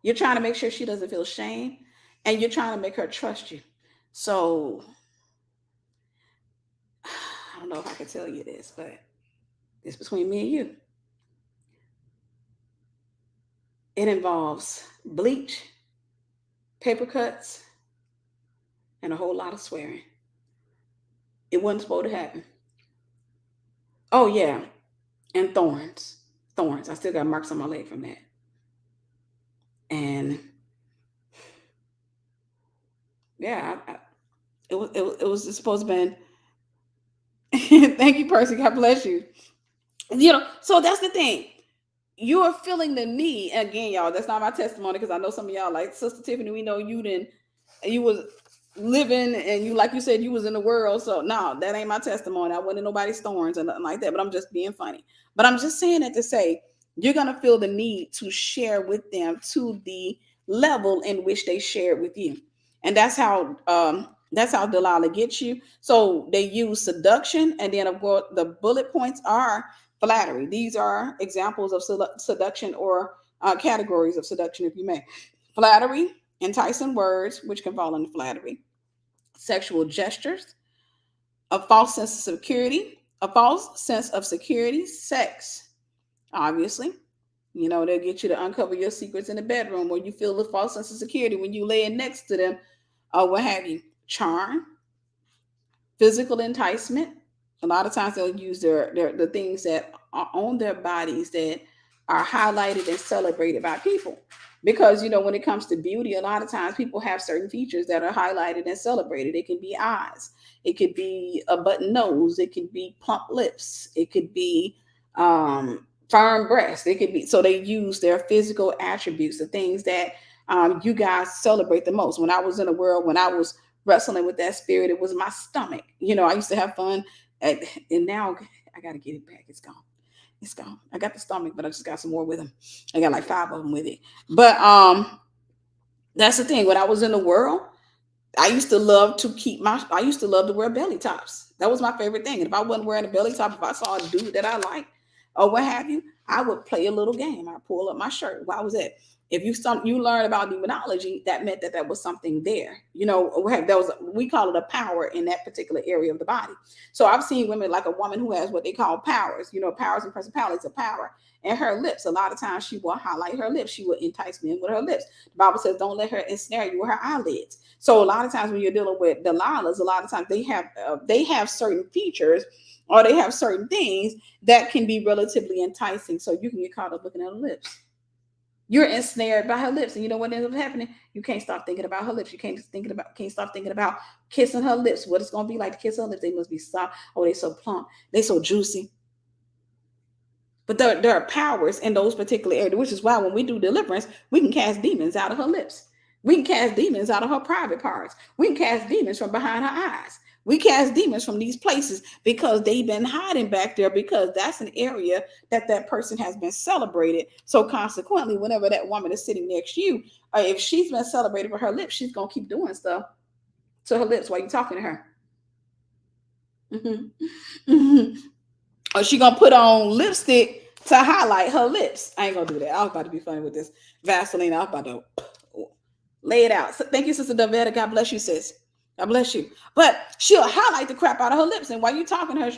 You're trying to make sure she doesn't feel shame, and you're trying to make her trust you. So I don't know if I can tell you this, but it's between me and you. It involves bleach, paper cuts, and a whole lot of swearing. It wasn't supposed to happen. Oh yeah, and thorns. Thorns. I still got marks on my leg from that. And yeah, it was supposed to be. Thank you, Percy. God bless you. You know, so that's the thing. You are feeling the need. Again, y'all, that's not my testimony, because I know some of y'all, like Sister Tiffany, we know you was living, and you, like you said, you was in the world. So no, that ain't my testimony. I wasn't in nobody's thorns and nothing like that, but I'm just being funny. But I'm just saying that to say, you're going to feel the need to share with them to the level in which they shared with you. And that's how Delilah gets you. So they use seduction, and then of course the bullet points are flattery. These are examples of seduction, or categories of seduction, if you may. Flattery, enticing words, which can fall into flattery. Sexual gestures, a false sense of security, sex, obviously. You know, they'll get you to uncover your secrets in the bedroom, or you feel the false sense of security when you lay next to them, or what have you. Charm, physical enticement. A lot of times they'll use the things that are on their bodies that are highlighted and celebrated by people. Because, you know, when it comes to beauty, a lot of times people have certain features that are highlighted and celebrated. It can be eyes. It could be a button nose. It could be plump lips. It could be firm breasts. It could be, so they use their physical attributes, the things that you guys celebrate the most. When I was in the world, when I was wrestling with that spirit, it was my stomach. You know, I used to have fun, and now I got to get it back. It's gone. It's gone. I got the stomach, but I just got some more with them. I got like 5 of them with it. But that's the thing. When I was in the world, I used to love to wear belly tops. That was my favorite thing. And if I wasn't wearing a belly top, if I saw a dude that I liked or what have you, I would play a little game. I'd pull up my shirt. Why was that? If you learn about demonology, that meant that was something there. You know, we call it a power in that particular area of the body. So I've seen women, like a woman who has what they call powers, you know, powers and principalities of power. And her lips, a lot of times she will highlight her lips. She will entice men with her lips. The Bible says, don't let her ensnare you with her eyelids. So a lot of times when you're dealing with Delilahs, a lot of times they have certain features, or they have certain things that can be relatively enticing. So you can get caught up looking at her lips. You're ensnared by her lips, and you know what ends up happening? You can't stop thinking about her lips. You can't stop thinking about kissing her lips. What it's gonna be like to kiss her lips? They must be soft. Oh, they're so plump. They're so juicy. But there are powers in those particular areas, which is why when we do deliverance, we can cast demons out of her lips. We can cast demons out of her private parts. We can cast demons from behind her eyes. We cast demons from these places because they've been hiding back there, because that's an area that person has been celebrated. So consequently, whenever that woman is sitting next to you, if she's been celebrated for her lips, she's going to keep doing stuff to her lips while you're talking to her. Mm-hmm. Mm-hmm. Or she going to put on lipstick to highlight her lips. I ain't going to do that. I was about to be funny with this Vaseline. I was about to lay it out. So thank you, Sister Davetta. God bless you, sis. God bless you. But she'll highlight the crap out of her lips, and while you're talking to her,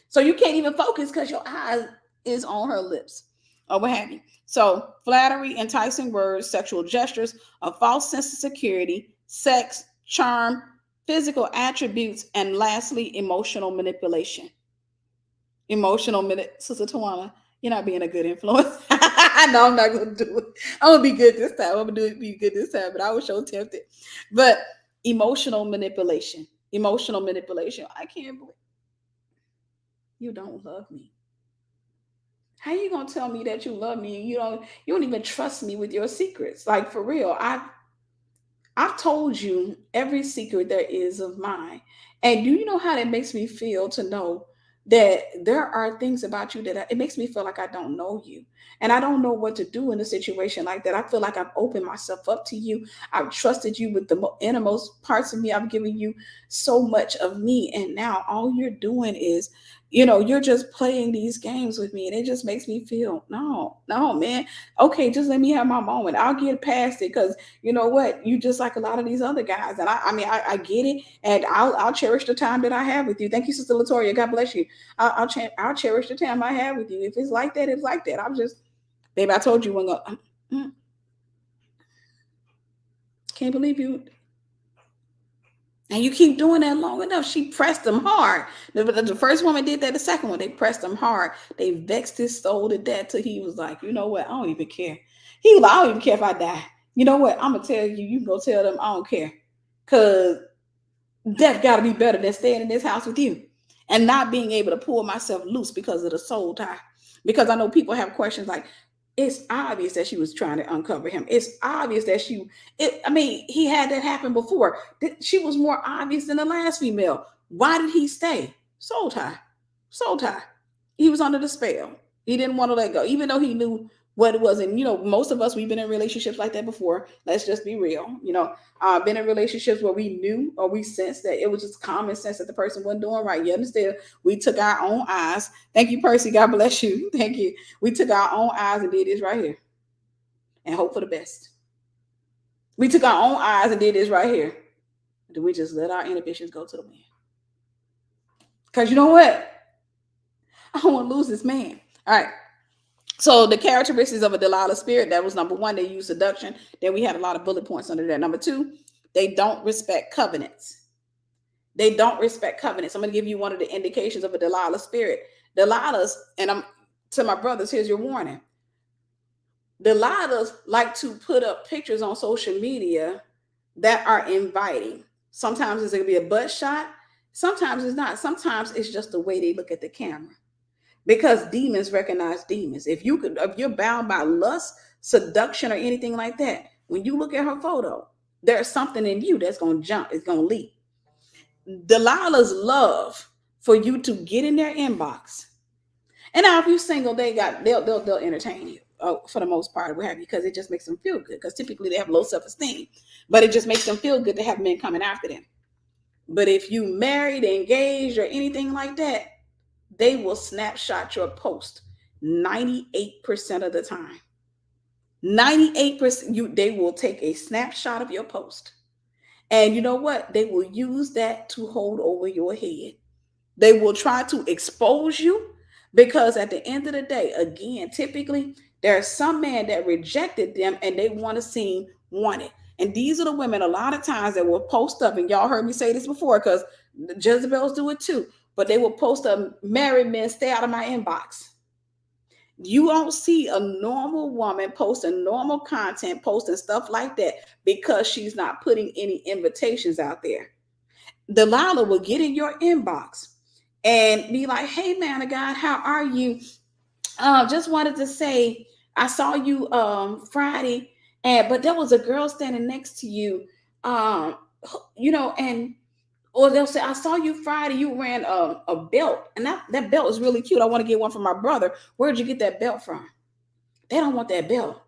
so you can't even focus because your eye is on her lips or what have you. So flattery, enticing words, sexual gestures, a false sense of security, sex, charm, physical attributes, and lastly, emotional manipulation. Sister Tawana, you're not being a good influence. No, I'm not gonna do it. I'm gonna be good this time. I'm gonna be good this time, but I was so tempted. But emotional manipulation. I can't believe you don't love me. How you gonna tell me that you love me and you don't even trust me with your secrets? Like, for real, I've told you every secret there is of mine. And do you know how that makes me feel to know that there are things about you that it makes me feel like I don't know you. And I don't know what to do in a situation like that. I feel like I've opened myself up to you. I've trusted you with the innermost parts of me. I've given you so much of me. And now all you're doing is, you're just playing these games with me. And it just makes me feel, no, man. Okay, just let me have my moment. I'll get past it because you know what? You just like a lot of these other guys. And I get it. And I'll cherish the time that I have with you. Thank you, Sister Latoya. God bless you. I'll cherish the time I have with you. If it's like that, it's like that. I'm just, baby, I told you when can't believe you. And you keep doing that long enough. She pressed them hard. The first woman did that. The second one, they pressed him hard. They vexed his soul to death till he was like, you know what? I don't even care. He was like, I don't even care if I die. You know what? I'm going to tell you. You can go tell them I don't care. Because death got to be better than staying in this house with you. And not being able to pull myself loose because of the soul tie. Because I know people have questions like, it's obvious that she was trying to uncover him. It's obvious that he had that happen before. She was more obvious than the last female. Why did he stay? Soul tie. He was under the spell. He didn't want to let go, even though he knew what it was. And, most of us, we've been in relationships like that before. Let's just be real. Been in relationships where we knew or we sensed that it was just common sense that the person wasn't doing right. You understand? We took our own eyes. Thank you, Percy. God bless you. Thank you. We took our own eyes and did this right here and hope for the best. We took our own eyes and did this right here. Do we just let our inhibitions go to the wind? Because you know what? I don't want to lose this man. All right. So the characteristics of a Delilah spirit, that was number one. They use seduction. Then we had a lot of bullet points under that. Number two, they don't respect covenants. I'm going to give you one of the indications of a Delilah spirit. Delilahs, and I'm to my brothers, here's your warning. Delilahs like to put up pictures on social media that are inviting. Sometimes it's going to be a butt shot. Sometimes it's not. Sometimes it's just the way they look at the camera. Because demons recognize demons. If you're bound by lust, seduction, or anything like that, when you look at her photo, there's something in you that's going to jump. It's going to leap. Delilah's love for you to get in their inbox. And now, if you're single, they'll entertain you for the most part, what have you, because it just makes them feel good. Because typically they have low self-esteem, but it just makes them feel good to have men coming after them. But if you married, engaged, or anything like that, they will snapshot your post 98% of the time. 98%, they will take a snapshot of your post. And you know what? They will use that to hold over your head. They will try to expose you because at the end of the day, again, typically there's some man that rejected them and they want to seem wanted. And these are the women a lot of times that will post up, and y'all heard me say this before because the Jezebels do it too. But they will post up, married men, stay out of my inbox. You don't see a normal woman posting normal content, posting stuff like that because she's not putting any invitations out there. Delilah will get in your inbox and be like, hey, man of God, how are you? Just wanted to say, I saw you Friday, but there was a girl standing next to you, and Or they'll say, I saw you Friday, you ran a belt, and that belt is really cute. I want to get one for my brother. Where'd you get that belt from? They don't want that belt.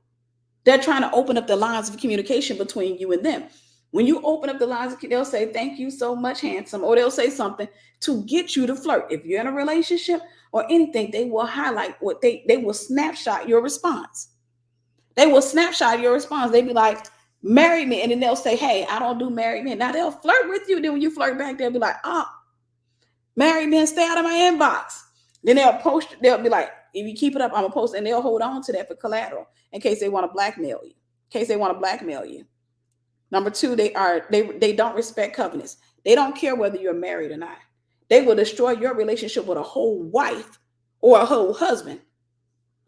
They're trying to open up the lines of communication between you and them. When you open up the lines, they'll say, thank you so much, handsome, or they'll say something to get you to flirt. If you're in a relationship or anything, they will highlight what they will snapshot your response. They will snapshot your response. They be like, marry me. And then they'll say, hey, I don't do married men. Now they'll flirt with you. Then when you flirt back, they'll be like, oh, married men, stay out of my inbox. Then they'll be like, if you keep it up, I'm gonna post, and they'll hold on to that for collateral in case they want to blackmail you. In case they want to blackmail you. Number two, they don't respect covenants. They don't care whether you're married or not. They will destroy your relationship with a whole wife or a whole husband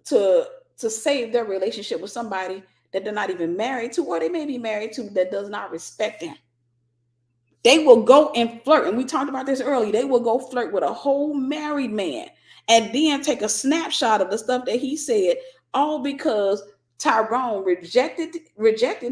to save their relationship with somebody that they're not even married to, or they may be married to, that does not respect them. They will go and flirt, and we talked about this earlier. They will go flirt with a whole married man and then take a snapshot of the stuff that he said, all because Tyrone rejected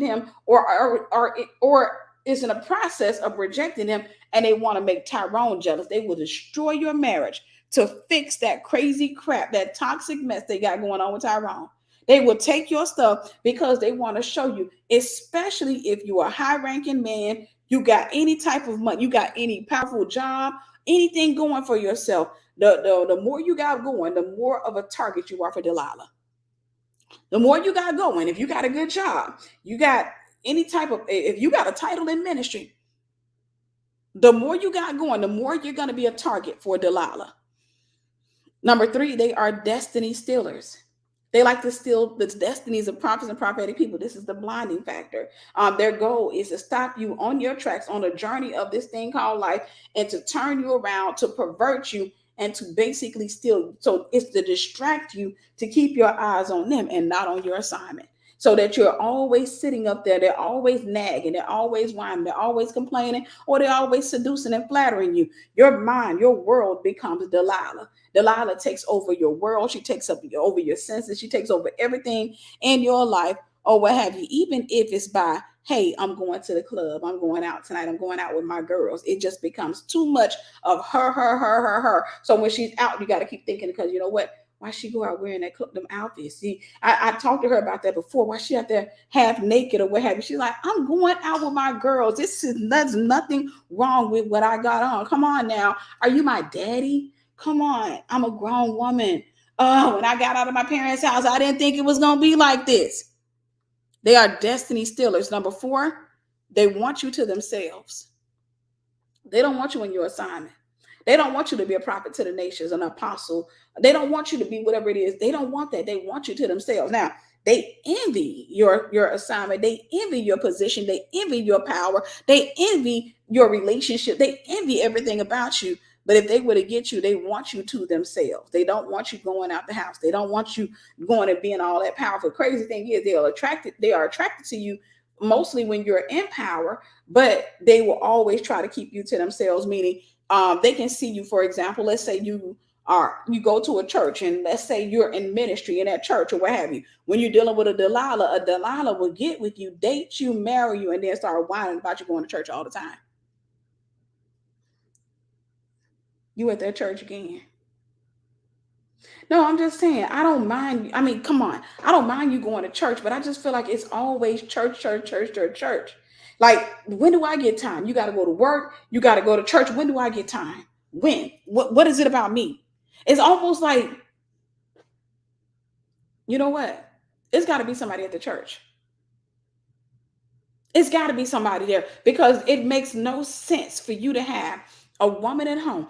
him, or is in a process of rejecting him, and they want to make Tyrone jealous. They will destroy your marriage to fix that crazy crap, that toxic mess they got going on with Tyrone. They will take your stuff because they want to show you, especially if you're a high-ranking man, you got any type of money, you got any powerful job, anything going for yourself. The more you got going, the more of a target you are for Delilah. The more you got going, if you got a good job, you got any type of, if you got a title in ministry, the more you got going, the more you're going to be a target for Delilah. Number three, they are destiny stealers. They like to steal the destinies of prophets and prophetic people. This is the blinding factor. Their goal is to stop you on your tracks on a journey of this thing called life, and to turn you around, to pervert you, and to basically steal. So it's to distract you, to keep your eyes on them and not on your assignment. So that you're always sitting up there. They're always nagging. They're always whining. They're always complaining, or they're always seducing and flattering you. Your mind, your world becomes Delilah. Delilah takes over your world. She takes over your senses. She takes over everything in your life, or what have you. Even if it's by, hey, I'm going to the club. I'm going out tonight. I'm going out with my girls. It just becomes too much of her. So when she's out, you got to keep thinking, because you know what? Why she go out wearing them outfits? See, I talked to her about that before. Why she out there half naked or what have you? She's like, I'm going out with my girls. There's nothing wrong with what I got on. Come on now. Are you my daddy? Come on. I'm a grown woman. Oh, when I got out of my parents' house, I didn't think it was going to be like this. They are destiny stealers. Number four, they want you to themselves. They don't want you in your assignment. They don't want you to be a prophet to the nations, an apostle. They don't want you to be whatever it is. They don't want that. They want you to themselves. Now, they envy your assignment. They envy your position. They envy your power. They envy your relationship. They envy everything about you. But if they were to get you, they want you to themselves. They don't want you going out the house. They don't want you going and being all that powerful. Crazy thing is, they are attracted to you mostly when you're in power, but they will always try to keep you to themselves, meaning they can see you. For example, let's say you go to a church, and let's say you're in ministry in that church or what have you. When you're dealing with a Delilah will get with you, date you, marry you, and then start whining about you going to church all the time. You at that church again. No, I'm just saying, I don't mind. I mean, come on. I don't mind you going to church, but I just feel like it's always church. Like, when do I get time? You got to go to work. You got to go to church. When do I get time? When? What is it about me? It's almost like, you know what? It's got to be somebody at the church. It's got to be somebody there, because it makes no sense for you to have a woman at home.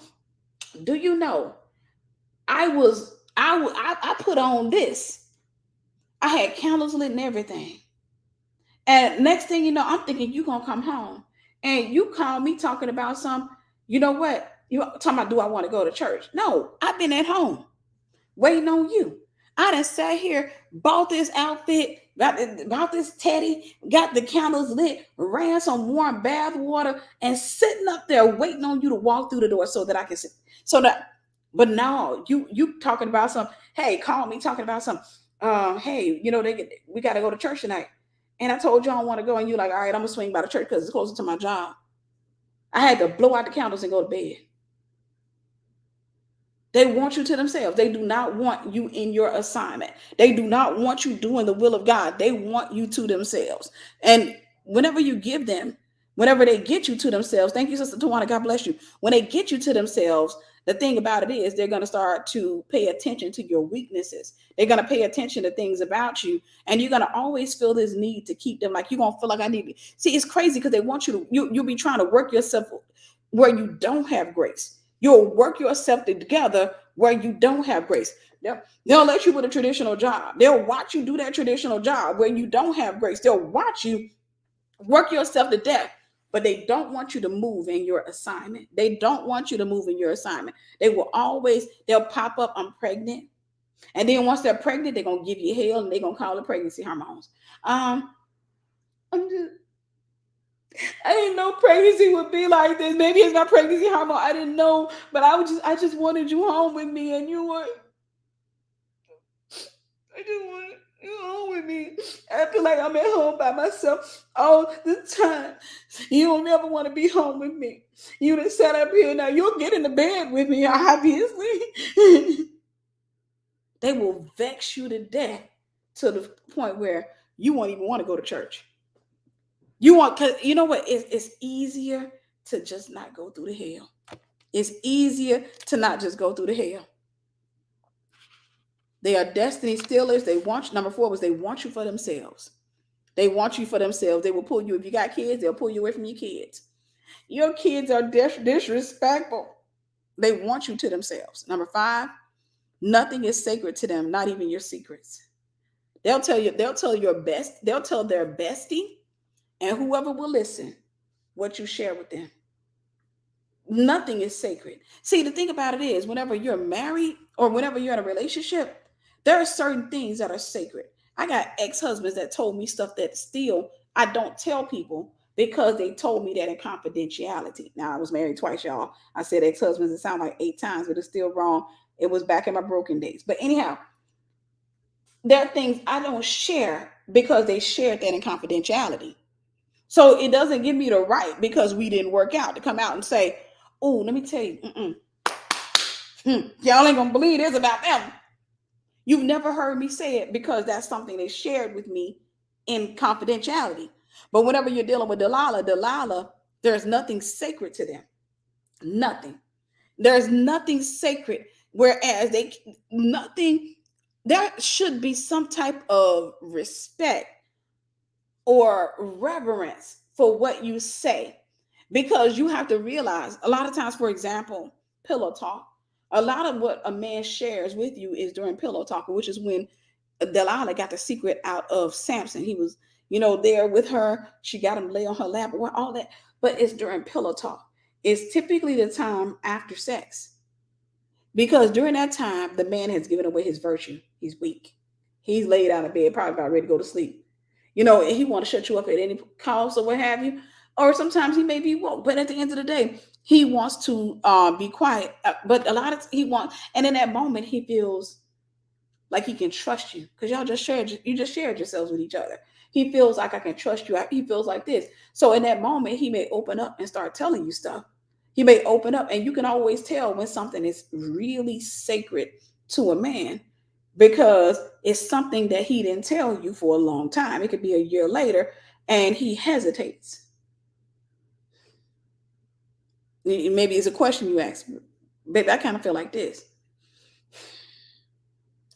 Do you know? I put on this. I had candles lit and everything. And next thing you know, I'm thinking you gonna come home, and you call me talking about some. You know what? You talking about? Do I want to go to church? No, I've been at home waiting on you. I done sat here, bought this outfit, bought this teddy, got the candles lit, ran some warm bath water, and sitting up there waiting on you to walk through the door so that I can sit. So that, but no, you talking about some. Hey, call me talking about some. Hey, we got to go to church tonight. And I told you I don't want to go, and you like, all right, I'm gonna swing by the church because it's closer to my job. I had to blow out the candles and go to bed. They want you to themselves. They do not want you in your assignment. They do not want you doing the will of God. They want you to themselves. And whenever you give them, whenever they get you to themselves, thank you, Sister Tawana, God bless you. When they get you to themselves, the thing about it is they're going to start to pay attention to your weaknesses. They're going to pay attention to things about you. And you're going to always feel this need to keep them, like you're going to feel like I need to. See, it's crazy because they want you to, you'll be trying to work yourself where you don't have grace. You'll work yourself together where you don't have grace. They'll let you with a traditional job. They'll watch you do that traditional job where you don't have grace. They'll watch you work yourself to death, but they don't want you to move in your assignment. They don't want you to move in your assignment. They'll pop up, I'm pregnant. And then once they're pregnant, they're going to give you hell and they're going to call it pregnancy hormones. I didn't know pregnancy would be like this. Maybe it's not pregnancy hormone. I didn't know, but I just wanted you home with me, and you were. I just wanted you home with me. I feel like I'm at home by myself all the time. You don't ever want to be home with me. You done sat up here now. You'll get in the bed with me, obviously. They will vex you to death to the point where you won't even want to go to church. Because you know what? It's easier to just not go through the hell. It's easier to not just go through the hell. They are destiny stealers. Number 4 was they want you for themselves. They want you for themselves. They will pull you. If you got kids, they'll pull you away from your kids. Your kids are disrespectful. They want you to themselves. Number 5, nothing is sacred to them, not even your secrets. They'll tell their bestie and whoever will listen what you share with them. Nothing is sacred. See, the thing about it is, whenever you're married or whenever you're in a relationship, there are certain things that are sacred. I got ex-husbands that told me stuff that still I don't tell people because they told me that in confidentiality. Now, I was married twice, y'all. I said ex-husbands, it sounds like 8 times, but it's still wrong. It was back in my broken days. But anyhow, there are things I don't share because they shared that in confidentiality. So it doesn't give me the right, because we didn't work out, to come out and say, oh, let me tell you, y'all ain't gonna believe this about them. You've never heard me say it because that's something they shared with me in confidentiality. But whenever you're dealing with Delilah, there's nothing sacred to them. Nothing. There's nothing sacred. Whereas there should be some type of respect or reverence for what you say, because you have to realize a lot of times, for example, pillow talk, a lot of what a man shares with you is during pillow talk, which is when Delilah got the secret out of Samson. He was, there with her. She got him lay on her lap, all that. But it's during pillow talk. It's typically the time after sex, because during that time, the man has given away his virtue. He's weak. He's laid out of bed, probably about ready to go to sleep. He want to shut you up at any cost or what have you. Or sometimes he may be woke, but at the end of the day, he wants to be quiet. But a lot of and in that moment, he feels like he can trust you because you just shared yourselves with each other. He feels like I can trust you. He feels like this. So in that moment, he may open up and start telling you stuff. He may open up, and you can always tell when something is really sacred to a man, because it's something that he didn't tell you for a long time. It could be a year later and he hesitates. Maybe it's a question you ask, baby, I kind of feel like this.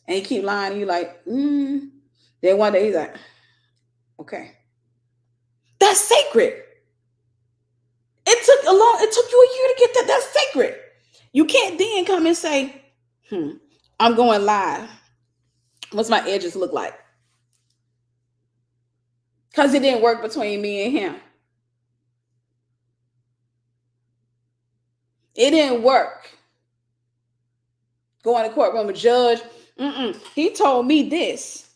And he keep lying to you like, Then one day he's like, okay. That's sacred. It took you a year to get that. That's sacred. You can't then come and say, I'm going live. What's my edges look like? Because it didn't work between me and him. It didn't work. Go in the courtroom, a judge. He told me this.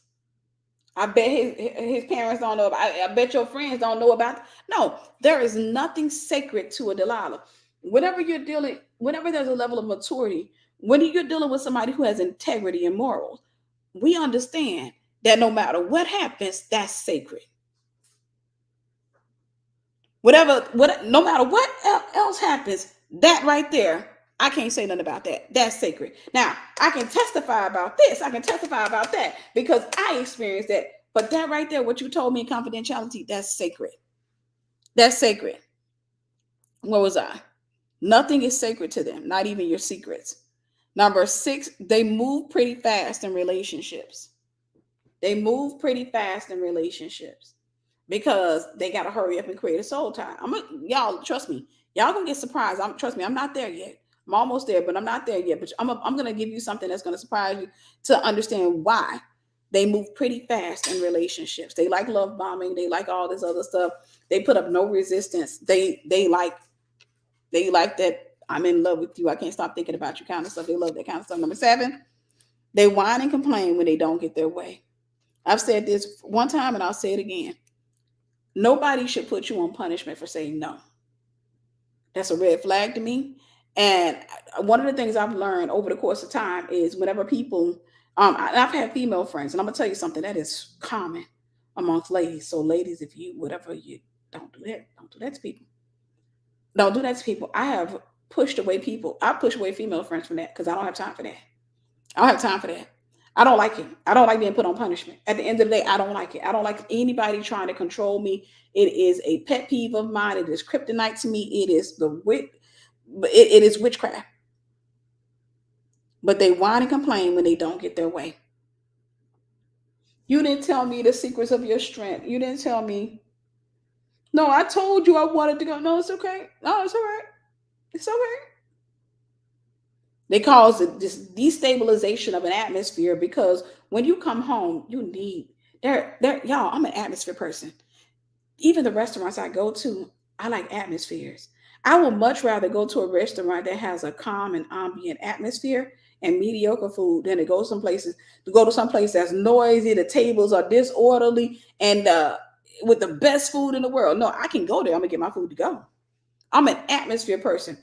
I bet his parents don't know about it. I bet your friends don't know about it. No, there is nothing sacred to a Delilah. Whenever there's a level of maturity, when you're dealing with somebody who has integrity and morals, we understand that no matter what happens, that's sacred. No matter what else happens, that right there, I can't say nothing about that. That's sacred. Now, I can testify about this. I can testify about that because I experienced that. But that right there, what you told me in confidentiality, that's sacred. That's sacred. Where was I? Nothing is sacred to them, not even your secrets. Number 6, they move pretty fast in relationships. They move pretty fast in relationships because they got to hurry up and create a soul tie. Y'all trust me. Y'all gonna get surprised. Trust me. I'm not there yet. I'm almost there, but I'm not there yet. But I'm gonna give you something that's gonna surprise you to understand why they move pretty fast in relationships. They like love bombing. They like all this other stuff. They put up no resistance. They like that. I'm in love with you. I can't stop thinking about you kind of stuff. They love that kind of stuff. Number 7, they whine and complain when they don't get their way. I've said this one time and I'll say it again. Nobody should put you on punishment for saying no. That's a red flag to me. And one of the things I've learned over the course of time is whenever people, I've had female friends, and I'm gonna tell you something that is common amongst ladies. So, ladies, if you whatever you don't do that to people. Don't do that to people. I have pushed away people. I push away female friends from that because I don't have time for that. I don't have time for that. I don't like it. I don't like being put on punishment. At the end of the day, I don't like it. I don't like anybody trying to control me. It is a pet peeve of mine. It is kryptonite to me. It is it is witchcraft. But they whine and complain when they don't get their way. You didn't tell me the secrets of your strength. You didn't tell me. No, I told you I wanted to go. No, it's okay. No, it's all right. It's okay. They cause this destabilization of an atmosphere because when you come home, you need y'all. I'm an atmosphere person. Even the restaurants I go to, I like atmospheres. I would much rather go to a restaurant that has a calm and ambient atmosphere and mediocre food than to go to some place that's noisy, the tables are disorderly, and with the best food in the world. No, I can go there. I'm gonna get my food to go. I'm an atmosphere person.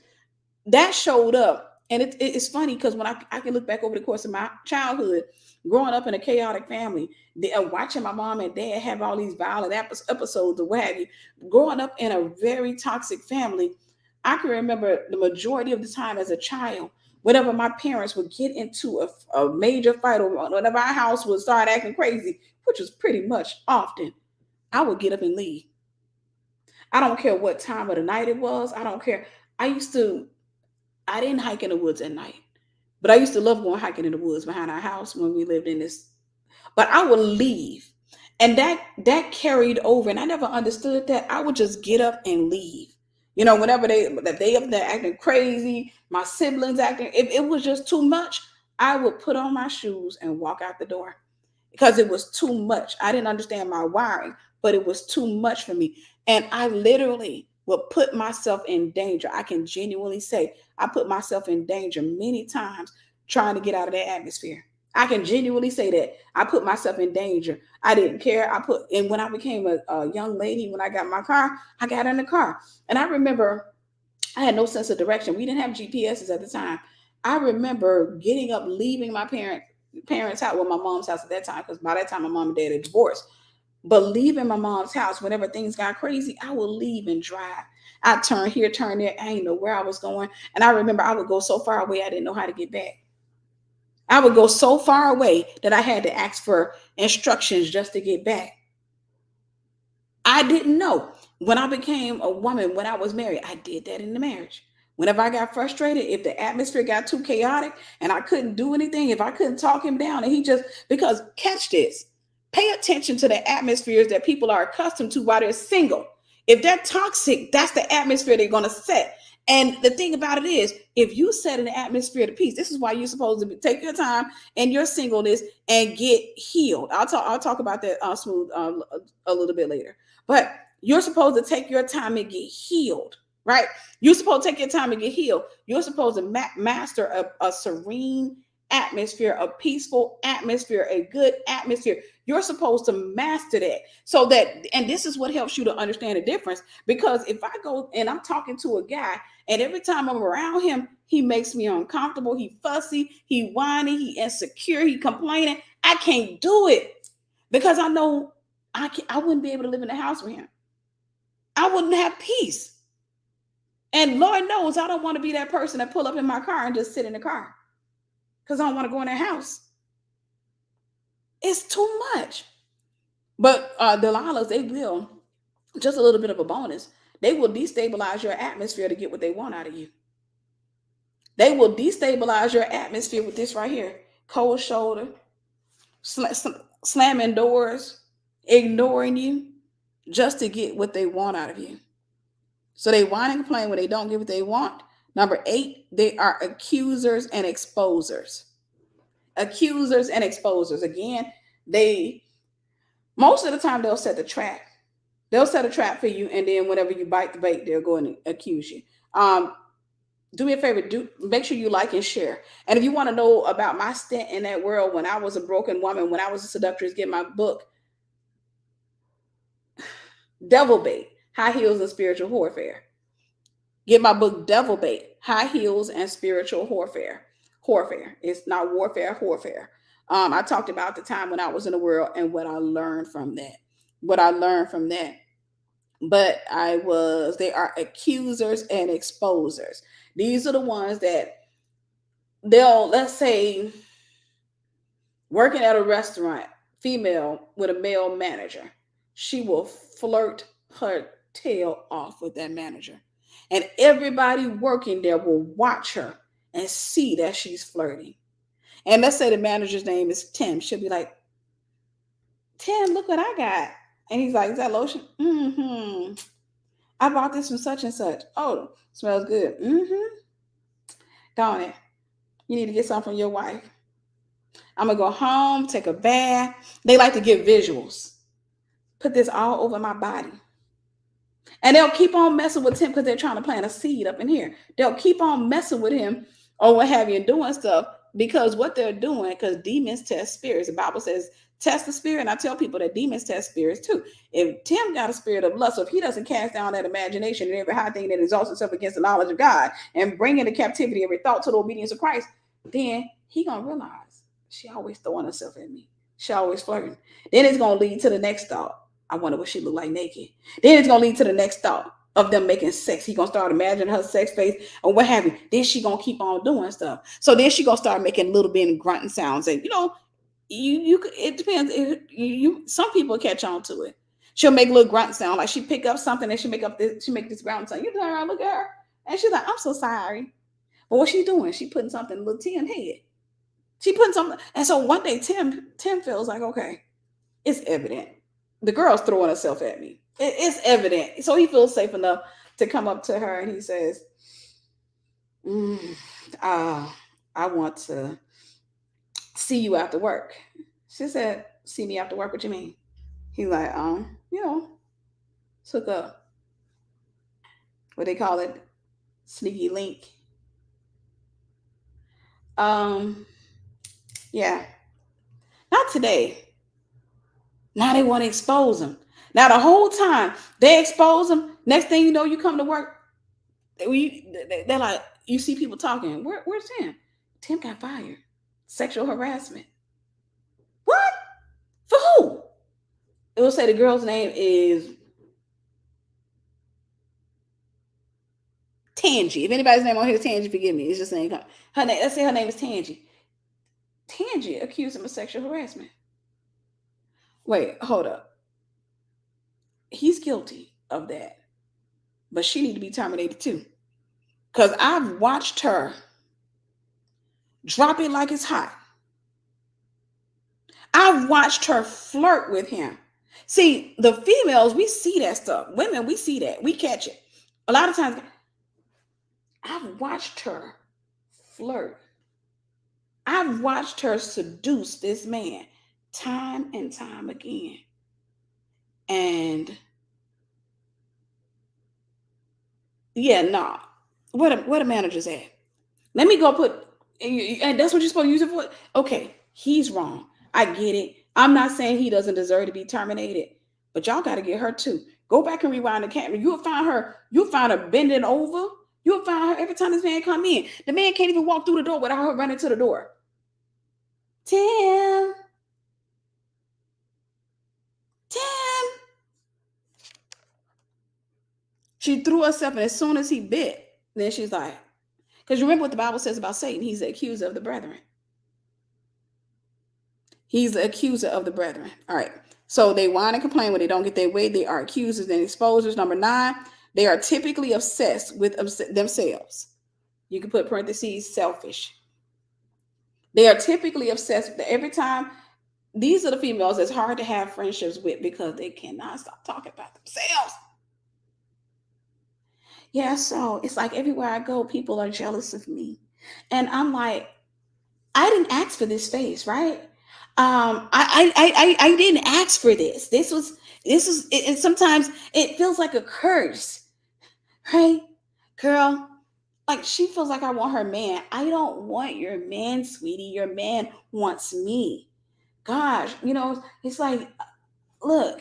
That showed up, and it's funny because when I can look back over the course of my childhood, growing up in a chaotic family, watching my mom and dad have all these violent episodes or what have you, growing up in a very toxic family, I can remember the majority of the time as a child, whenever my parents would get into a major fight or whenever our house would start acting crazy, which was pretty much often, I would get up and leave. I don't care what time of the night it was. I don't care. I didn't hike in the woods at night, but I used to love going hiking in the woods behind our house when we lived in this. But I would leave, and that carried over, and I never understood that. I would just get up and leave. Whenever they up there acting crazy, my siblings acting, if it was just too much, I would put on my shoes and walk out the door because it was too much. I didn't understand my wiring, but it was too much for me. And I literally would put myself in danger. I can genuinely say I put myself in danger many times trying to get out of that atmosphere. I can genuinely say that I put myself in danger. I didn't care. And when I became a young lady, when I got my car, I got in the car. And I remember I had no sense of direction. We didn't have GPSs at the time. I remember getting up, leaving my parents' house, well, my mom's house at that time, because by that time my mom and dad had divorced. But leaving my mom's house, whenever things got crazy, I would leave and drive. I'd turn here, turn there. I didn't know where I was going. And I remember I would go so far away, I didn't know how to get back. I would go so far away that I had to ask for instructions just to get back. I didn't know. When I became a woman, when I was married, I did that in the marriage. Whenever I got frustrated, if the atmosphere got too chaotic and I couldn't do anything, if I couldn't talk him down, and because catch this, pay attention to the atmospheres that people are accustomed to while they're single. If they're toxic, that's the atmosphere they're going to set. And the thing about it is, if you set an atmosphere to peace, this is why you're supposed to take your time and your singleness and get healed. I'll talk about that smooth a little bit later. But you're supposed to take your time and get healed, right? You're supposed to take your time and get healed. You're supposed to master a serene atmosphere, a peaceful atmosphere, a good atmosphere. You're supposed to master that and this is what helps you to understand the difference. Because if I go and I'm talking to a guy and every time I'm around him, he makes me uncomfortable, he fussy, he whiny, he insecure, he complaining, I can't do it because I know I wouldn't be able to live in the house with him. I wouldn't have peace. And Lord knows I don't want to be that person that pull up in my car and just sit in the car because I don't want to go in their house. It's too much. But Delilahs, they will, just a little bit of a bonus, they will destabilize your atmosphere to get what they want out of you. They will destabilize your atmosphere with this right here. Cold shoulder, slamming doors, ignoring you, just to get what they want out of you. So they whine and complain when they don't get what they want. Number 8, they are accusers and exposers. Accusers and exposers. Again, they, most of the time, they'll set the trap. They'll set a trap for you, and then whenever you bite the bait, they'll go and accuse you. Do me a favor, make sure you like and share. And if you want to know about my stint in that world when I was a broken woman, when I was a seductress, get my book, Devil Bait, High Heels and Spiritual Warfare. Get my book, Devil Bait, High Heels and Spiritual Warfare. Warfare. It's not warfare, warfare. I talked about the time when I was in the world and what I learned from that. But they are accusers and exposers. These are the ones that they'll, let's say, working at a restaurant, female with a male manager, she will flirt her tail off with that manager. And everybody working there will watch her and see that she's flirting. And let's say the manager's name is Tim. She'll be like, Tim, look what I got. And he's like, is that lotion? Mm-hmm. I bought this from such and such. Oh, smells good. Mm-hmm. Darn it. You need to get some from your wife. I'm going to go home, take a bath. They like to give visuals. Put this all over my body. And they'll keep on messing with him because they're trying to plant a seed up in here. They'll keep on messing with him or what have you and doing stuff because what they're doing, because demons test spirits. The Bible says, test the spirit. And I tell people that demons test spirits too. If Tim got a spirit of lust, so if he doesn't cast down that imagination and every high thing that exalts itself against the knowledge of God and bring into captivity every thought to the obedience of Christ, then he going to realize she always throwing herself at me. She always flirting. Then it's going to lead to the next thought. I wonder what she look like naked. Then it's going to lead to the next thought of them making sex. He going to start imagining her sex face or what have you. Then she going to keep on doing stuff. So then she going to start making little bit of grunting sounds. And, it depends. Some people catch on to it. She'll make a little grunt sound. Like she pick up something and she make this ground sound. You turn around, look at her. And she's like, I'm so sorry. But what she doing? She putting something in little Tim's head. She putting something. And so one day Tim feels like, okay, it's evident. The girl's throwing herself at me. It's evident. So he feels safe enough to come up to her and he says, I want to see you after work. She said, see me after work? What you mean? He's like, let's hook up. What they call it? Sneaky link. Yeah. Not today. Now they want to expose him. Now the whole time they expose him, next thing you know, you come to work. They're like, you see people talking. Where's Tim? Tim got fired. Sexual harassment. What? For who? It will say the girl's name is Tangy. If anybody's name on here is Tangy, forgive me. It's just saying her name. Let's say her name is Tangy. Tangy accused him of sexual harassment. Wait, hold up. He's guilty of that. But she need to be terminated too. Because I've watched her drop it like it's hot. I've watched her flirt with him. See, the females, we see that stuff. Women, we see that. We catch it. A lot of times, I've watched her flirt. I've watched her seduce this man time and time again. And yeah, nah. Where the manager's at? Let me go put, and that's what you're supposed to use it for? Okay, he's wrong. I get it. I'm not saying he doesn't deserve to be terminated, but y'all got to get her too. Go back and rewind the camera. You'll find her bending over. You'll find her every time this man come in. The man can't even walk through the door without her running to the door. Tim. She threw herself, and as soon as he bit, then she's like, because remember what the Bible says about Satan. He's the accuser of the brethren. He's the accuser of the brethren. All right. So they whine and complain when they don't get their way. They are accusers and exposers. Number 9, they are typically obsessed with themselves. You can put parentheses, selfish. They are typically obsessed with every time. These are the females that's hard to have friendships with because they cannot stop talking about themselves. Yeah, so it's like everywhere I go, people are jealous of me. And I'm like, I didn't ask for this face, right? I didn't ask for this. This was, and sometimes it feels like a curse, right? Girl, like she feels like I want her man. I don't want your man, sweetie. Your man wants me. Gosh, it's like, look,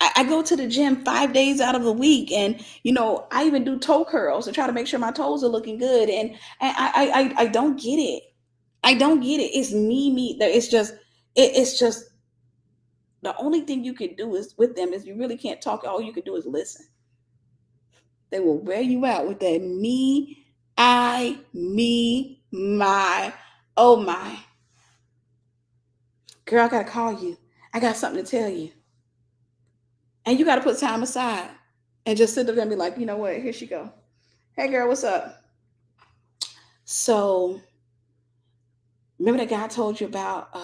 I go to the gym 5 days out of the week, and I even do toe curls to try to make sure my toes are looking good. And I don't get it. I don't get it. It's me. It's just it's just the only thing you can do is with them is you really can't talk. All you can do is listen. They will wear you out with that me, I, me, my, oh my. Girl, I gotta call you. I got something to tell you. And you gotta put time aside and just sit there and be like, you know what? Here she go. Hey girl, what's up? So remember that guy I told you about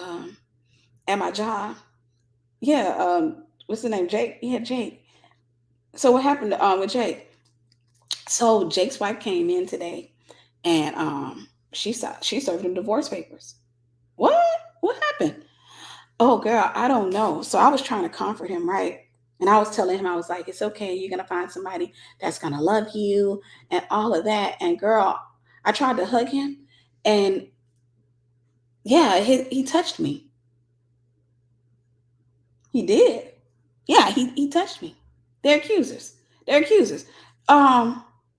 at my job? Yeah, what's the name? Jake? Yeah, Jake. So what happened with Jake? So Jake's wife came in today, and she served him divorce papers. What? What happened? Oh, girl, I don't know. So I was trying to comfort him, right? And I was telling him, I was like, it's okay. You're gonna find somebody that's gonna love you and all of that. And girl, I tried to hug him, and yeah, he touched me. He did. Yeah, he touched me. They're accusers. They're accusers.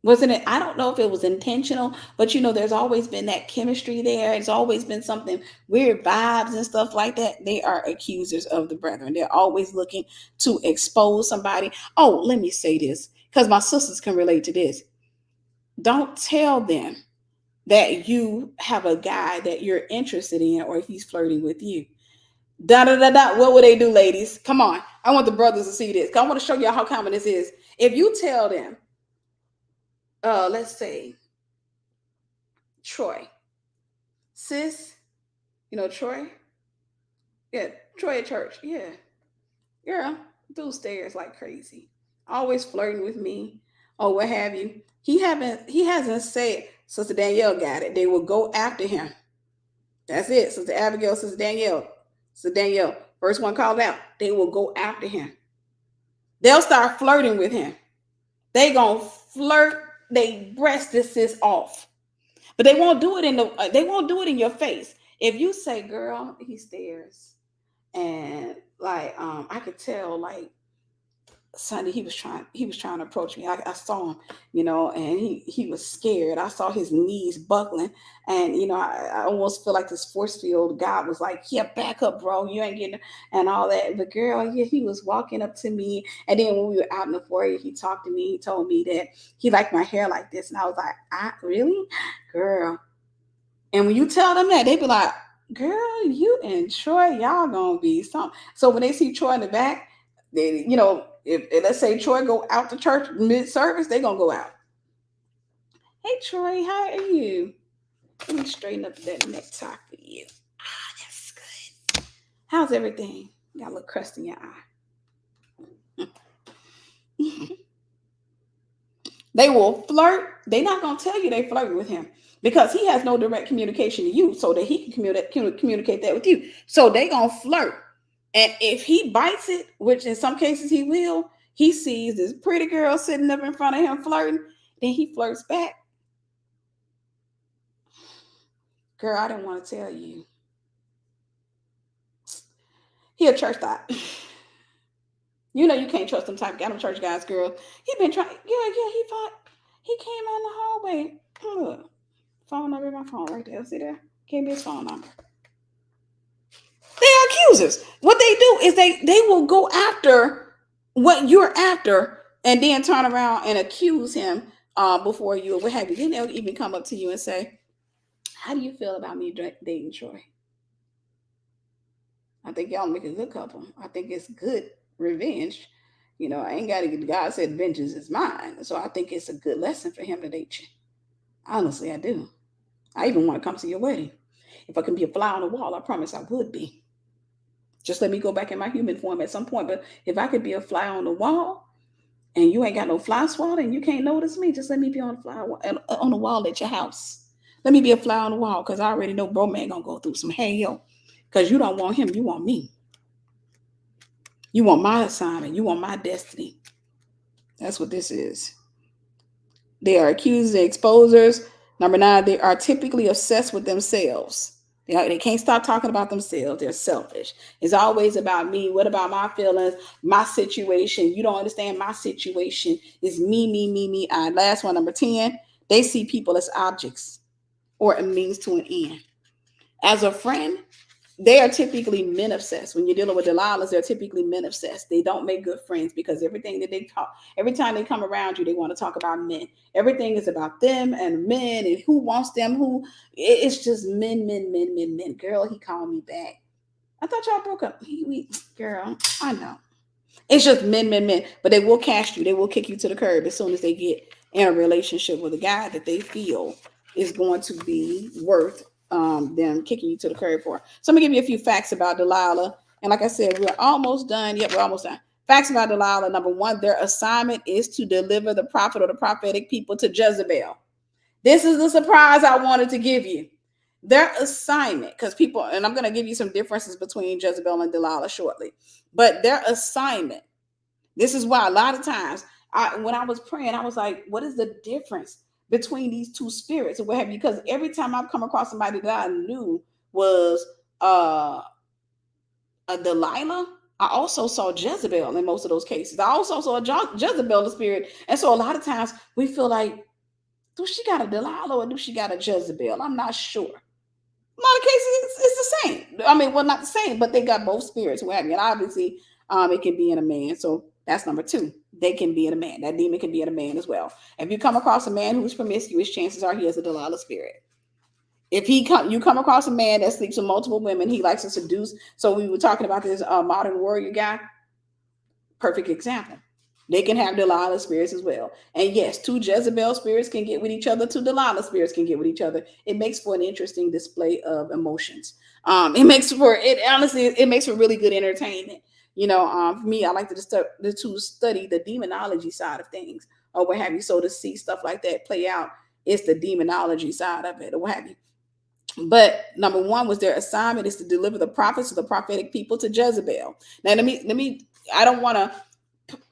Wasn't it? I don't know if it was intentional, but there's always been that chemistry there. It's always been something weird vibes and stuff like that. They are accusers of the brethren. They're always looking to expose somebody. Oh, let me say this because my sisters can relate to this. Don't tell them that you have a guy that you're interested in or if he's flirting with you. Da da da da. What would they do, ladies? Come on. I want the brothers to see this. I want to show y'all how common this is. If you tell them, let's say, Troy, sis, Troy? Yeah, Troy at church. Yeah. Girl, dude stares like crazy. Always flirting with me or what have you. He hasn't said, Sister Danielle got it. They will go after him. That's it. Sister Abigail, Sister Danielle, first one called out. They will go after him. They'll start flirting with him. They gonna flirt. They breast this sis off, but they won't do it in your face. If you say, "Girl," he stares, and like I could tell like Sunday he was trying to approach me. I saw him, and he was scared. I saw his knees buckling, and I almost feel like this force field. God was like, "Yeah, back up, bro. You ain't getting," and all that. But girl, yeah, he was walking up to me, and then when we were out in the foyer, he talked to me. He told me that he liked my hair like this, and I was like, "I really, girl." And when you tell them that, they be like, "Girl, you and Troy, y'all gonna be something." So when they see Troy in the back, they, if let's say Troy go out to church mid-service, they gonna go out. Hey Troy, how are you? Let me straighten up that necktie for you. Ah, that's good. How's everything? You got a little crust in your eye. They will flirt. They're not gonna tell you they flirting with him because he has no direct communication to you, so that he can communicate that with you. So they gonna flirt. And if he bites it, which in some cases he will, he sees this pretty girl sitting up in front of him flirting, then he flirts back. Girl, I didn't want to tell you. He a church thought. You can't trust them type of guy, them church guys, girl. He been trying. Yeah, he thought he came on the hallway. Look, phone number, my phone right there. See there? Can't be his phone number. They are accusers. What they do is they will go after what you're after and then turn around and accuse him before you or what have you. Then they'll even come up to you and say, how do you feel about me dating Troy? I think y'all make a good couple. I think it's good revenge. I ain't got to get, God said vengeance is mine. So I think it's a good lesson for him to date you. Honestly, I do. I even want to come to your wedding. If I can be a fly on the wall, I promise I would be. Just let me go back in my human form at some point. But if I could be a fly on the wall and you ain't got no fly swatter and you can't notice me, just let me be on the wall at your house. Let me be a fly on the wall because I already know bro man gonna go through some hell. Because you don't want him, you want me. You want my assignment. You want my destiny. That's what this is. They are accused, the exposers. Number 9, they are typically obsessed with themselves. They can't stop talking about themselves. They're selfish. It's always about me. What about my feelings, my situation? You don't understand my situation. It's me, I. Last one, number 10, they see people as objects or a means to an end. As a friend, they are typically men obsessed. When you're dealing with Delilahs, they're typically men obsessed. They don't make good friends because everything that they talk, every time they come around you, they want to talk about men. Everything is about them and men and who wants them, it's just men. Girl, he called me back. I thought y'all broke up. Girl, I know. It's just men. But they will cast you. They will kick you to the curb as soon as they get in a relationship with a guy that they feel is going to be worth them kicking you to the curb for. So I'm gonna give you a few facts about Delilah. And like I said, we're almost done. Yep, we're almost done. Facts about Delilah. Number 1, their assignment is to deliver the prophet or the prophetic people to Jezebel. This is the surprise I wanted to give you. Their assignment, because people, and I'm going to give you some differences between Jezebel and Delilah shortly, but their assignment, this is why a lot of times when I was praying, I was like, what is the difference between these two spirits or what have you? Because every time I've come across somebody that I knew was a Delilah, I also saw Jezebel in most of those cases. I also saw Jezebel, the spirit. And so a lot of times we feel like, do she got a Delilah or do she got a Jezebel? I'm not sure. A lot of cases, it's the same. I mean, well, not the same, but they got both spirits. What have you? And obviously, it can be in a man. So that's number 2. They can be in a man. That demon can be in a man as well. If you come across a man who's promiscuous, chances are he has a Delilah spirit. If you come across a man that sleeps with multiple women, he likes to seduce. So we were talking about this modern warrior guy. Perfect example. They can have Delilah spirits as well. And yes, 2 Jezebel spirits can get with each other. 2 Delilah spirits can get with each other. It makes for an interesting display of emotions. It makes for really good entertainment. For me, I like to study the demonology side of things or what have you. So to see stuff like that play out, it's the demonology side of it or what have you. But number 1 was their assignment is to deliver the prophets of the prophetic people to Jezebel. Now, let me. I don't want to.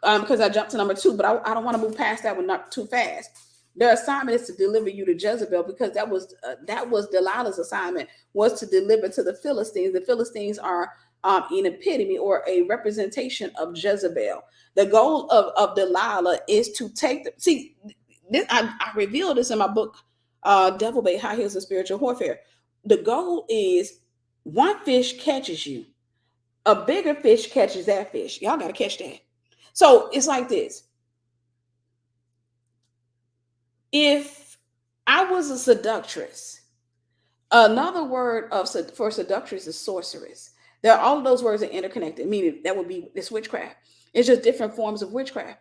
Because I jumped to number 2, but I don't want to move past that one not too fast. Their assignment is to deliver you to Jezebel because that was Delilah's assignment, was to deliver to the Philistines. The Philistines are an epitome or a representation of Jezebel. The goal of Delilah is to take I revealed this in my book, Devil Bait, High Heels and Spiritual Warfare. The goal is one fish catches you. A bigger fish catches that fish. Y'all got to catch that. So it's like this. If I was a seductress, another word for seductress is sorceress. All of those words are interconnected, meaning that would be this witchcraft. It's just different forms of witchcraft.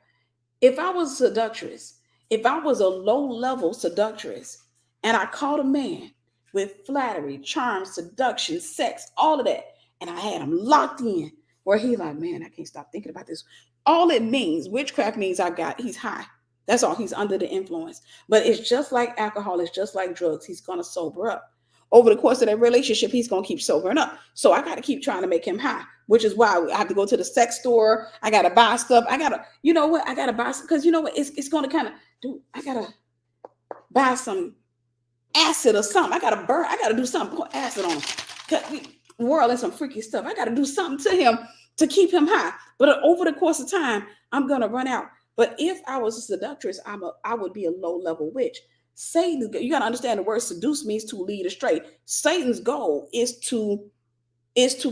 If I was a seductress, if I was a low-level seductress, and I caught a man with flattery, charm, seduction, sex, all of that, and I had him locked in, where he's like, man, I can't stop thinking about this. All it means, witchcraft means he's high. That's all. He's under the influence. But it's just like alcohol. It's just like drugs. He's going to sober up. Over the course of that relationship, he's going to keep sobering up. So I got to keep trying to make him high, which is why I have to go to the sex store. I got to buy stuff. I got to buy some, because you know what? It's going to kind of I got to buy some acid or something. I got to do something, put acid on him. World and some freaky stuff. I got to do something to him to keep him high. But over the course of time, I'm going to run out. But if I was a seductress, I would be a low-level witch. Satan, you got to understand the word seduce means to lead astray. Satan's goal is to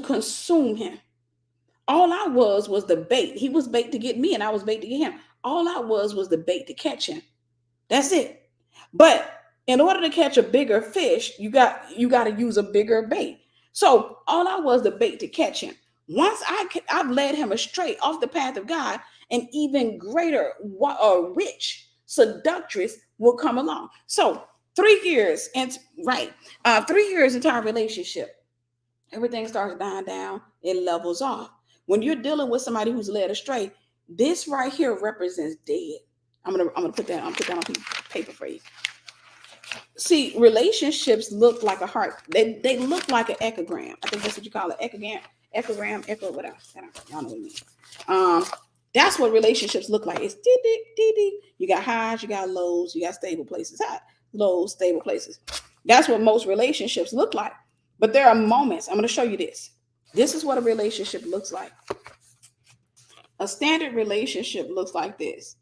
consume him. All I was the bait. He was bait to get me, and I was bait to get him. All I was the bait to catch him. That's it. But in order to catch a bigger fish, you got to use a bigger bait. So all I was the bait to catch him. Once I've led him astray off the path of God, an even greater witch seductress will come along. So 3 years and right, 3 years into our relationship, everything starts dying down. It levels off. When you're dealing with somebody who's led astray, this right here represents dead. I'm gonna put that on paper for you. See, relationships look like a heart. They look like an echogram. I think that's what you call it. Echo, whatever. Y'all know what I mean. That's what relationships look like. It's dee. You got highs, you got lows, you got stable places. High, lows, stable places. That's what most relationships look like. But there are moments. I'm going to show you this. This is what a relationship looks like. A standard relationship looks like this.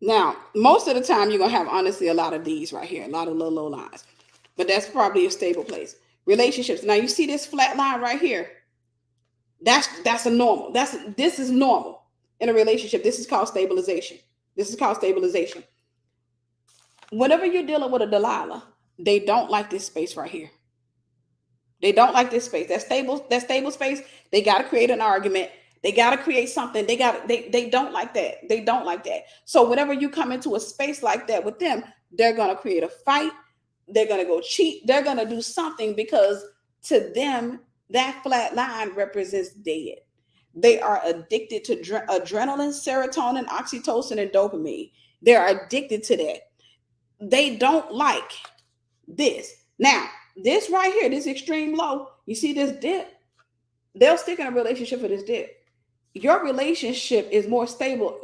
Now, most of the time, you're going to have, honestly, a lot of these right here, a lot of low lines. But that's probably a stable place. Relationships. Now, you see this flat line right here? That's a normal. This is normal in a relationship. This is called stabilization. Whenever you're dealing with a Delilah, they don't like this space right here. They don't like this space. That stable space, they got to create an argument. They got to create something. They don't like that. They don't like that. So whenever you come into a space like that with them, they're going to create a fight. They're going to go cheat. They're going to do something because to them, that flat line represents dead. They are addicted to adrenaline, serotonin, oxytocin, and dopamine. They're addicted to that. They don't like this. Now, this right here, this extreme low, you see this dip? They'll stick in a relationship for this dip. Your relationship is more stable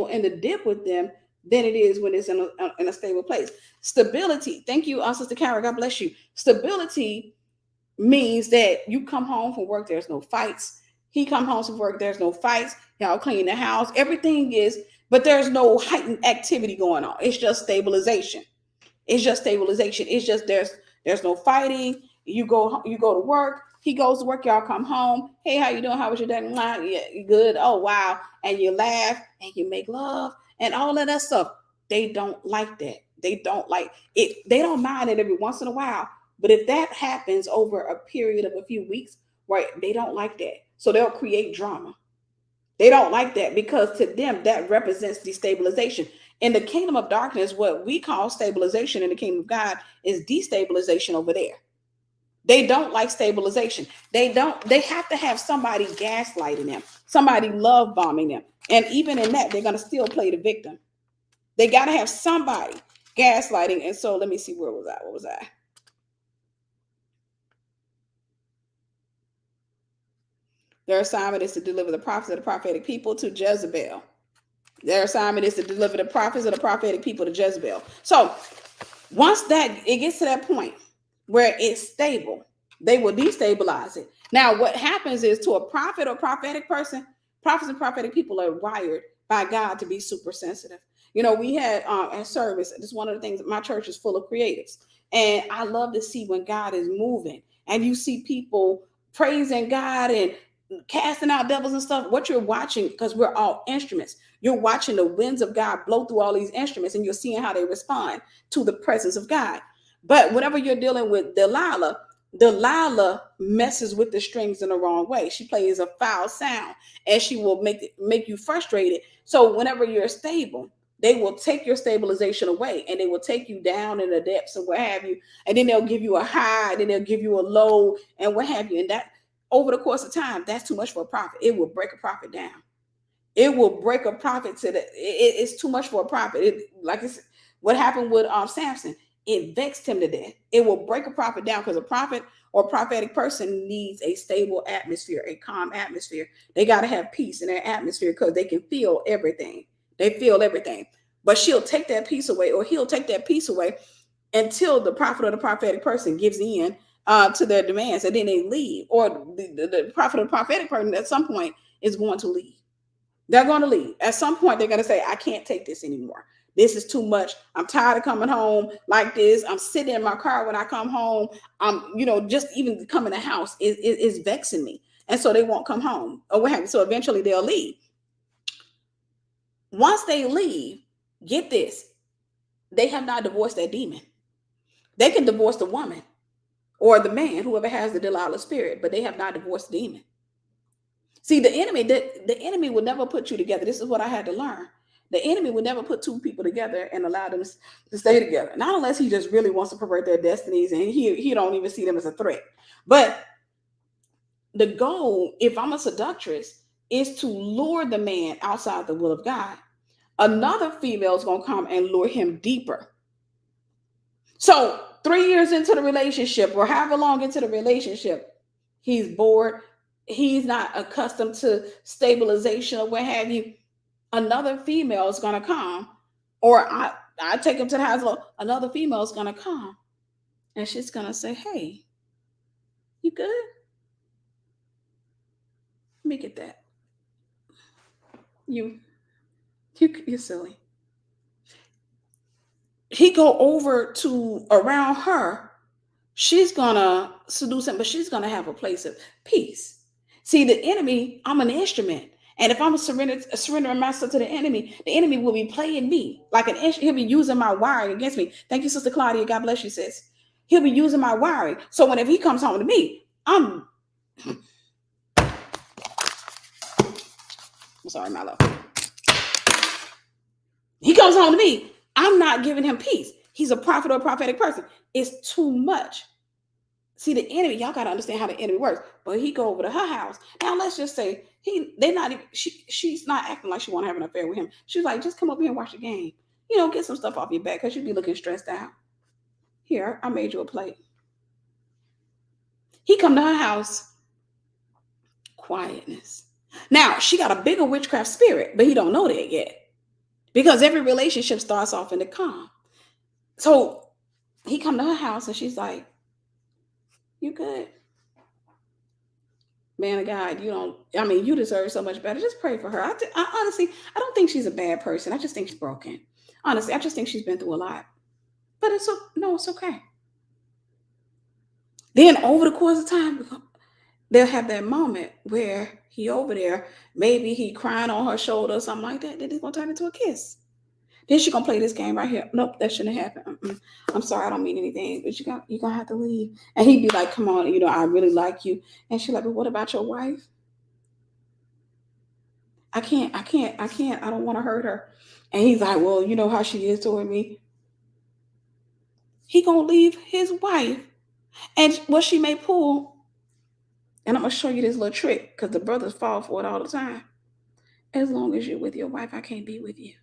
in the dip with them than it is when it's in a stable place. Stability. Thank you, Sister Kara. God bless you. Stability means that you come home from work, there's no fights. He come home from work, there's no fights. Y'all clean the house. Everything is, but there's no heightened activity going on. It's just stabilization. It's just there's no fighting. You go to work. He goes to work. Y'all come home. Hey, how you doing? How was your day? Yeah, good. Oh, wow. And you laugh and you make love and all of that stuff. They don't like that. They don't like it. They don't mind it every once in a while. But if that happens over a period of a few weeks, right, they don't like that. So they'll create drama. They don't like that because to them, that represents destabilization. In the kingdom of darkness, what we call stabilization in the kingdom of God is destabilization over there. They don't like stabilization. They have to have somebody gaslighting them, somebody love bombing them. And even in that, they're going to still play the victim. They got to have somebody gaslighting. And so let me see, where was I? What was I? Their assignment is to deliver the prophets of the prophetic people to Jezebel. Their assignment is to deliver the prophets of the prophetic people to Jezebel. So once it gets to that point where it's stable, they will destabilize it. Now, what happens is, to a prophet or prophetic person, prophets and prophetic people are wired by God to be super sensitive. You know, we had at service, this is one of the things, my church is full of creatives. And I love to see when God is moving and you see people praising God and casting out devils and stuff. What you're watching, because we're all instruments, you're watching the winds of God blow through all these instruments and you're seeing how they respond to the presence of God. But whenever you're dealing with Delilah messes with the strings in the wrong way. She plays a foul sound and she will make you frustrated. So whenever you're stable, they will take your stabilization away and they will take you down in the depths and what have you. And then they'll give you a high, then they'll give you a low and what have you. And that, over the course of time, that's too much for a prophet. It will break a prophet down. It will break a prophet it's too much for a prophet. Like it's what happened with Samson. It vexed him to death. It will break a prophet down, because a prophet or prophetic person needs a stable atmosphere, a calm atmosphere. They got to have peace in their atmosphere because they can feel everything. They feel everything. But she'll take that peace away, or he'll take that peace away until the prophet or the prophetic person gives in to their demands, and then they leave. Or the prophet or prophetic person at some point is going to leave. They're going to leave. At some point, they're going to say, I can't take this anymore. This is too much. I'm tired of coming home like this. I'm sitting in my car when I come home. I'm, just even coming to the house is vexing me. And so they won't come home or what have you. So eventually they'll leave. Once they leave, get this, they have not divorced that demon. They can divorce the woman or the man, whoever has the Delilah spirit, but they have not divorced the demon. See, the enemy will never put you together. This is what I had to learn. The enemy would never put two people together and allow them to stay together. Not unless he just really wants to pervert their destinies and he don't even see them as a threat. But the goal, if I'm a seductress, is to lure the man outside the will of God. Another female is going to come and lure him deeper. So 3 years into the relationship or however long into the relationship, he's bored. He's not accustomed to stabilization or what have you. Another female is going to come, or I take him to the house. Another female is going to come and she's going to say, hey, you good? Let me get that. You're silly. He go over to around her. She's going to seduce him, but she's going to have a place of peace. See, the enemy, I'm an instrument. And if I'm surrendering myself to the enemy will be playing me like an instrument. He'll be using my wiring against me. Thank you, Sister Claudia. God bless you, sis. He'll be using my wiring. So whenever he comes home to me, I'm sorry, my love. He comes home to me. I'm not giving him peace. He's a prophet or a prophetic person. It's too much. See, the enemy, y'all got to understand how the enemy works. But he go over to her house. Now, let's just say she's not acting like she want to have an affair with him. She's like, just come over here and watch the game. Get some stuff off your back because you be looking stressed out. Here, I made you a plate. He come to her house. Quietness. Now, she got a bigger witchcraft spirit, but he don't know that yet. Because every relationship starts off in the calm. So he come to her house and she's like, you good? Man of God, you deserve so much better. Just pray for her. I honestly, I don't think she's a bad person. I just think she's broken. Honestly, I just think she's been through a lot. But it's okay. Then over the course of time, they'll have that moment where he over there, maybe he crying on her shoulder or something like that. Then it's going to turn into a kiss. Then she's going to play this game right here. Nope, that shouldn't have happened. I'm sorry, I don't mean anything, but you're going to have to leave. And he'd be like, come on, I really like you. And she's like, but what about your wife? I can't. I don't want to hurt her. And he's like, well, you know how she is toward me. He going to leave his wife. And what she may pull, and I'm going to show you this little trick because the brothers fall for it all the time. As long as you're with your wife, I can't be with you.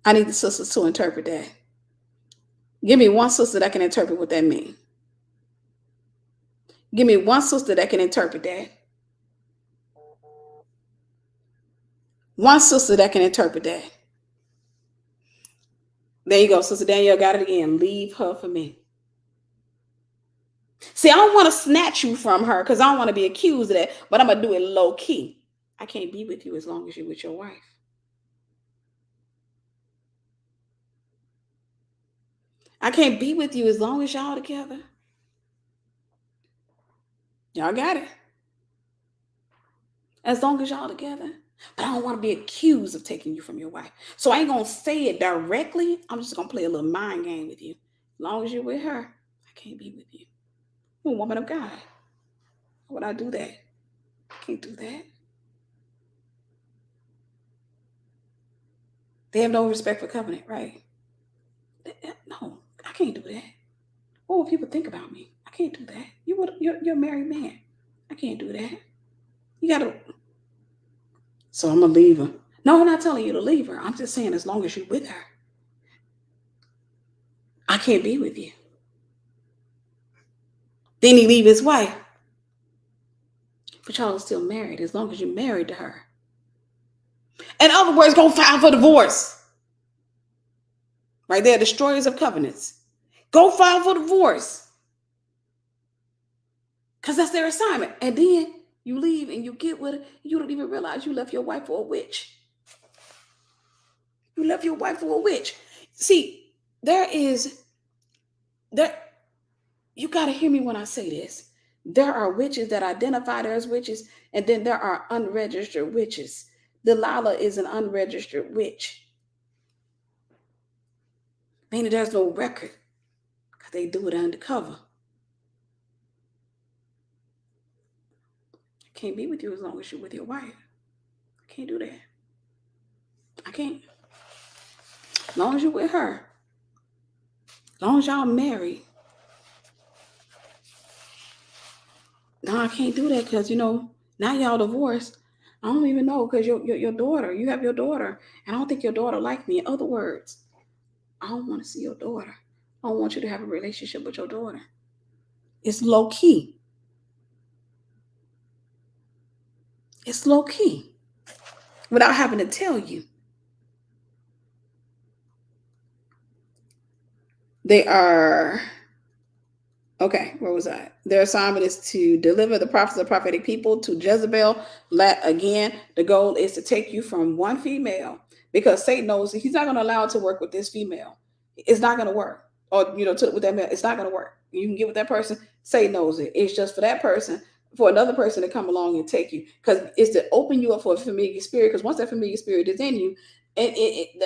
I need the sisters to interpret that. Give me one sister that can interpret what that means. Give me one sister that can interpret that. One sister that can interpret that. There you go. Sister Danielle got it again. Leave her for me. See, I don't want to snatch you from her because I don't want to be accused of that, but I'm going to do it low key. I can't be with you as long as you're with your wife. I can't be with you as long as y'all together. Y'all got it. As long as y'all together. But I don't want to be accused of taking you from your wife. So I ain't going to say it directly. I'm just going to play a little mind game with you. As long as you're with her, I can't be with you. I'm a woman of God. Why would I do that? I can't do that. They have no respect for covenant, right? No, I can't do that. What will people think about me? I can't do that. You're a married man. I can't do that. You got to. So I'm going to leave her. No, I'm not telling you to leave her. I'm just saying as long as you're with her, I can't be with you. Then he leave his wife. But y'all are still married as long as you're married to her. In other words, go file for divorce. Right there, destroyers of covenants. Go file for divorce. Because that's their assignment. And then you leave and you get with it. You don't even realize you left your wife for a witch. You left your wife for a witch. See, there, you got to hear me when I say this. There are witches that identify as witches, and then there are unregistered witches. Delilah is an unregistered witch, meaning there's no record because they do it undercover. I can't be with you as long as you're with your wife. I can't do that. I can't. As long as you're with her, as long as y'all married. No, I can't do that because, now y'all divorced. I don't even know because your daughter, you have your daughter, and I don't think your daughter like me. In other words, I don't want to see your daughter. I don't want you to have a relationship with your daughter. It's low key. It's low key. Without having to tell you. They are, okay, where was I? Their assignment is to deliver the prophets of prophetic people to Jezebel. Again, the goal is to take you from one female, because Satan knows he's not going to allow it to work with this female. It's not going to work. Or, with that male, it's not going to work. You can get with that person. Satan knows it. It's just for that person, for another person to come along and take you, because it's to open you up for a familiar spirit. Because once that familiar spirit is in you, and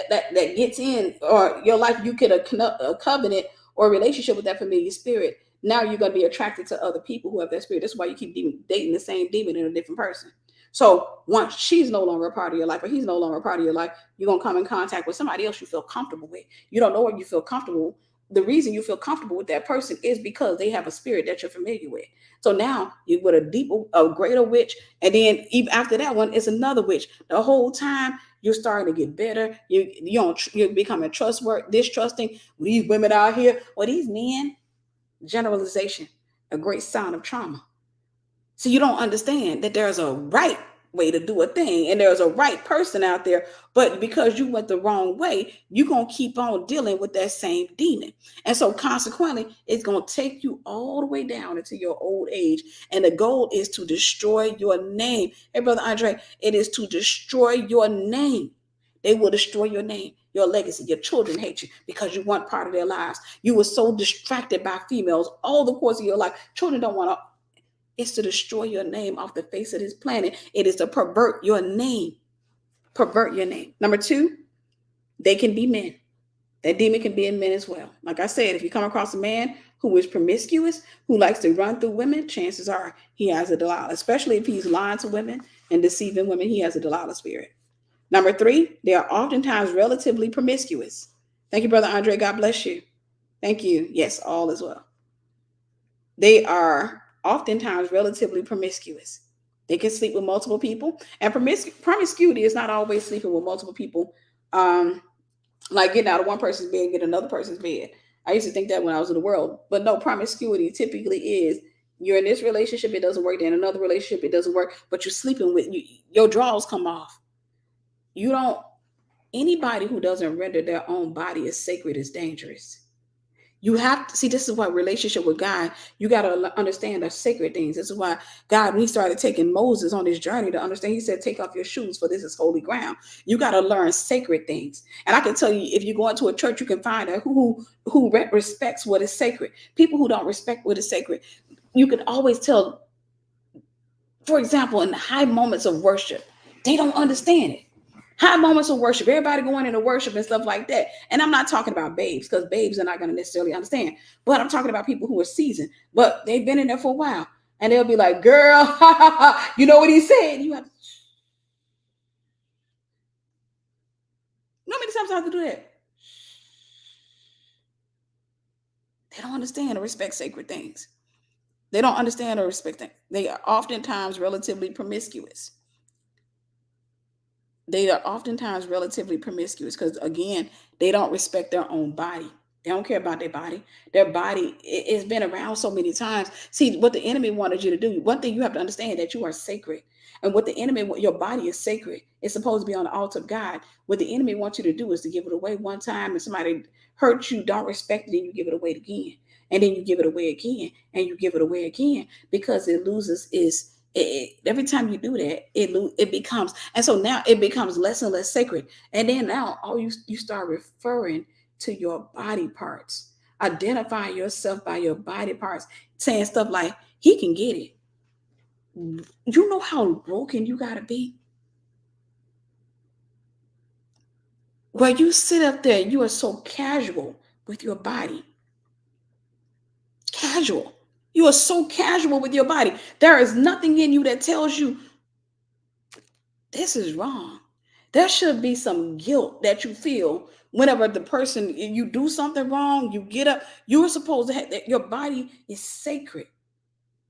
that gets in, or your life, you get a covenant or a relationship with that familiar spirit. Now you're going to be attracted to other people who have that spirit. That's why you keep dating the same demon in a different person. So once she's no longer a part of your life, or he's no longer a part of your life, you're going to come in contact with somebody else you feel comfortable with. You don't know what you feel comfortable. The reason you feel comfortable with that person is because they have a spirit that you're familiar with. So now you're with a greater witch. And then even after that one, it's another witch. The whole time you're starting to get better. You're becoming distrusting. These women out here, or these men. Generalization, a great sign of trauma. So you don't understand that there's a right way to do a thing, and there's a right person out there, but because you went the wrong way, you're going to keep on dealing with that same demon. And so consequently, it's going to take you all the way down into your old age. And the goal is to destroy your name. Hey, Brother Andre, it is to destroy your name. They will destroy your name, your legacy. Your children hate you because you weren't part of their lives. You were so distracted by females all the course of your life. Children don't want to. It's to destroy your name off the face of this planet. It is to pervert your name. Pervert your name. Number 2, they can be men. That demon can be in men as well. Like I said, if you come across a man who is promiscuous, who likes to run through women, chances are he has a Delilah. Especially if he's lying to women and deceiving women, he has a Delilah spirit. Number 3, they are oftentimes relatively promiscuous. Thank you, Brother Andre. God bless you. Thank you. Yes, all as well. They are oftentimes relatively promiscuous. They can sleep with multiple people. And promiscuity is not always sleeping with multiple people, like getting out of one person's bed and get another person's bed. I used to think that when I was in the world. But no, promiscuity typically is you're in this relationship, it doesn't work. Then another relationship, it doesn't work. But you're sleeping with, your drawers come off. Anybody who doesn't render their own body as sacred is dangerous. You have to see, this is why relationship with God, you got to understand the sacred things. This is why God, when he started taking Moses on his journey to understand, he said, take off your shoes, for this is holy ground. You got to learn sacred things. And I can tell you, if you go into a church, you can find out who respects what is sacred. People who don't respect what is sacred, you can always tell. For example, in high moments of worship, they don't understand it. High moments of worship, everybody going into worship and stuff like that. And I'm not talking about babes, because babes are not going to necessarily understand. But I'm talking about people who are seasoned, but they've been in there for a while. And they'll be like, girl, you know what he said? You have to. How many times I have to do that? They don't understand or respect sacred things. They don't understand or respect things. They are oftentimes relatively promiscuous. Because, again, they don't respect their own body. They don't care about their body. Their body, it's been around so many times. See, what the enemy wanted you to do, one thing you have to understand, that you are sacred. And what the enemy, your body is sacred. It's supposed to be on the altar of God. What the enemy wants you to do is to give it away one time, and somebody hurt you, don't respect it, and you give it away again. And then you give it away again, and you give it away again, because it loses every time you do that, it becomes, and so now it becomes less and less sacred. And then now you start referring to your body parts, identifying yourself by your body parts, saying stuff like, he can get it. You know how broken you gotta be? Where you sit up there, you are so casual with your body. Casual. You are so casual with your body. There is nothing in you that tells you this is wrong. There should be some guilt that you feel whenever the person, you do something wrong, you get up, you're supposed to have that. Your body is sacred.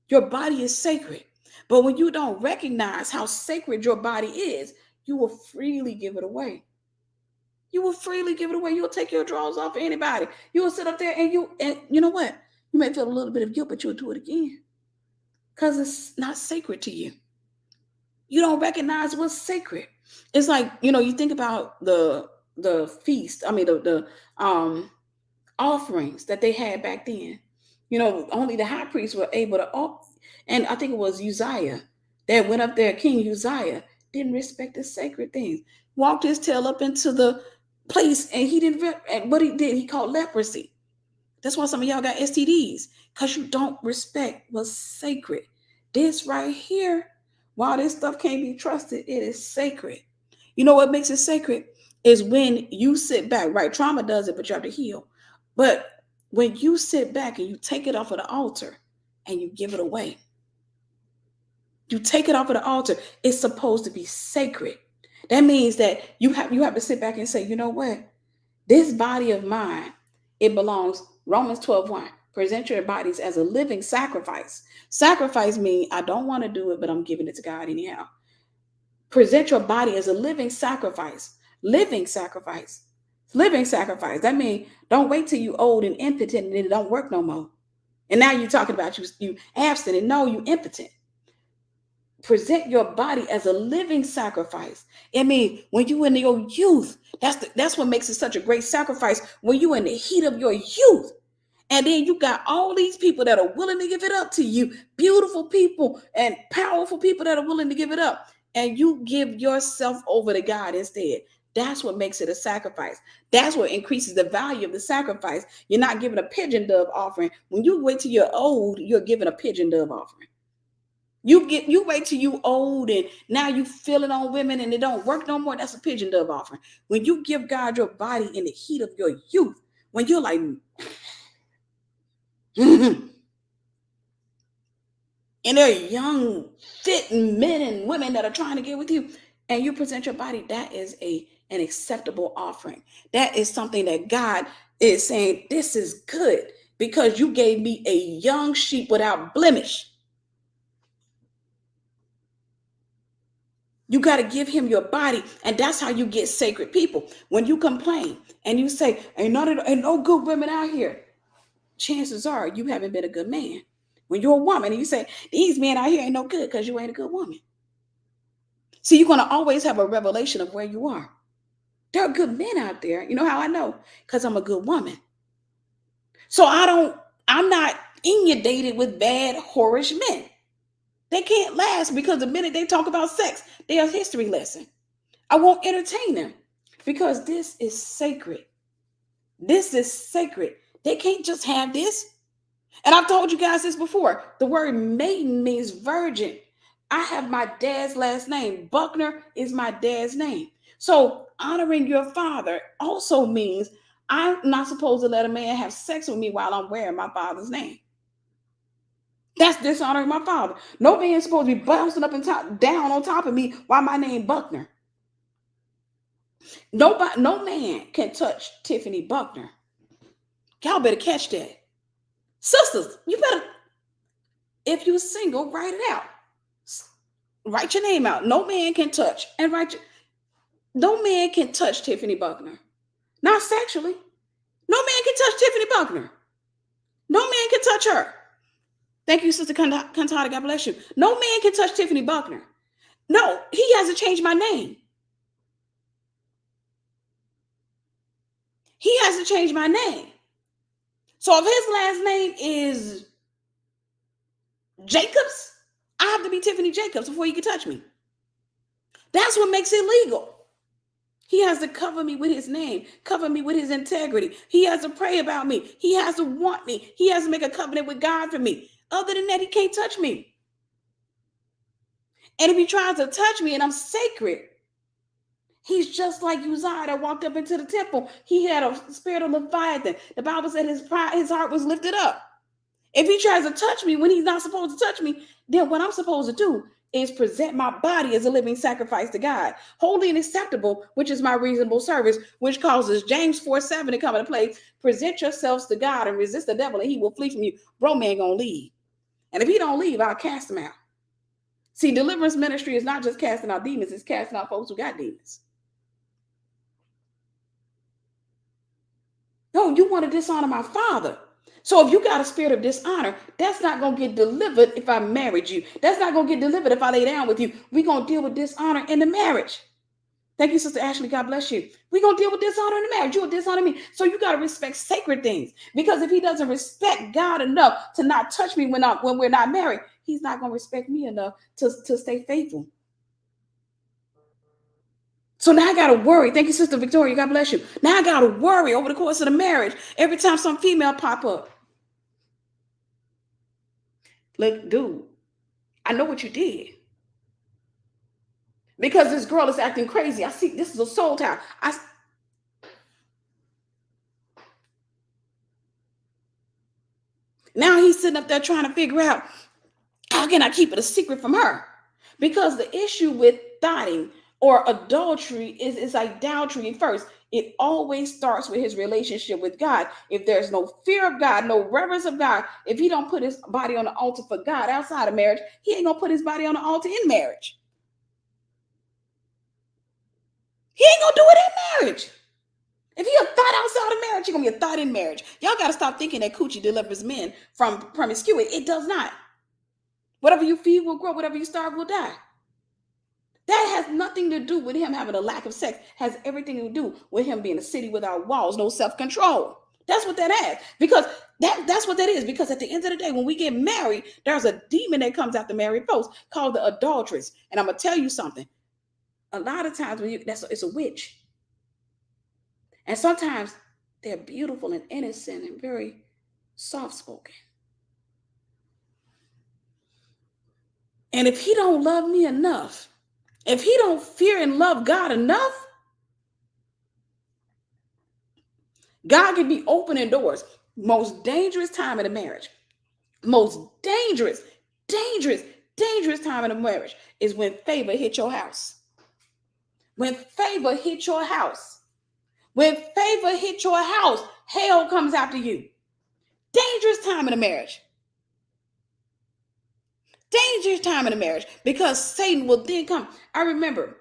Your body is sacred. But when you don't recognize how sacred your body is, you will freely give it away. You will freely give it away. You'll take your drawers off for anybody. You will sit up there and you know what? You may feel a little bit of guilt, but you'll do it again. Because it's not sacred to you. You don't recognize what's sacred. It's like, you think about the feast. I mean, the offerings that they had back then. Only the high priests were able to. And I think it was Uzziah that went up there. King Uzziah didn't respect the sacred things. Walked his tail up into the place, and he didn't. And what he did, he called leprosy. That's why some of y'all got STDs, because you don't respect what's sacred. This right here, while this stuff can't be trusted, it is sacred. You know what makes it sacred is when you sit back, right? Trauma does it, but you have to heal. But when you sit back and you take it off of the altar and you give it away, you take it off of the altar, it's supposed to be sacred. That means that you have to sit back and say, you know what? This body of mine, it belongs, Romans 12:1. Present your bodies as a living sacrifice. Sacrifice means I don't want to do it, but I'm giving it to God anyhow. Present your body as a living sacrifice. Living sacrifice. Living sacrifice. That means don't wait till you old and impotent and it don't work no more. And now you're talking about you abstinent. No, you impotent. Present your body as a living sacrifice. I mean, when you in your youth, that's what makes it such a great sacrifice. When you in the heat of your youth, and then you got all these people that are willing to give it up to you, beautiful people and powerful people that are willing to give it up, and you give yourself over to God instead. That's what makes it a sacrifice. That's what increases the value of the sacrifice. You're not giving a pigeon dove offering. When you wait till you're old, you're giving a pigeon dove offering. You wait till you old and now you feel it on women and it don't work no more. That's a pigeon dove offering. When you give God your body in the heat of your youth, when you're like, and they're young, fit men and women that are trying to get with you, and you present your body, that is an acceptable offering. That is something that God is saying, this is good because you gave me a young sheep without blemish. You got to give him your body, and that's how you get sacred people. When you complain and you say, ain't no good women out here, chances are you haven't been a good man. When you're a woman and you say, these men out here ain't no good because you ain't a good woman. See, you're going to always have a revelation of where you are. There are good men out there. You know how I know? Because I'm a good woman. So I'm not inundated with bad, whorish men. They can't last because the minute they talk about sex, they're a history lesson. I won't entertain them because this is sacred. This is sacred. They can't just have this. And I've told you guys this before. The word maiden means virgin. I have my dad's last name. Buckner is my dad's name. So honoring your father also means I'm not supposed to let a man have sex with me while I'm wearing my father's name. That's dishonoring my father. No man is supposed to be bouncing up and down on top of me while my name Buckner. No man can touch Tiffany Buckner. Y'all better catch that. Sisters, you better, if you're single, write it out. Write your name out. No man can touch no man can touch Tiffany Buckner. Not sexually. No man can touch Tiffany Buckner. No man can touch her. Thank you, Sister Cantata. God bless you. No man can touch Tiffany Buckner. No, he hasn't changed my name. He hasn't changed my name. So if his last name is Jacobs, I have to be Tiffany Jacobs before you can touch me. That's what makes it legal. He has to cover me with his name, cover me with his integrity. He has to pray about me. He has to want me. He has to make a covenant with God for me. Other than that, he can't touch me. And if he tries to touch me and I'm sacred, he's just like Uzziah that walked up into the temple. He had a spirit of Leviathan. The Bible said his heart was lifted up. If he tries to touch me when he's not supposed to touch me, then what I'm supposed to do is present my body as a living sacrifice to God, holy and acceptable, which is my reasonable service, which causes James 4:7 to come into play. Present yourselves to God and resist the devil, and he will flee from you. Bro, man gonna leave. And if he don't leave, I'll cast him out. See, deliverance ministry is not just casting out demons, it's casting out folks who got demons. No, you want to dishonor my father. So if you got a spirit of dishonor, that's not going to get delivered if I married you. That's not going to get delivered if I lay down with you. We're going to deal with dishonor in the marriage. Thank you, Sister Ashley. God bless you. We're going to deal with dishonor in the marriage. You will dishonor me. So you got to respect sacred things. Because if he doesn't respect God enough to not touch me when we're not married, he's not going to respect me enough to stay faithful. So now I got to worry. Thank you, Sister Victoria. God bless you. Now I got to worry over the course of the marriage. Every time some female pop up. Look, dude, I know what you did. Because this girl is acting crazy. I see this is a soul tie. Now he's sitting up there trying to figure out, how can I keep it a secret from her? Because the issue with thotting or adultery is idolatry first. It always starts with his relationship with God. If there's no fear of God, no reverence of God, if he don't put his body on the altar for God outside of marriage, he ain't gonna put his body on the altar in marriage. He ain't gonna do it in marriage. If he a thought outside of marriage, you're gonna be a thought in marriage. Y'all gotta stop thinking that coochie delivers men from promiscuity. It does not. Whatever you feed will grow, whatever you starve will die. That has nothing to do with him having a lack of sex. It has everything to do with him being a city without walls, no self-control. That's what that has. Because that's what that is. Because at the end of the day, when we get married, there's a demon that comes after married folks called the adulteress. And I'm gonna tell you something. A lot of times it's a witch. And sometimes they're beautiful and innocent and very soft-spoken. And if he don't love me enough, if he don't fear and love God enough, God can be opening doors. Most dangerous time in a marriage, most dangerous time in a marriage is when favor hit your house. When favor hit your house. When favor hit your house, hell comes after you. Dangerous time in a marriage. Dangerous time in a marriage because Satan will then come. I remember,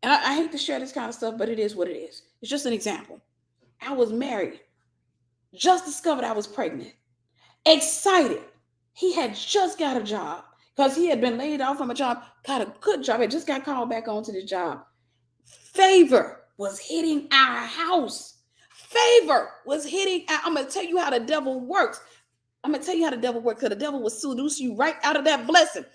and I hate to share this kind of stuff, but it is what it is. It's just an example. I was married, just discovered I was pregnant, excited. He had just got a job because he had been laid off from a job, got a good job, had just got called back onto the job. Favor was hitting our house. Favor was hitting. I'm going to tell you how the devil works. Because the devil will seduce you right out of that blessing.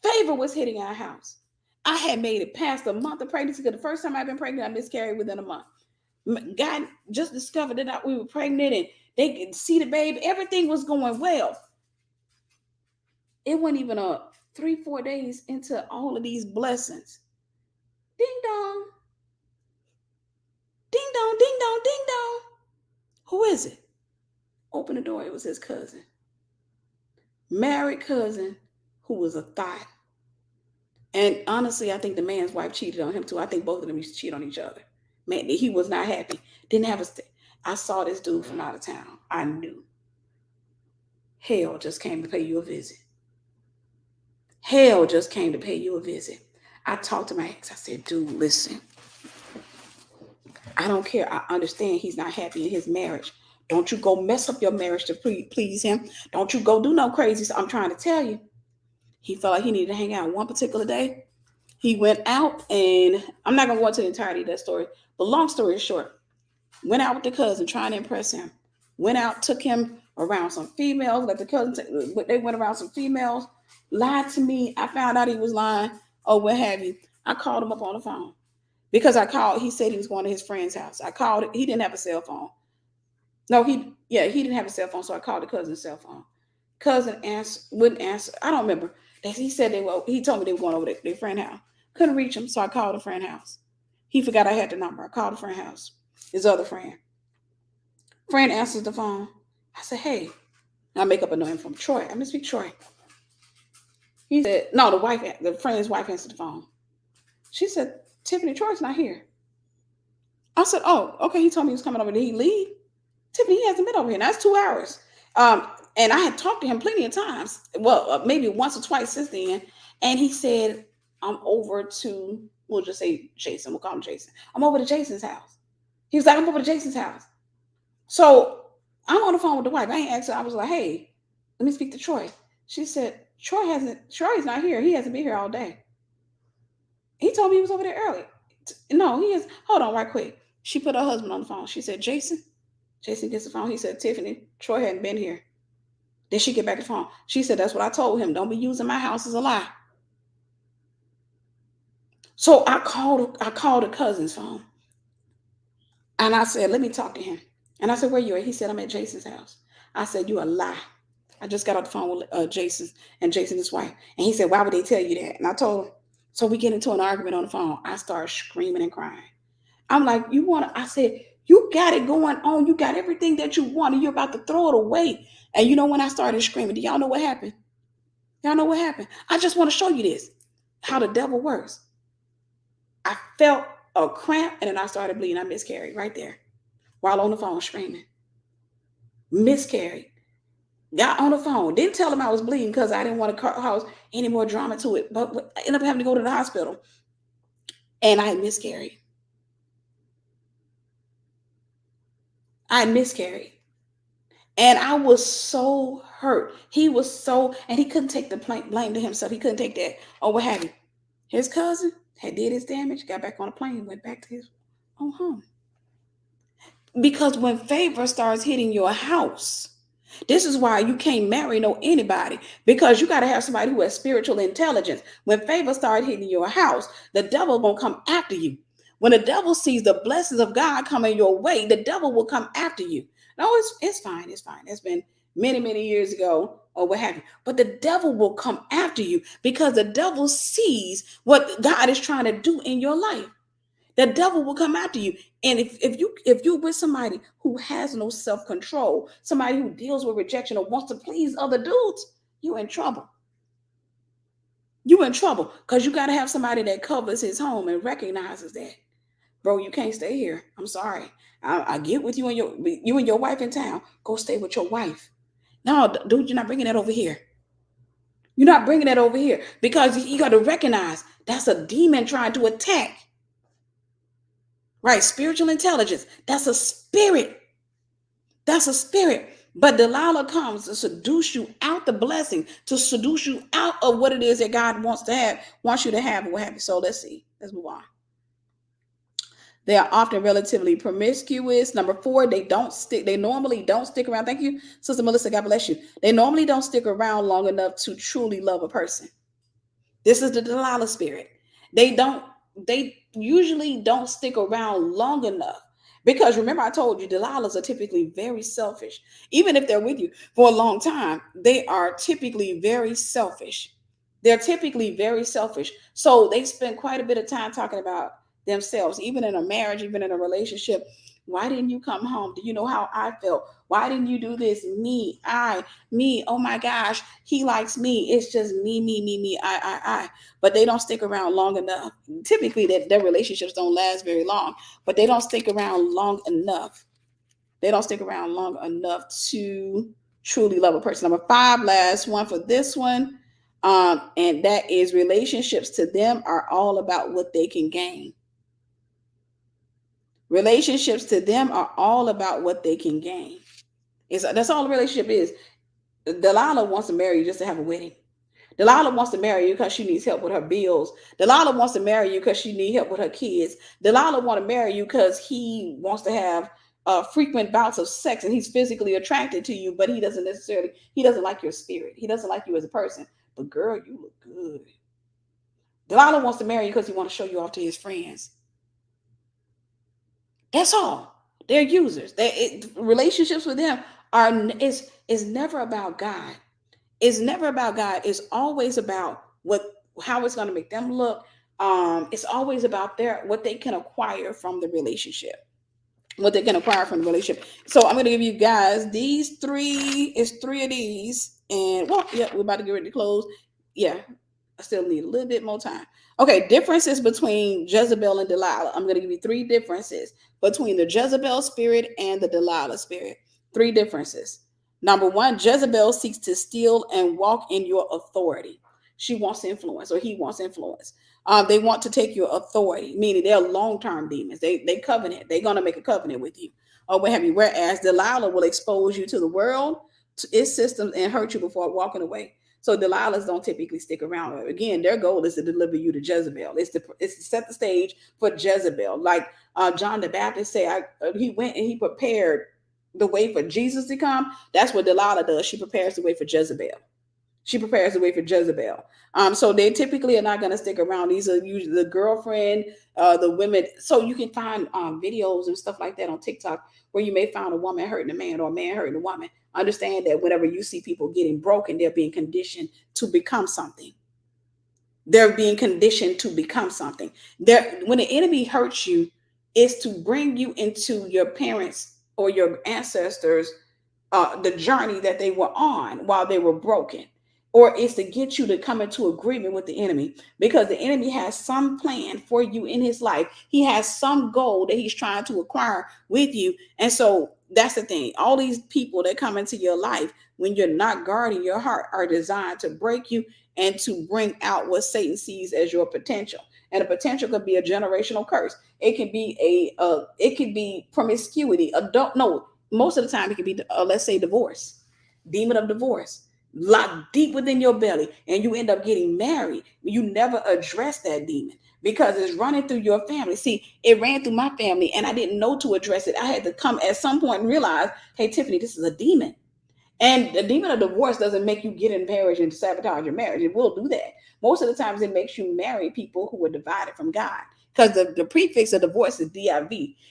Favor was hitting our house. I had made it past a month of pregnancy because the first time I've been pregnant, I miscarried within a month. God just discovered that we were pregnant and they could see the baby. Everything was going well. It wasn't even 3-4 days into all of these blessings. Ding dong. Ding dong, ding dong, ding dong. Who is it? Open the door. It was his cousin. Married cousin who was a thot. And honestly, I think the man's wife cheated on him too. I think both of them used to cheat on each other. Man, he was not happy. Didn't have a I saw this dude from out of town. I knew. Hell just came to pay you a visit. Hell just came to pay you a visit. I talked to my ex. I said, dude, listen. I don't care. I understand he's not happy in his marriage. Don't you go mess up your marriage to please him. Don't you go do no crazy stuff. I'm trying to tell you. He felt like he needed to hang out one particular day. He went out and I'm not going to go into the entirety of that story. But long story short, went out with the cousin trying to impress him. went out, took him around some females, let the cousin they went around some females, lied to me. I found out he was lying or what have you. I called him up on the phone because he said he was going to his friend's house. I called, he didn't have a cell phone. No, he didn't have a cell phone, so I called the cousin's cell phone. Cousin wouldn't answer. I don't remember. He said he told me they were going over to their friend's house. Couldn't reach him, so I called a friend's house. He forgot I had the number. I called a friend's house. His other friend. Friend answers the phone. I said, hey. I make up a name from Troy. I'm gonna speak Troy. He said, no, the friend's wife answered the phone. She said, Tiffany, Troy's not here. I said, oh, okay. He told me he was coming over. Did he leave? Tiffany, he hasn't been over here. Now it's 2 hours. And I had talked to him plenty of times. Well, maybe once or twice since then. And he said, I'm over to, we'll just say Jason. We'll call him Jason. I'm over to Jason's house. He was like, I'm over to Jason's house. So I'm on the phone with the wife. I ain't asked her. I was like, hey, let me speak to Troy. She said, Troy's not here. He hasn't been here all day. He told me he was over there early. No, he is. Hold on right quick. She put her husband on the phone. She said, Jason gets the phone. He said, Tiffany, Troy hadn't been here. Then she get back the phone. She said, that's what I told him. Don't be using my house as a lie. So I called a cousin's phone. And I said, let me talk to him. And I said, where you at? He said, I'm at Jason's house. I said, you a lie. I just got off the phone with Jason and his wife. And he said, why would they tell you that? And I told him. So we get into an argument on the phone. I started screaming and crying. I'm like, I said, you got it going on. You got everything that you want, and you're about to throw it away. And you know, when I started screaming, do y'all know what happened? Y'all know what happened? I just want to show you this, how the devil works. I felt a cramp, and then I started bleeding. I miscarried right there while on the phone screaming. Miscarried. Got on the phone. Didn't tell him I was bleeding because I didn't want to cause any more drama to it. But I ended up having to go to the hospital. And I had miscarried. And I was so hurt. And he couldn't take the blame to himself. He couldn't take that or what have you. His cousin had did his damage, got back on a plane, went back to his own home. Because when favor starts hitting your house, this is why you can't marry anybody, because you got to have somebody who has spiritual intelligence. When favor starts hitting your house, the devil gonna come after you. When the devil sees the blessings of God coming your way, the devil will come after you. No, it's fine. It's fine. It's been many, many years ago or what have you. But the devil will come after you because the devil sees what God is trying to do in your life. The devil will come after you. And if you're with somebody who has no self-control, somebody who deals with rejection or wants to please other dudes, you're in trouble. You're in trouble because you got to have somebody that covers his home and recognizes that. Bro, you can't stay here. I'm sorry. I get with you and your wife in town. Go stay with your wife. No, dude, you're not bringing that over here. You're not bringing that over here because you got to recognize that's a demon trying to attack. Right? Spiritual intelligence. That's a spirit. That's a spirit. But Delilah comes to seduce you out the blessing, to seduce you out of what it is that God wants you to have, or what have you. So let's see. Let's move on. They are often relatively promiscuous. Number 4, they normally don't stick around. Thank you, Sister Melissa. God bless you. They normally don't stick around long enough to truly love a person. This is the Delilah spirit. They usually don't stick around long enough. Because remember, I told you, Delilahs are typically very selfish. Even if they're with you for a long time, they are typically very selfish. They're typically very selfish. So they spend quite a bit of time talking about themselves, even in a marriage, even in a relationship. Why didn't you come home? Do you know how I felt? Why didn't you do this? Me. Oh my gosh, he likes me. It's just me, I. But they don't stick around long enough. Typically, their relationships don't last very long, but they don't stick around long enough. They don't stick around long enough to truly love a person. Number 5, last one for this one. And that is relationships to them are all about what they can gain. Relationships to them are all about what they can gain. That's all a relationship is. Delilah wants to marry you just to have a wedding. Delilah wants to marry you because she needs help with her bills. Delilah wants to marry you because she needs help with her kids. Delilah wants to marry you because he wants to have frequent bouts of sex and he's physically attracted to you, but he doesn't like your spirit. He doesn't like you as a person. But girl, you look good. Delilah wants to marry you because he wants to show you off to his friends. That's all. They're users. Relationships with them is never about God. It's never about God. It's always about how it's going to make them look. It's always about what they can acquire from the relationship. What they can acquire from the relationship. So I'm going to give you guys these three. It's three of these, and well, yeah, we're about to get ready to close. Yeah, I still need a little bit more time. Okay, differences between Jezebel and Delilah. I'm going to give you three differences between the Jezebel spirit and the Delilah spirit. Three differences. Number one, Jezebel seeks to steal and walk in your authority. She wants influence, or he wants influence. They want to take your authority, meaning they're long-term demons. They covenant. They're going to make a covenant with you, or what have you. Whereas Delilah will expose you to the world, to its systems, and hurt you before walking away. So Delilahs don't typically stick around. Again, their goal is to deliver you to Jezebel. It's to set the stage for Jezebel. Like John the Baptist said, he went and he prepared the way for Jesus to come. That's what Delilah does. She prepares the way for Jezebel. She prepares the way for Jezebel. So they typically are not going to stick around. These are usually the girlfriend, the women. So you can find videos and stuff like that on TikTok where you may find a woman hurting a man or a man hurting a woman. Understand that whenever you see people getting broken, they're being conditioned to become something. They're being conditioned to become something. When the enemy hurts you, it's to bring you into your parents' or your ancestors' the journey that they were on while they were broken, or it's to get you to come into agreement with the enemy, because the enemy has some plan for you in his life. He has some goal that he's trying to acquire with you. And so that's the thing. All these people that come into your life when you're not guarding your heart are designed to break you and to bring out what Satan sees as your potential. And the potential could be a generational curse. It could be it could be promiscuity. Most of the time it could be let's say divorce, demon of divorce, locked deep within your belly, and you end up getting married. You never address that demon because it's running through your family. See, it ran through my family and I didn't know to address it. I had to come at some point and realize, hey, Tiffany, this is a demon. And the demon of divorce doesn't make you get in marriage and sabotage your marriage. It will do that. Most of the times it makes you marry people who are divided from God, because the prefix of divorce is div.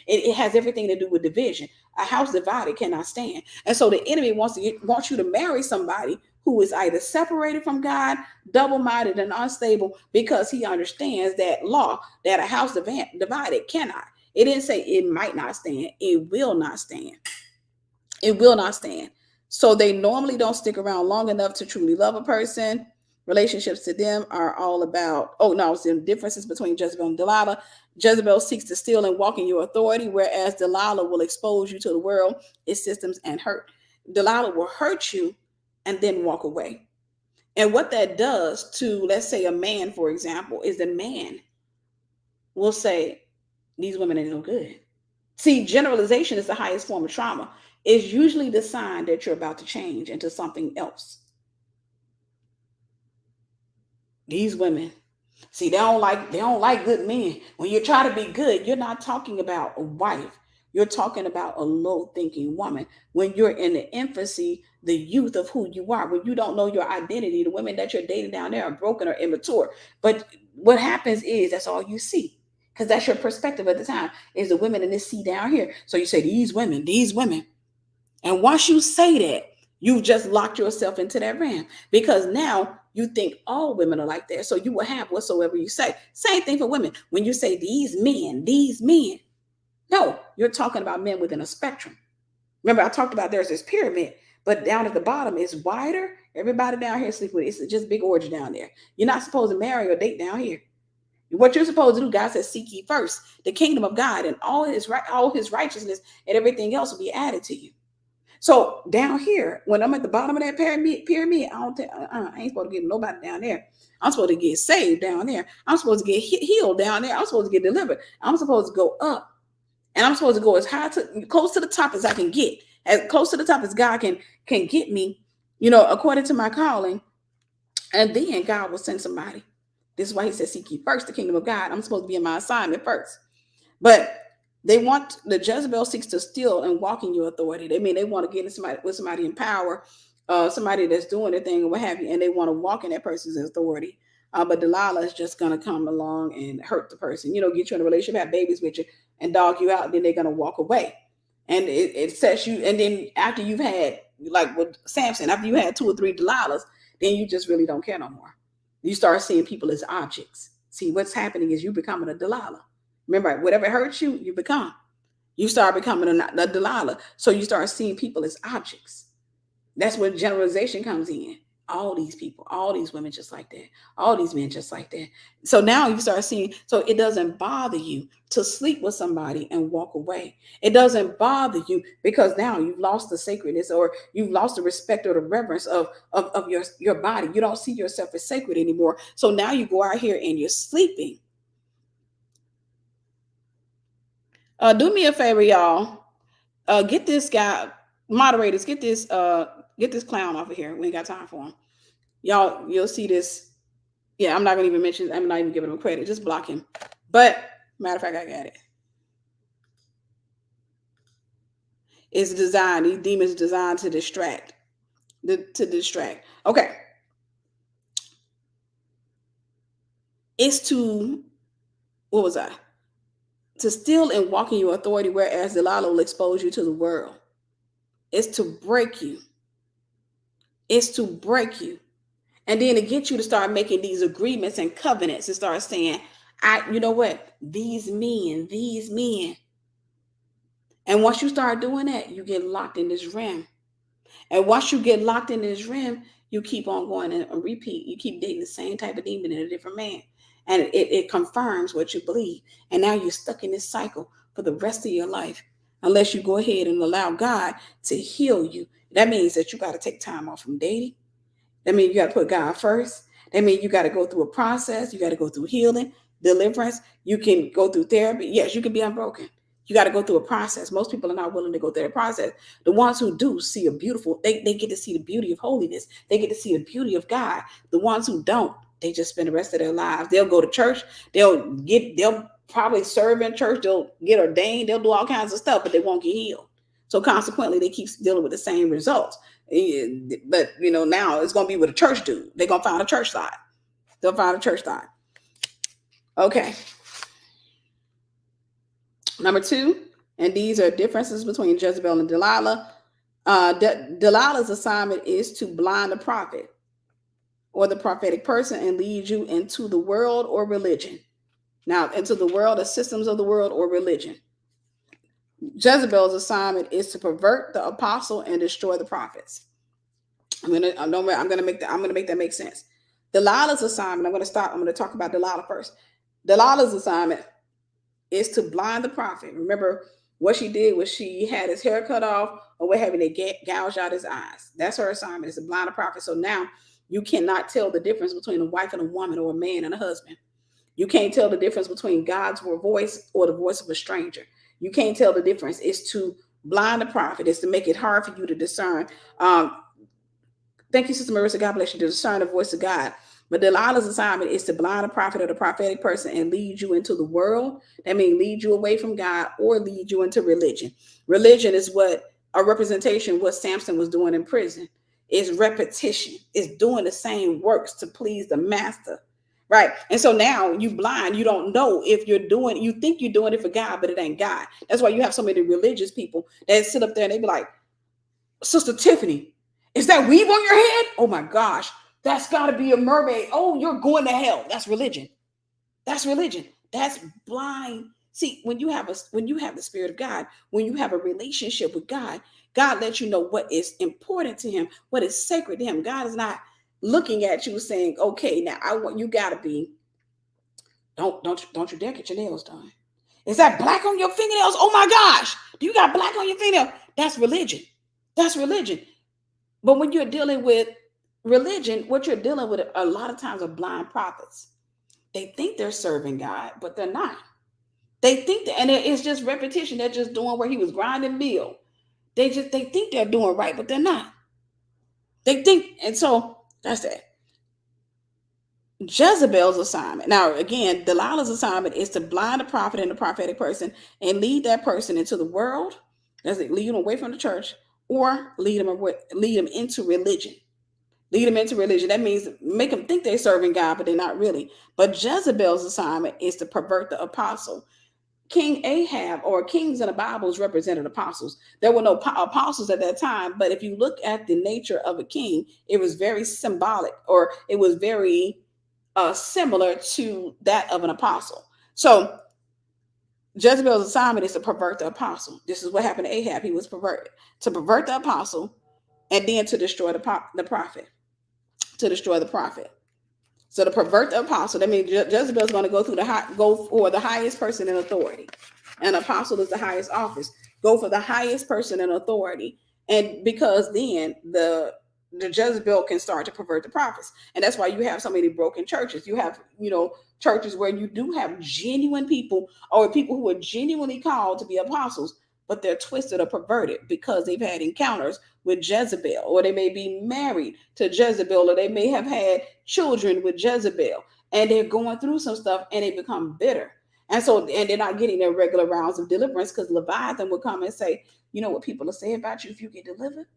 It has everything to do with division. A house divided cannot stand. And so the enemy wants you to marry somebody who is either separated from God, double-minded, and unstable, because he understands that law, that a house divided cannot. It didn't say it might not stand. It will not stand. It will not stand. So they normally don't stick around long enough to truly love a person. Relationships to them are all about, it's the differences between Jezebel and Delilah. Jezebel seeks to steal and walk in your authority, whereas Delilah will expose you to the world, its systems, and hurt. Delilah will hurt you and then walk away. And what that does to, let's say, a man, for example, is the man will say, these women ain't no good. See, generalization is the highest form of trauma. It's usually the sign that you're about to change into something else. These women, see, they don't like good men. When you try to be good, you're not talking about a wife. You're talking about a low-thinking woman. When you're in the infancy, the youth of who you are, when you don't know your identity, the women that you're dating down there are broken or immature. But what happens is that's all you see, because that's your perspective at the time, is the women in this sea down here. So you say, these women. And once you say that, you've just locked yourself into that realm, because now you think all women are like that. So you will have whatsoever you say. Same thing for women. When you say these men, no, you're talking about men within a spectrum. Remember, I talked about there's this pyramid, but down at the bottom is wider. Everybody down here sleep with it. It's just big orgy down there. You're not supposed to marry or date down here. What you're supposed to do, God says, seek ye first the kingdom of God, and all his righteousness and everything else will be added to you. So down here, when I'm at the bottom of that pyramid, I ain't supposed to get nobody down there. I'm supposed to get saved down there. I'm supposed to get healed down there. I'm supposed to get delivered. I'm supposed to go up, and I'm supposed to go as close to the top as I can get, as close to the top as God can get me, according to my calling. And then God will send somebody. This is why he says, seek ye first the kingdom of God. I'm supposed to be in my assignment first. But The Jezebel seeks to steal and walk in your authority. They want to get in with somebody in power, somebody that's doing their thing or what have you, and they want to walk in that person's authority. But Delilah is just gonna come along and hurt the person, get you in a relationship, have babies with you, and dog you out. Then they're gonna walk away, and it sets you. And then after you've had, like with Samson, after you had 2 or 3 Delilahs, then you just really don't care no more. You start seeing people as objects. See, what's happening is you becoming a Delilah. Remember, whatever hurts you, you become. You start becoming a Delilah. So you start seeing people as objects. That's where generalization comes in. All these people, all these women just like that, all these men just like that. So now you start seeing, so it doesn't bother you to sleep with somebody and walk away. It doesn't bother you because now you've lost the sacredness, or you've lost the respect or the reverence of your body. You don't see yourself as sacred anymore. So now you go out here and you're sleeping. Do me a favor, y'all. Get this guy, moderators, get this clown off of here. We ain't got time for him. Y'all, you'll see this. Yeah, I'm not gonna even mention, I'm not even giving him credit. Just block him. But matter of fact, I got it. It's designed, these demons designed to distract. Okay. It's to, what was I? To steal and walk in your authority, whereas Delilah will expose you to the world. It's to break you. It's to break you. And then to get you to start making these agreements and covenants and start saying, you know what? These men. And once you start doing that, you get locked in this realm. And once you get locked in this realm, you keep on going and repeat. You keep dating the same type of demon in a different man. And it confirms what you believe. And now you're stuck in this cycle for the rest of your life, unless you go ahead and allow God to heal you. That means that you got to take time off from dating. That means you got to put God first. That means you got to go through a process. You got to go through healing, deliverance. You can go through therapy. Yes, you can be unbroken. You got to go through a process. Most people are not willing to go through that process. The ones who do see a beautiful, they get to see the beauty of holiness. They get to see the beauty of God. The ones who don't, they just spend the rest of their lives. They'll go to church. They'll probably serve in church. They'll get ordained. They'll do all kinds of stuff, but they won't get healed. So consequently, they keep dealing with the same results. But now it's going to be with a church dude. They're going to find a church side. They'll find a church side. Okay. Number 2, and these are differences between Jezebel and Delilah. Delilah's assignment is to blind the prophet or the prophetic person and lead you into the world or religion. Now, into the world, the systems of the world or religion. Jezebel's assignment is to pervert the apostle and destroy the prophets. I'm gonna make that make sense. Delilah's assignment, I'm gonna talk about Delilah first. Delilah's assignment is to blind the prophet. Remember, what she did was she had his hair cut off, or what have you, they gouged out his eyes. That's her assignment, is to blind the prophet. So now you cannot tell the difference between a wife and a woman, or a man and a husband. You can't tell the difference between God's voice or the voice of a stranger. You can't tell the difference. It's to blind the prophet. It's to make it hard for you to discern. Thank you, Sister Marissa. God bless you. To discern the voice of God. But Delilah's assignment is to blind a prophet or the prophetic person and lead you into the world. That means lead you away from God or lead you into religion. Religion is what a representation of what Samson was doing in prison. It's repetition. It's doing the same works to please the master. Right. And so now you blind. You don't know if you think you're doing it for God, but it ain't God. That's why you have so many religious people that sit up there and they be like, Sister Tiffany, is that weave on your head? Oh my gosh. That's got to be a mermaid. Oh, you're going to hell. That's religion. That's religion. That's blind. See, when you have the Spirit of God, when you have a relationship with God, God lets you know what is important to Him, what is sacred to Him. God is not looking at you saying, "Okay, now I want you. Got to be. Don't you dare get your nails done. Is that black on your fingernails? Oh my gosh, do you got black on your fingernails? That's religion. That's religion. But when you're dealing with religion, what you're dealing with a lot of times are blind prophets. They think they're serving God, but they're not. They think that, and it's just repetition. They're just doing where he was grinding meal. They think they're doing right, but they're not. They think, and so that's that. Jezebel's assignment. Now, again, Delilah's assignment is to blind the prophet and the prophetic person and lead that person into the world. That's it, lead them away from the church, or lead them into religion. Lead them into religion. That means make them think they're serving God, but they're not really. But Jezebel's assignment is to pervert the apostle. King Ahab, or kings in the Bibles, represented apostles. There were no apostles at that time, but if you look at the nature of a king, it was very symbolic, or it was very similar to that of an apostle. So Jezebel's assignment is to pervert the apostle. This is what happened to Ahab. He was perverted. To pervert the apostle, and then to destroy the prophet. To destroy the prophet. So to pervert the apostle, that means Jezebel is going to go for the highest person in authority. An apostle is the highest office. Go for the highest person in authority, and because then the Jezebel can start to pervert the prophets, and that's why you have so many broken churches. You have churches where you do have genuine people, or people who are genuinely called to be apostles, but they're twisted or perverted because they've had encounters with Jezebel, or they may be married to Jezebel, or they may have had children with Jezebel, and they're going through some stuff and they become bitter. And they're not getting their regular rounds of deliverance, because Leviathan will come and say, you know what people will say about you if you get delivered?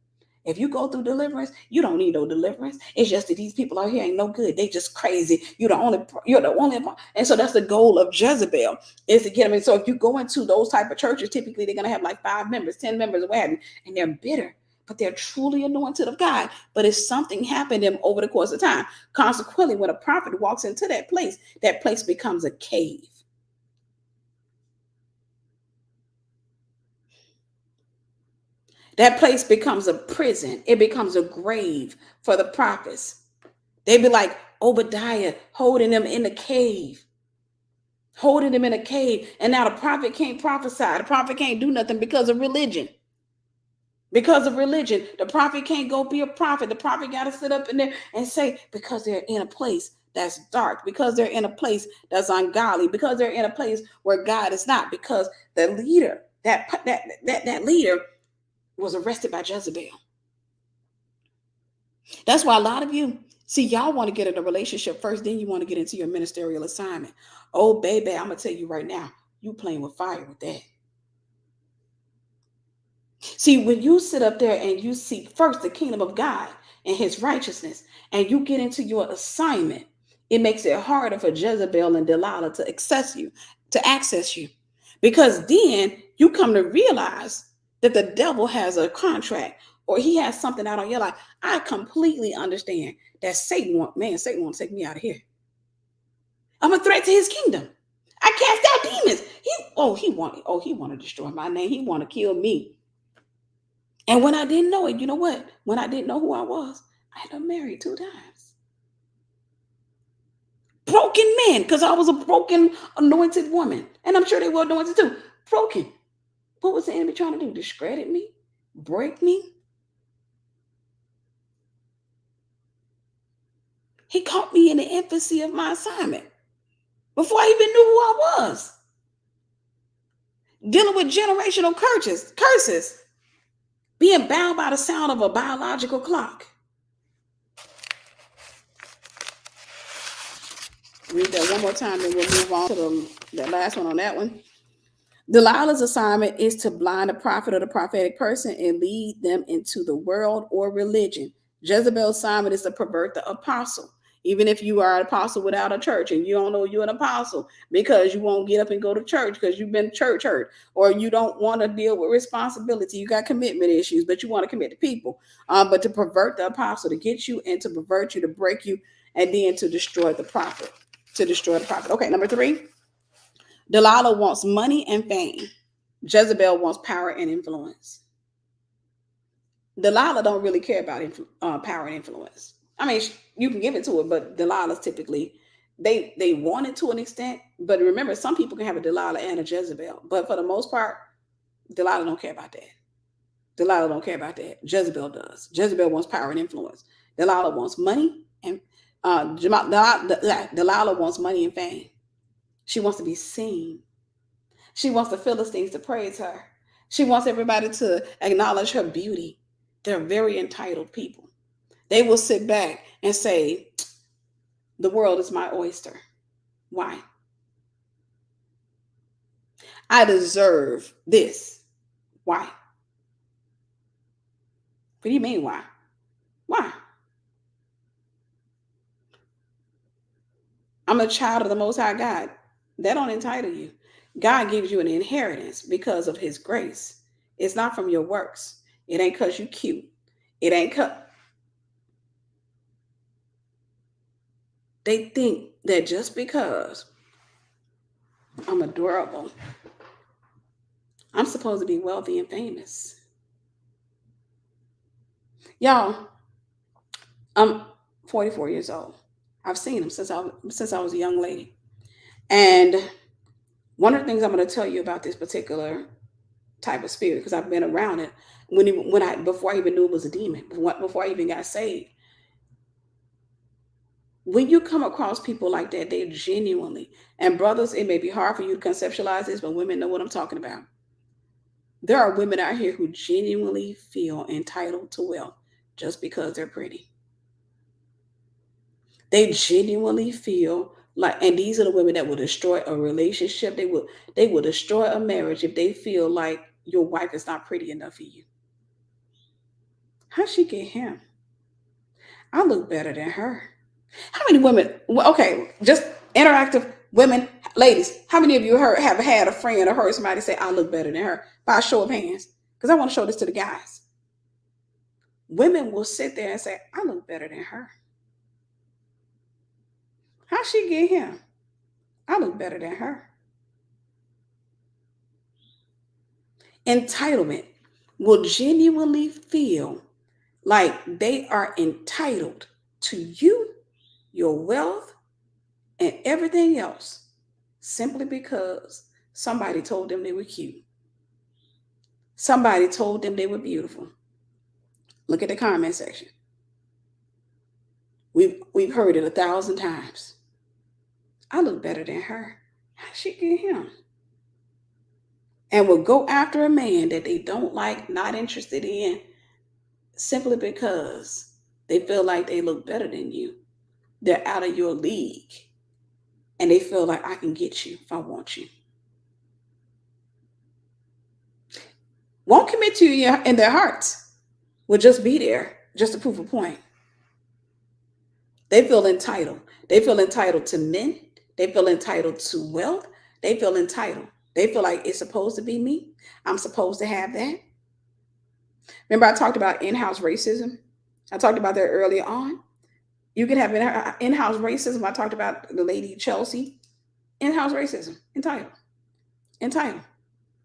If you go through deliverance, you don't need no deliverance. It's just that these people out here ain't no good. They just crazy. You're the only. And so that's the goal of Jezebel, is to get them. And so if you go into those type of churches, typically they're going to have like 5 members, 10 members, or what have you, and they're bitter, but they're truly anointed of God. But if something happened to them over the course of time, consequently, when a prophet walks into that place becomes a cave. That place becomes a prison. It becomes a grave for the prophets. They'd be like Obadiah, holding them in a cave. Holding them in a cave. And now the prophet can't prophesy. The prophet can't do nothing because of religion. Because of religion. The prophet can't go be a prophet. The prophet got to sit up in there and say, because they're in a place that's dark, because they're in a place that's ungodly, because they're in a place where God is not, because the leader, that leader was arrested by Jezebel. That's why a lot of you, see, y'all want to get in a relationship first, then you want to get into your ministerial assignment. Oh, baby, I'm going to tell you right now, you playing with fire with that. See, when you sit up there and you seek first the kingdom of God and his righteousness, and you get into your assignment, it makes it harder for Jezebel and Delilah to access you. Because then you come to realize that the devil has a contract, or he has something out on your life. I completely understand that Satan wants to take me out of here. I'm a threat to his kingdom. I cast out demons. He want to destroy my name. He want to kill me. And when I didn't know it, you know what? When I didn't know who I was, I had been married 2 times. Broken men, because I was a broken, anointed woman. And I'm sure they were anointed too. Broken. What was the enemy trying to do? Discredit me? Break me? He caught me in the infancy of my assignment, before I even knew who I was. Dealing with generational curses. Being bound by the sound of a biological clock. Read that one more time, then we'll move on to the last one on that one. Delilah's assignment is to blind the prophet or the prophetic person and lead them into the world or religion. Jezebel's assignment is to pervert the apostle. Even if you are an apostle without a church and you don't know you're an apostle because you won't get up and go to church because you've been church hurt, or you don't want to deal with responsibility, you got commitment issues, but you want to commit to people. But to pervert the apostle, to get you and to pervert you, to break you, and then to destroy the prophet. Okay, number 3. Delilah wants money and fame. Jezebel wants power and influence. Delilah don't really care about power and influence. I mean, you can give it to her, but Delilah's typically, they want it to an extent. But remember, some people can have a Delilah and a Jezebel. But for the most part, Delilah don't care about that. Delilah don't care about that. Jezebel does. Jezebel wants power and influence. Delilah wants money, and Delilah wants money and fame. She wants to be seen. She wants the Philistines to praise her. She wants everybody to acknowledge her beauty. They're very entitled people. They will sit back and say, The world is my oyster. Why? I deserve this. Why? What do you mean, why? Why? I'm a child of the Most High God. That don't entitle you. God gives you an inheritance because of His grace. It's not from your works. It ain't because you cute. It ain't because they think that just because I'm adorable, I'm supposed to be wealthy and famous. Y'all, I'm 44 years old. I've seen him since I was a young lady. And one of the things I'm going to tell you about this particular type of spirit, because I've been around it before I even knew it was a demon, before I even got saved. When you come across people like that, they genuinely, and brothers, it may be hard for you to conceptualize this, but women know what I'm talking about. There are women out here who genuinely feel entitled to wealth just because they're pretty. They genuinely feel like, and these are the women that will destroy a relationship. They will destroy a marriage if they feel like your wife is not pretty enough for you. How'd she get him? I look better than her. How many women? Okay, just interactive women, ladies. How many of you have had a friend or heard somebody say, "I look better than her"? By a show of hands, because I want to show this to the guys. Women will sit there and say, "I look better than her." How'd she get him? I look better than her. Entitlement will genuinely feel like they are entitled to you, your wealth, and everything else simply because somebody told them they were cute. Somebody told them they were beautiful. Look at the comment section. We've heard it 1,000 times. I look better than her. How'd she get him? And will go after a man that they don't like, not interested in, simply because they feel like they look better than you. They're out of your league. And they feel like I can get you if I want you. Won't commit to you in their hearts. Will just be there just to prove a point. They feel entitled. They feel entitled to men. They feel entitled to wealth. They feel entitled. They feel like it's supposed to be me. I'm supposed to have that. Remember, I talked about in-house racism? I talked about that earlier on. You can have in-house racism. I talked about the lady Chelsea. In-house racism. Entitled. Entitled.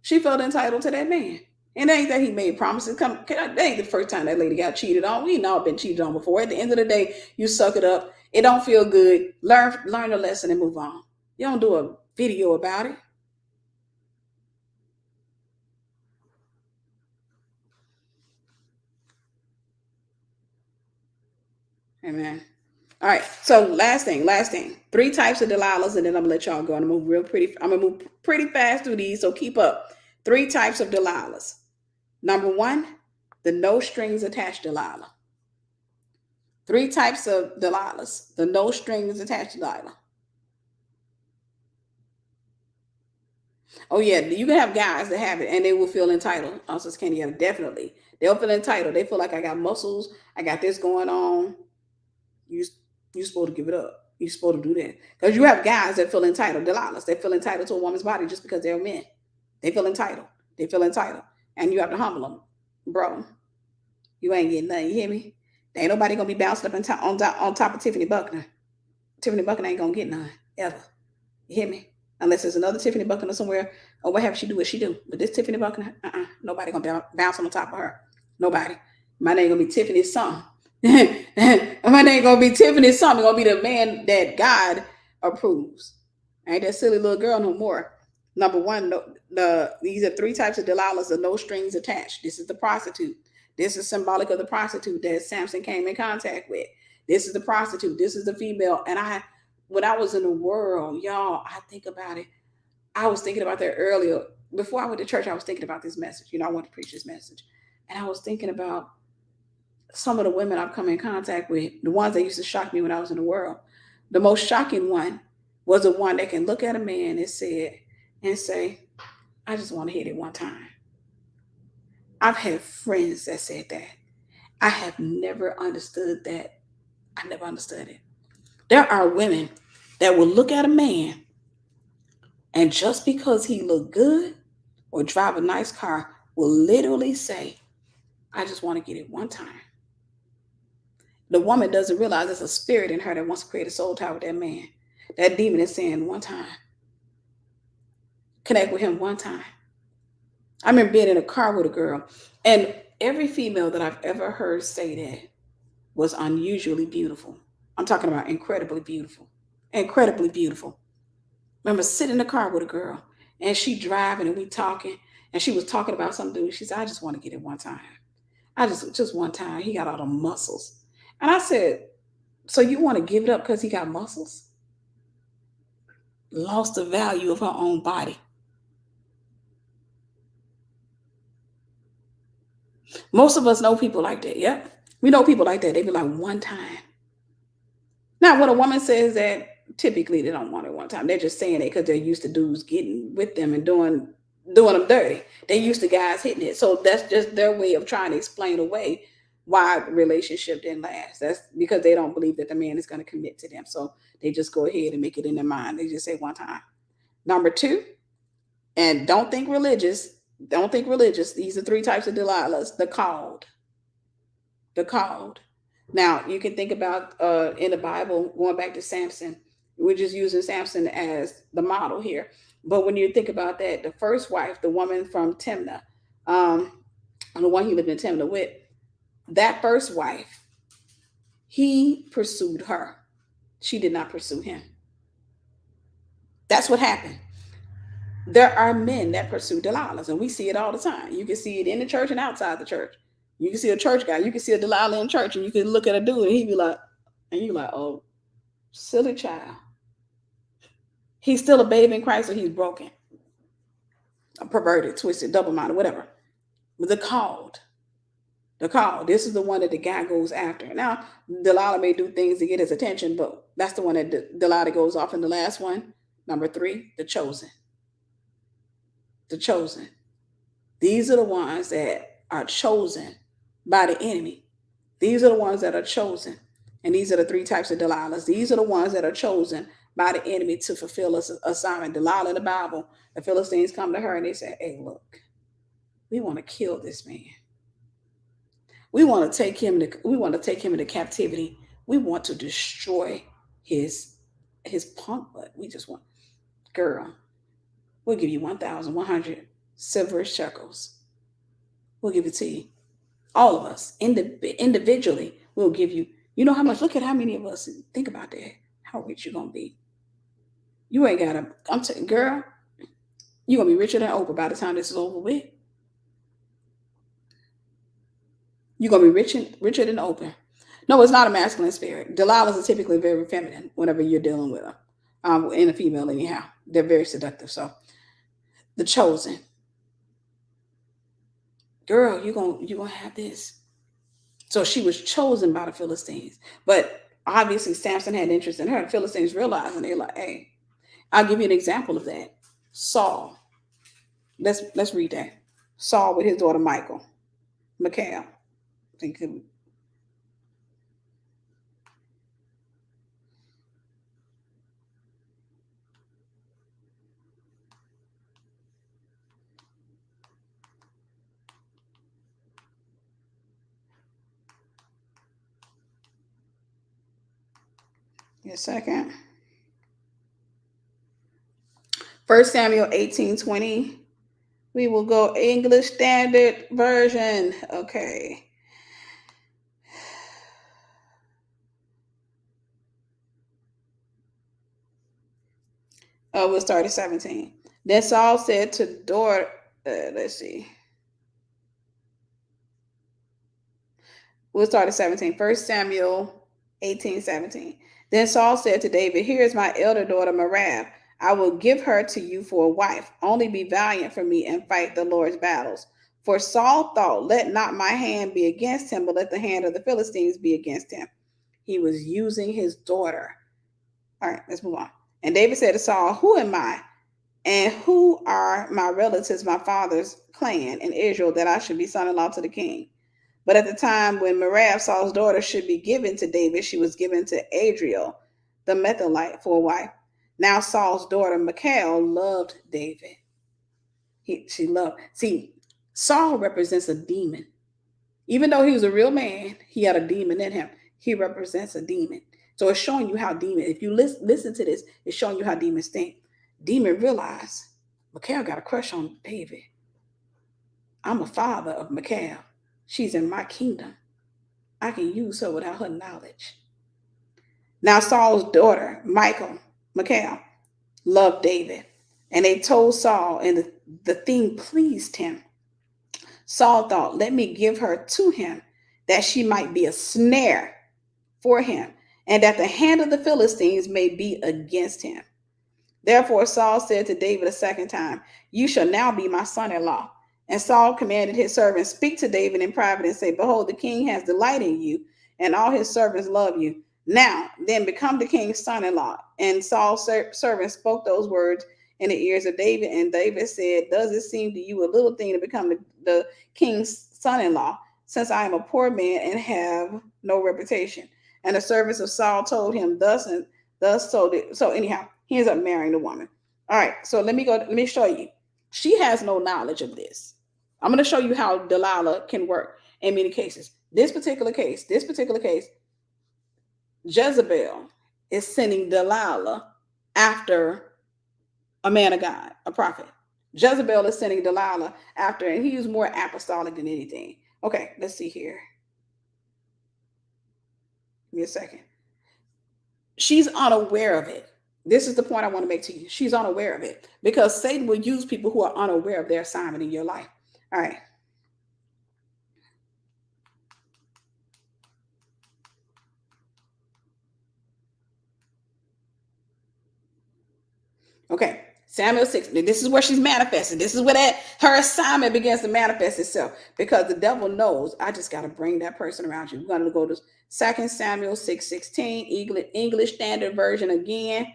She felt entitled to that man. And it ain't that he made promises. That ain't the first time that lady got cheated on. We all been cheated on before. At the end of the day, you suck it up. It don't feel good. Learn the lesson and move on. You don't do a video about it. Amen. All right. So last thing. 3 types of Delilahs, and then I'm gonna let y'all go. I'm gonna move pretty fast through these, so keep up. 3 types of Delilahs. Number 1, the no strings attached Delilah. 3 types of Delilahs. The no strings attached Delilah. Oh yeah, you can have guys that have it and they will feel entitled. Also, Candy, definitely. They'll feel entitled. They feel like I got muscles. I got this going on. You supposed to give it up. You supposed to do that. Because you have guys that feel entitled. Delilahs. They feel entitled to a woman's body just because they're men. They feel entitled. They feel entitled. And you have to humble them. Bro, you ain't getting nothing. You hear me? There ain't nobody going to be bouncing up on top of Tiffany Buckner. Tiffany Buckner ain't going to get none. Ever. You hear me? Unless there's another Tiffany Buckner somewhere, or what have she do what she do. But this Tiffany Buckner, nobody gonna bounce on the top of her. Nobody. My name gonna be Tiffany something. My name gonna be Tiffany something. Gonna be the man that God approves. I ain't that silly little girl no more. Number 1, these are 3 types of Delilahs, the no strings attached. This is the prostitute. This is symbolic of the prostitute that Samson came in contact with. This is the prostitute. This is the female. And when I was in the world, y'all, I think about it. I was thinking about that earlier. Before I went to church, I was thinking about this message. I want to preach this message. And I was thinking about some of the women I've come in contact with, the ones that used to shock me when I was in the world. The most shocking one was the one that can look at a man and say, I just want to hit it one time. I've had friends that said that. I have never understood that. I never understood it. There are women that will look at a man, and just because he look good or drive a nice car, will literally say, I just want to get it one time. The woman doesn't realize there's a spirit in her that wants to create a soul tie with that man. That demon is saying one time. Connect with him one time. I remember being in a car with a girl, and every female that I've ever heard say that was unusually beautiful. I'm talking about incredibly beautiful. Incredibly beautiful. Remember sitting in the car with a girl, and she driving and we talking, and she was talking about something. She said, I just want to get it one time. I just one time. He got all the muscles. And I said, so you want to give it up because he got muscles? Lost the value of her own body. Most of us know people like that. Yep. We know people like that. They be like, one time. Now, when a woman says that, typically they don't want it one time. They're just saying it because they're used to dudes getting with them and doing them dirty. They're used to guys hitting it. So that's just their way of trying to explain away why the relationship didn't last. That's because they don't believe that the man is going to commit to them. So they just go ahead and make it in their mind. They just say one time. Number two, and don't think religious. Don't think religious. These are 3 types of Delilahs. The called. The called. Now, you can think about in the Bible, going back to Samson. We're just using Samson as the model here. But when you think about that, the first wife, the woman from Timnah, the one he lived in Timnah with, that first wife, he pursued her. She did not pursue him. That's what happened. There are men that pursue Delilahs, and we see it all the time. You can see it in the church and outside the church. You can see a church guy. You can see a Delilah in church, and you can look at a dude, and he be like, and you're like, oh, silly child. He's still a babe in Christ, or he's broken, perverted, twisted, double-minded, whatever. But the called. This is the one that the guy goes after. Now, Delilah may do things to get his attention, but that's the one that Delilah goes off in the last one. Number 3, the chosen. The chosen. These are the ones that are chosen by the enemy. These are the ones that are chosen. And these are the 3 types of Delilahs. These are the ones that are chosen by the enemy to fulfill an assignment. Delilah in the Bible, the Philistines come to her and they say, hey, look, we want to kill this man. We want to take him into captivity. We want to destroy his punk butt. We just want, girl, we'll give you 1,100 silver shekels. We'll give it to you. All of us, individually, we'll give you. You know how much? Look at how many of us. Think about that. How rich you going to be. You ain't got to. I'm telling girl, you're going to be richer than Oprah by the time this is over with. You're going to be richer than Oprah. No, it's not a masculine spirit. Delilahs are typically very feminine whenever you're dealing with them. In a female, anyhow. They're very seductive. So, the chosen. Girl, you're gonna have this. So she was chosen by the Philistines. But obviously Samson had interest in her. The Philistines realized, and they're like, hey, I'll give you an example of that. Saul. Let's read that. Saul with his daughter Michal. A second. 1 Samuel 18:20. We will go English Standard Version. Okay. We'll start at 17. Then Saul said to daughter, let's see. We'll start at 17. 1 Samuel 18:17. Then Saul said to David, here is my elder daughter Merab. I will give her to you for a wife. Only be valiant for me and fight the Lord's battles. For Saul thought, let not my hand be against him, but let the hand of the Philistines be against him. He was using his daughter All right, let's move on. And David said to Saul, who am I? And who are my relatives, my father's clan in Israel, that I should be son-in-law to the king? But at the time when Merab, Saul's daughter, should be given to David, she was given to Adriel, the Metholite, for a wife. Now Saul's daughter, Michal, loved David. She loved. See, Saul represents a demon. Even though he was a real man, he had a demon in him. He represents a demon. So it's showing you how demon, if you listen to this, it's showing you how demons think. Demon realized, Michal got a crush on David. I'm a father of Michal. She's in my kingdom. I can use her without her knowledge. Now Saul's daughter, Michal, loved David. And they told Saul, and the thing pleased him. Saul thought, let me give her to him, that she might be a snare for him, and that the hand of the Philistines may be against him. Therefore Saul said to David a second time, you shall now be my son-in-law. And Saul commanded his servants, speak to David in private and say, behold, the king has delight in you, and all his servants love you. Now, then become the king's son-in-law. And Saul's servants spoke those words in the ears of David. And David said, does it seem to you a little thing to become the king's son-in-law, since I am a poor man and have no reputation? And the servants of Saul told him thus and thus. So anyhow, he ends up marrying the woman. All right, so let me show you. She has no knowledge of this. I'm going to show you how Delilah can work in many cases. This particular case, Jezebel is sending Delilah after a man of God, a prophet. Jezebel is sending Delilah after, and he's more apostolic than anything. Okay, let's see here. Give me a second. She's unaware of it. This is the point I want to make to you. She's unaware of it because Satan will use people who are unaware of their assignment in your life. All right. Okay. Samuel 6. This is where she's manifesting. This is where her assignment begins to manifest itself, because the devil knows I just got to bring that person around you. We're going to go to 2 Samuel 6:16, English Standard Version again,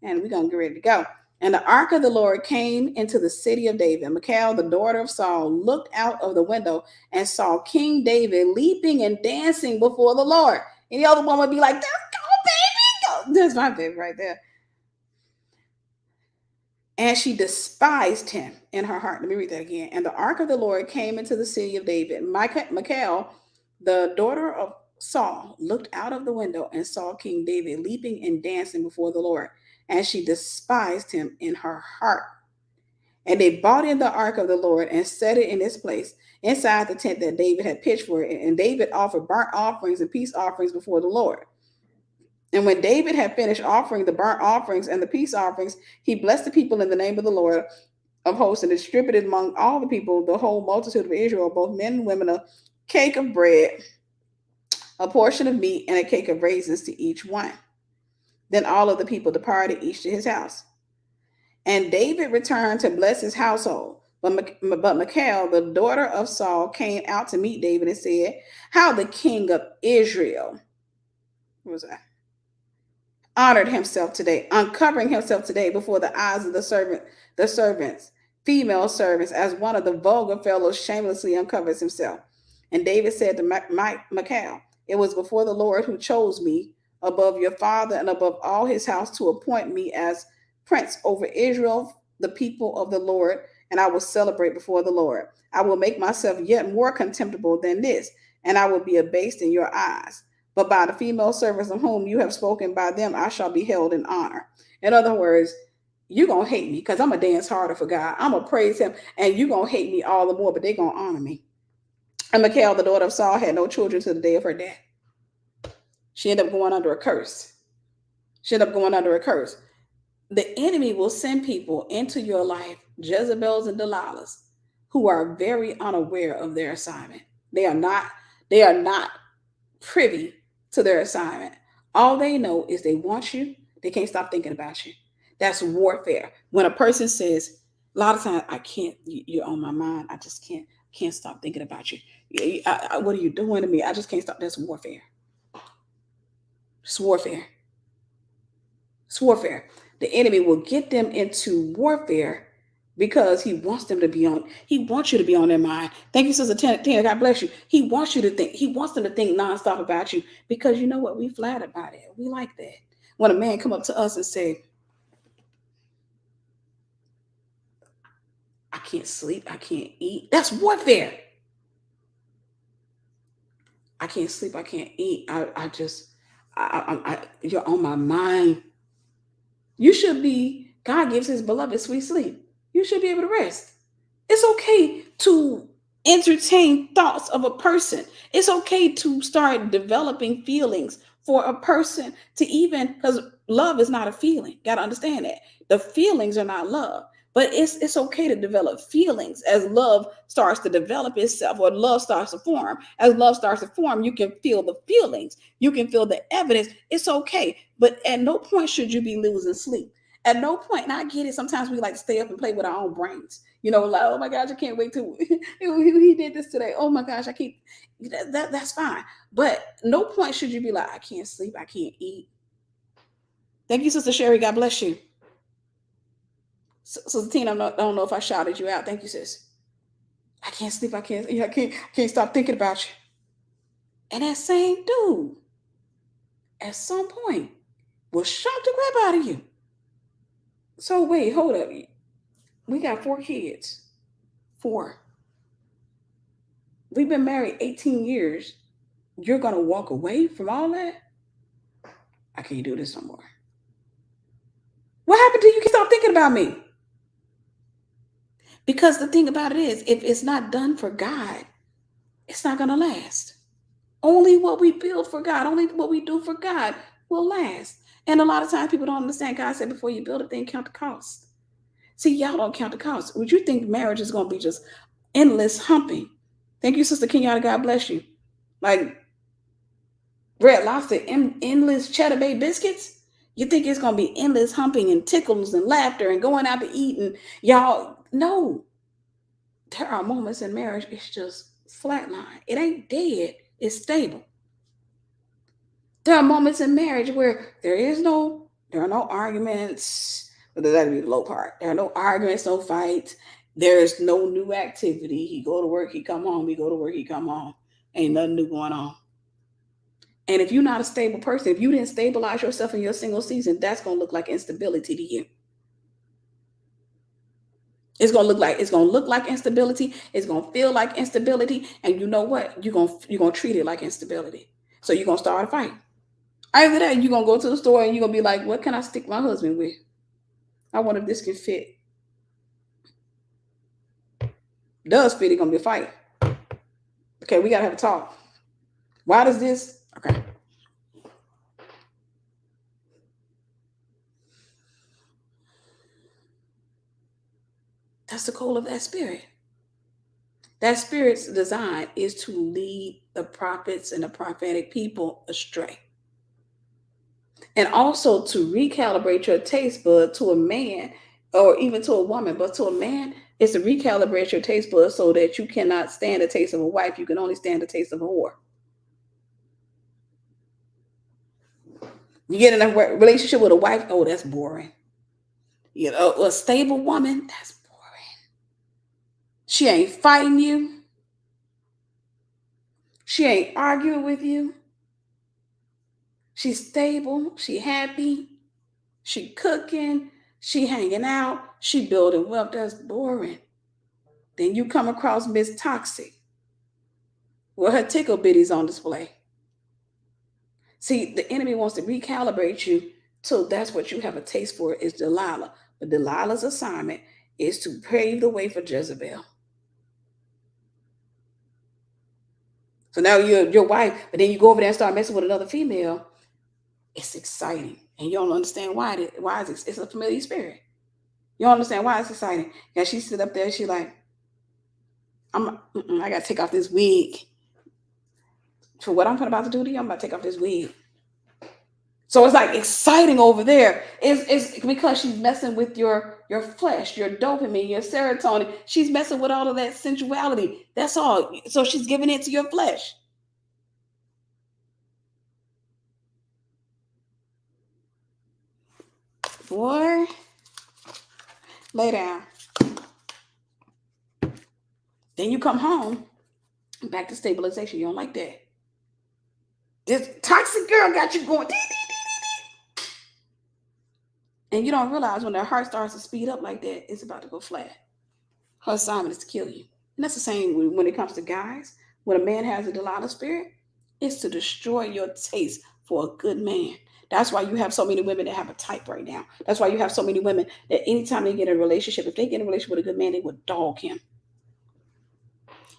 and we're going to get ready to go. And the ark of the Lord came into the city of David. Michal, the daughter of Saul, looked out of the window and saw King David leaping and dancing before the Lord. Any other one would be like, go, baby, go. That's my baby right there. And she despised him in her heart. Let me read that again. And the ark of the Lord came into the city of David. Michal, the daughter of Saul, looked out of the window and saw King David leaping and dancing before the Lord. And she despised him in her heart. And they brought in the ark of the Lord and set it in its place inside the tent that David had pitched for it. And David offered burnt offerings and peace offerings before the Lord. And when David had finished offering the burnt offerings and the peace offerings, he blessed the people in the name of the Lord of hosts and distributed among all the people, the whole multitude of Israel, both men and women, a cake of bread, a portion of meat, and a cake of raisins to each one. Then all of the people departed, each to his house. And David returned to bless his household. But Michal, the daughter of Saul, came out to meet David and said, how the king of Israel, what was that? Honored himself today, uncovering himself today before the eyes of the servants, female servants, as one of the vulgar fellows shamelessly uncovers himself. And David said to Michal, it was before the Lord who chose me above your father and above all his house to appoint me as prince over Israel, the people of the Lord, and I will celebrate before the Lord. I will make myself yet more contemptible than this, and I will be abased in your eyes. But by the female servants of whom you have spoken, by them I shall be held in honor. In other words, you're going to hate me because I'm going to dance harder for God. I'm going to praise him, and you're going to hate me all the more, but they're going to honor me. And Michal, the daughter of Saul, had no children to the day of her death. She ended up going under a curse. The enemy will send people into your life, Jezebels and Delilahs, who are very unaware of their assignment. They are not privy to their assignment. All they know is they want you. They can't stop thinking about you. That's warfare. When a person says, a lot of times, I can't, you're on my mind. I just can't stop thinking about you. What are you doing to me? I just can't stop. That's warfare. It's warfare. It's warfare. The enemy will get them into warfare because he wants them to be on. He wants you to be on their mind. Thank you, Sister Tina. God bless you. He wants you to think. He wants them to think nonstop about you because you know what? We flattered by that. We like that. When a man come up to us and say, "I can't sleep. I can't eat," that's warfare. I can't sleep. I can't eat. You're on my mind. You should be, God gives his beloved sweet sleep. You should be able to rest. It's okay to entertain thoughts of a person. It's okay to start developing feelings for a person to even, because love is not a feeling. Got to understand that. The feelings are not love. But it's okay to develop feelings as love starts to develop itself or love starts to form. As love starts to form, you can feel the feelings. You can feel the evidence. It's okay. But at no point should you be losing sleep. At no point, and I get it, sometimes we like to stay up and play with our own brains. You know, like, oh my gosh, I can't wait till he did this today. Oh my gosh, I can't. That's fine. But no point should you be like, I can't sleep, I can't eat. Thank you, Sister Sherry. God bless you. So Tina, I don't know if I shouted you out. Thank you, sis. I can't sleep. I can't stop thinking about you. And that same dude, at some point, will shock the crap out of you. So wait, hold up. We got 4 kids. 4. We've been married 18 years. You're gonna walk away from all that? I can't do this no more. What happened to you? Can stop thinking about me? Because the thing about it is, if it's not done for God, it's not gonna last. Only what we build for God, only what we do for God will last. And a lot of times people don't understand. God said, before you build a thing, count the cost. See, y'all don't count the cost. Would you think marriage is going to be just endless humping? Thank you, Sister Kenyatta. God bless you. Like Red Lobster, endless cheddar bay biscuits? You think it's going to be endless humping and tickles and laughter and going out to eat and y'all? No. There are moments in marriage, it's just flatline. It ain't dead. It's stable. There are moments in marriage where there are no arguments. But that'd be the low part. There are no arguments, no fights. There's no new activity. He go to work, he come home. He go to work, he come home. Ain't nothing new going on. And if you're not a stable person, if you didn't stabilize yourself in your single season, that's gonna look like instability to you. It's gonna look like instability. It's gonna feel like instability, and you know what? You're gonna treat it like instability. So you're gonna start a fight. Either that, you're gonna go to the store and you're gonna be like, "What can I stick my husband with? I wonder if this can fit." Does fit? It's gonna be a fight. Okay, we gotta have a talk. Why does this? Okay. That's the goal of that spirit. That spirit's design is to lead the prophets and the prophetic people astray. And also to recalibrate your taste bud to a man or even to a woman, but to a man, is to recalibrate your taste bud so that you cannot stand the taste of a wife. You can only stand the taste of a whore. You get in a relationship with a wife, oh, that's boring. You know, a stable woman, that's boring. She ain't fighting you. She ain't arguing with you. She's stable. She happy. She cooking. She hanging out. She building wealth. That's boring. Then you come across Miss Toxic with her tickle bitties on display. See, the enemy wants to recalibrate you, so that's what you have a taste for is Delilah. But Delilah's assignment is to pave the way for Jezebel. So now you're your wife, but then you go over there and start messing with another female. It's exciting, and you don't understand why. It's a familiar spirit. You don't understand why it's exciting. And she sit up there, she like, I gotta take off this wig. For what I'm about to do to you, I'm about to take off this wig. So it's like exciting over there. It's because she's messing with your flesh, your dopamine, your serotonin. She's messing with all of that sensuality. That's all. So she's giving it to your flesh. Boy, lay down. Then you come home, back to stabilization. You don't like that. This toxic girl got you going. And you don't realize when their heart starts to speed up like that, it's about to go flat. Her assignment is to kill you. And that's the same when it comes to guys. When a man has a Delilah spirit, it's to destroy your taste for a good man. That's why you have so many women that have a type right now. That's why you have so many women that anytime they get in a relationship, if they get in a relationship with a good man, they would dog him.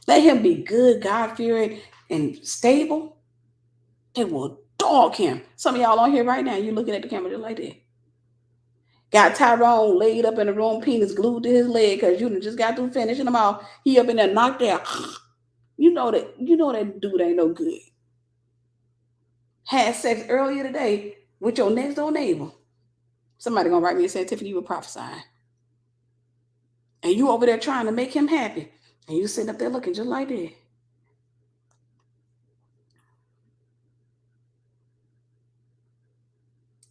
Let him be good, God-fearing, and stable. They will dog him. Some of y'all on here right now, you're looking at the camera just like that. Got Tyrone laid up in the room, penis glued to his leg because you just got through finishing him off. He up in there knocked out. You know that dude ain't no good. Had sex earlier today with your next door neighbor. Somebody gonna write me and say, Tiffany, you were prophesying. And you over there trying to make him happy. And you sitting up there looking just like that.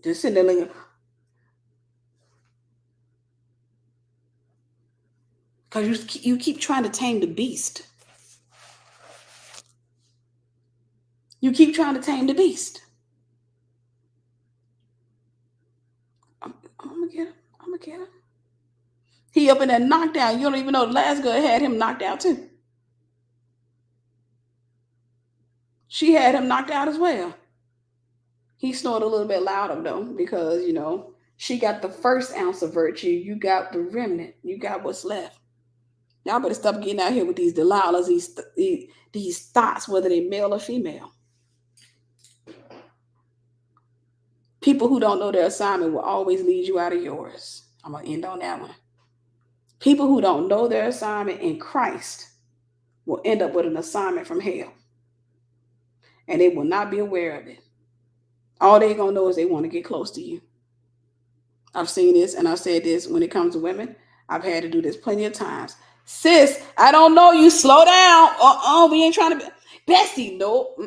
Just sitting there looking. Because you keep trying to tame the beast. You keep trying to tame the beast. I'm gonna get him. I'm gonna get him. He up in that knocked out. You don't even know the last girl had him knocked out too. She had him knocked out as well. He snored a little bit louder though, because she got the first ounce of virtue. You got the remnant. You got what's left. Y'all better stop getting out here with these Delilahs, these thoughts, whether they're male or female. People who don't know their assignment will always lead you out of yours. I'm going to end on that one. People who don't know their assignment in Christ will end up with an assignment from hell. And they will not be aware of it. All they're going to know is they want to get close to you. I've seen this, and I've said this when it comes to women. I've had to do this plenty of times. Sis, I don't know you. Slow down. We ain't trying to be. Bestie, nope.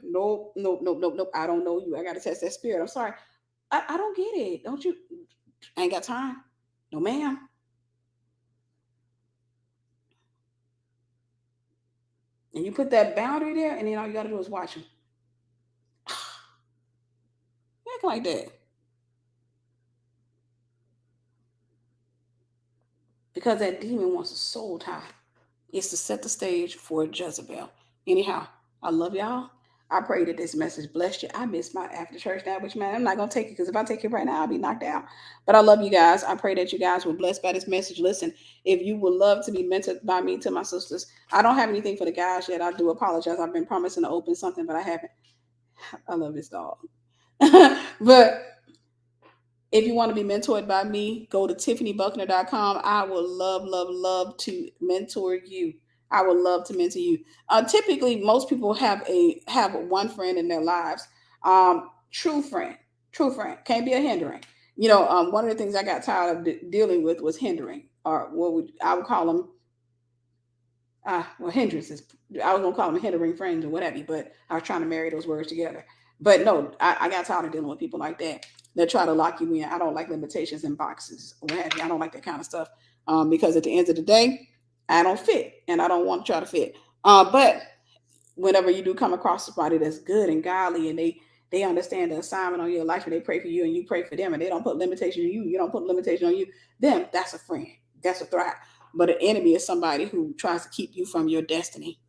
Nope. I don't know you. I got to test that spirit. I'm sorry. I don't get it. Don't you? I ain't got time. No, ma'am. And you put that boundary there, and then all you got to do is watch him. Act like that. Because that demon wants a soul tie. It's to set the stage for Jezebel. Anyhow, I love y'all. I pray that this message blessed you. I miss my after church now, which, man, I'm not going to take it because if I take it right now, I'll be knocked out. But I love you guys. I pray that you guys were blessed by this message. Listen, if you would love to be mentored by me to my sisters, I don't have anything for the guys yet. I do apologize. I've been promising to open something, but I haven't. I love this dog. But if you want to be mentored by me, go to tiffanybuckner.com. I would love to mentor you. I would love to mentor you. Typically, most people have one friend in their lives. True friend. Can't be a hindering. One of the things I got tired of dealing with was hindering, or I would call them hindrances. I was gonna call them hindering friends or whatever, but I was trying to marry those words together. But no, I got tired of dealing with people like that. They try to lock you in. I don't like limitations and boxes. I don't like that kind of stuff because at the end of the day, I don't fit, and I don't want to try to fit. But whenever you do come across somebody that's good and godly, and they understand the assignment on your life, and they pray for you, and you pray for them, and they don't put limitation on you, you don't put limitation on you, them, that's a friend. That's a thrive. But an enemy is somebody who tries to keep you from your destiny.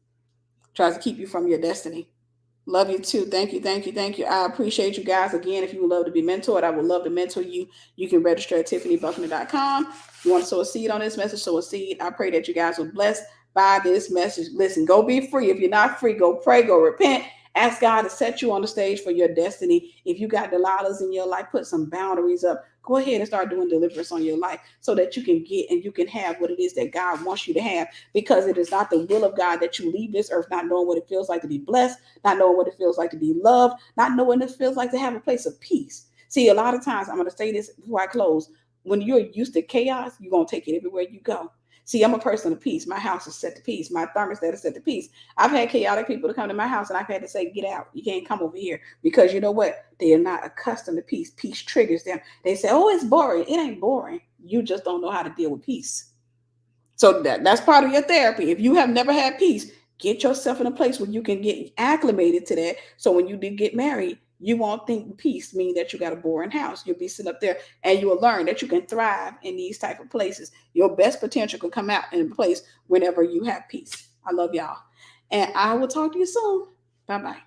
Love you too. Thank you. I appreciate you guys. Again, if you would love to be mentored, I would love to mentor you. You can register at tiffanybuckner.com. If you want to sow a seed on this message, sow a seed. I pray that you guys were blessed by this message. Listen, go be free. If you're not free, go pray, go repent. Ask God to set you on the stage for your destiny. If you got Delilahs in your life, put some boundaries up. Go ahead and start doing deliverance on your life so that you can get and you can have what it is that God wants you to have, because it is not the will of God that you leave this earth not knowing what it feels like to be blessed, not knowing what it feels like to be loved, not knowing what it feels like to have a place of peace. See, a lot of times, I'm going to say this before I close, when you're used to chaos, you're going to take it everywhere you go. See, I'm a person of peace. My house is set to peace. My thermostat is set to peace. I've had chaotic people to come to my house, and I've had to say, get out. You can't come over here. Because you know what? They are not accustomed to peace. Peace triggers them. They say, oh, it's boring. It ain't boring. You just don't know how to deal with peace. So that's part of your therapy. If you have never had peace, get yourself in a place where you can get acclimated to that. So when you do get married, you won't think peace mean that you got a boring house. You'll be sitting up there and you will learn that you can thrive in these type of places. Your best potential can come out in a place whenever you have peace. I love y'all. And I will talk to you soon. Bye-bye.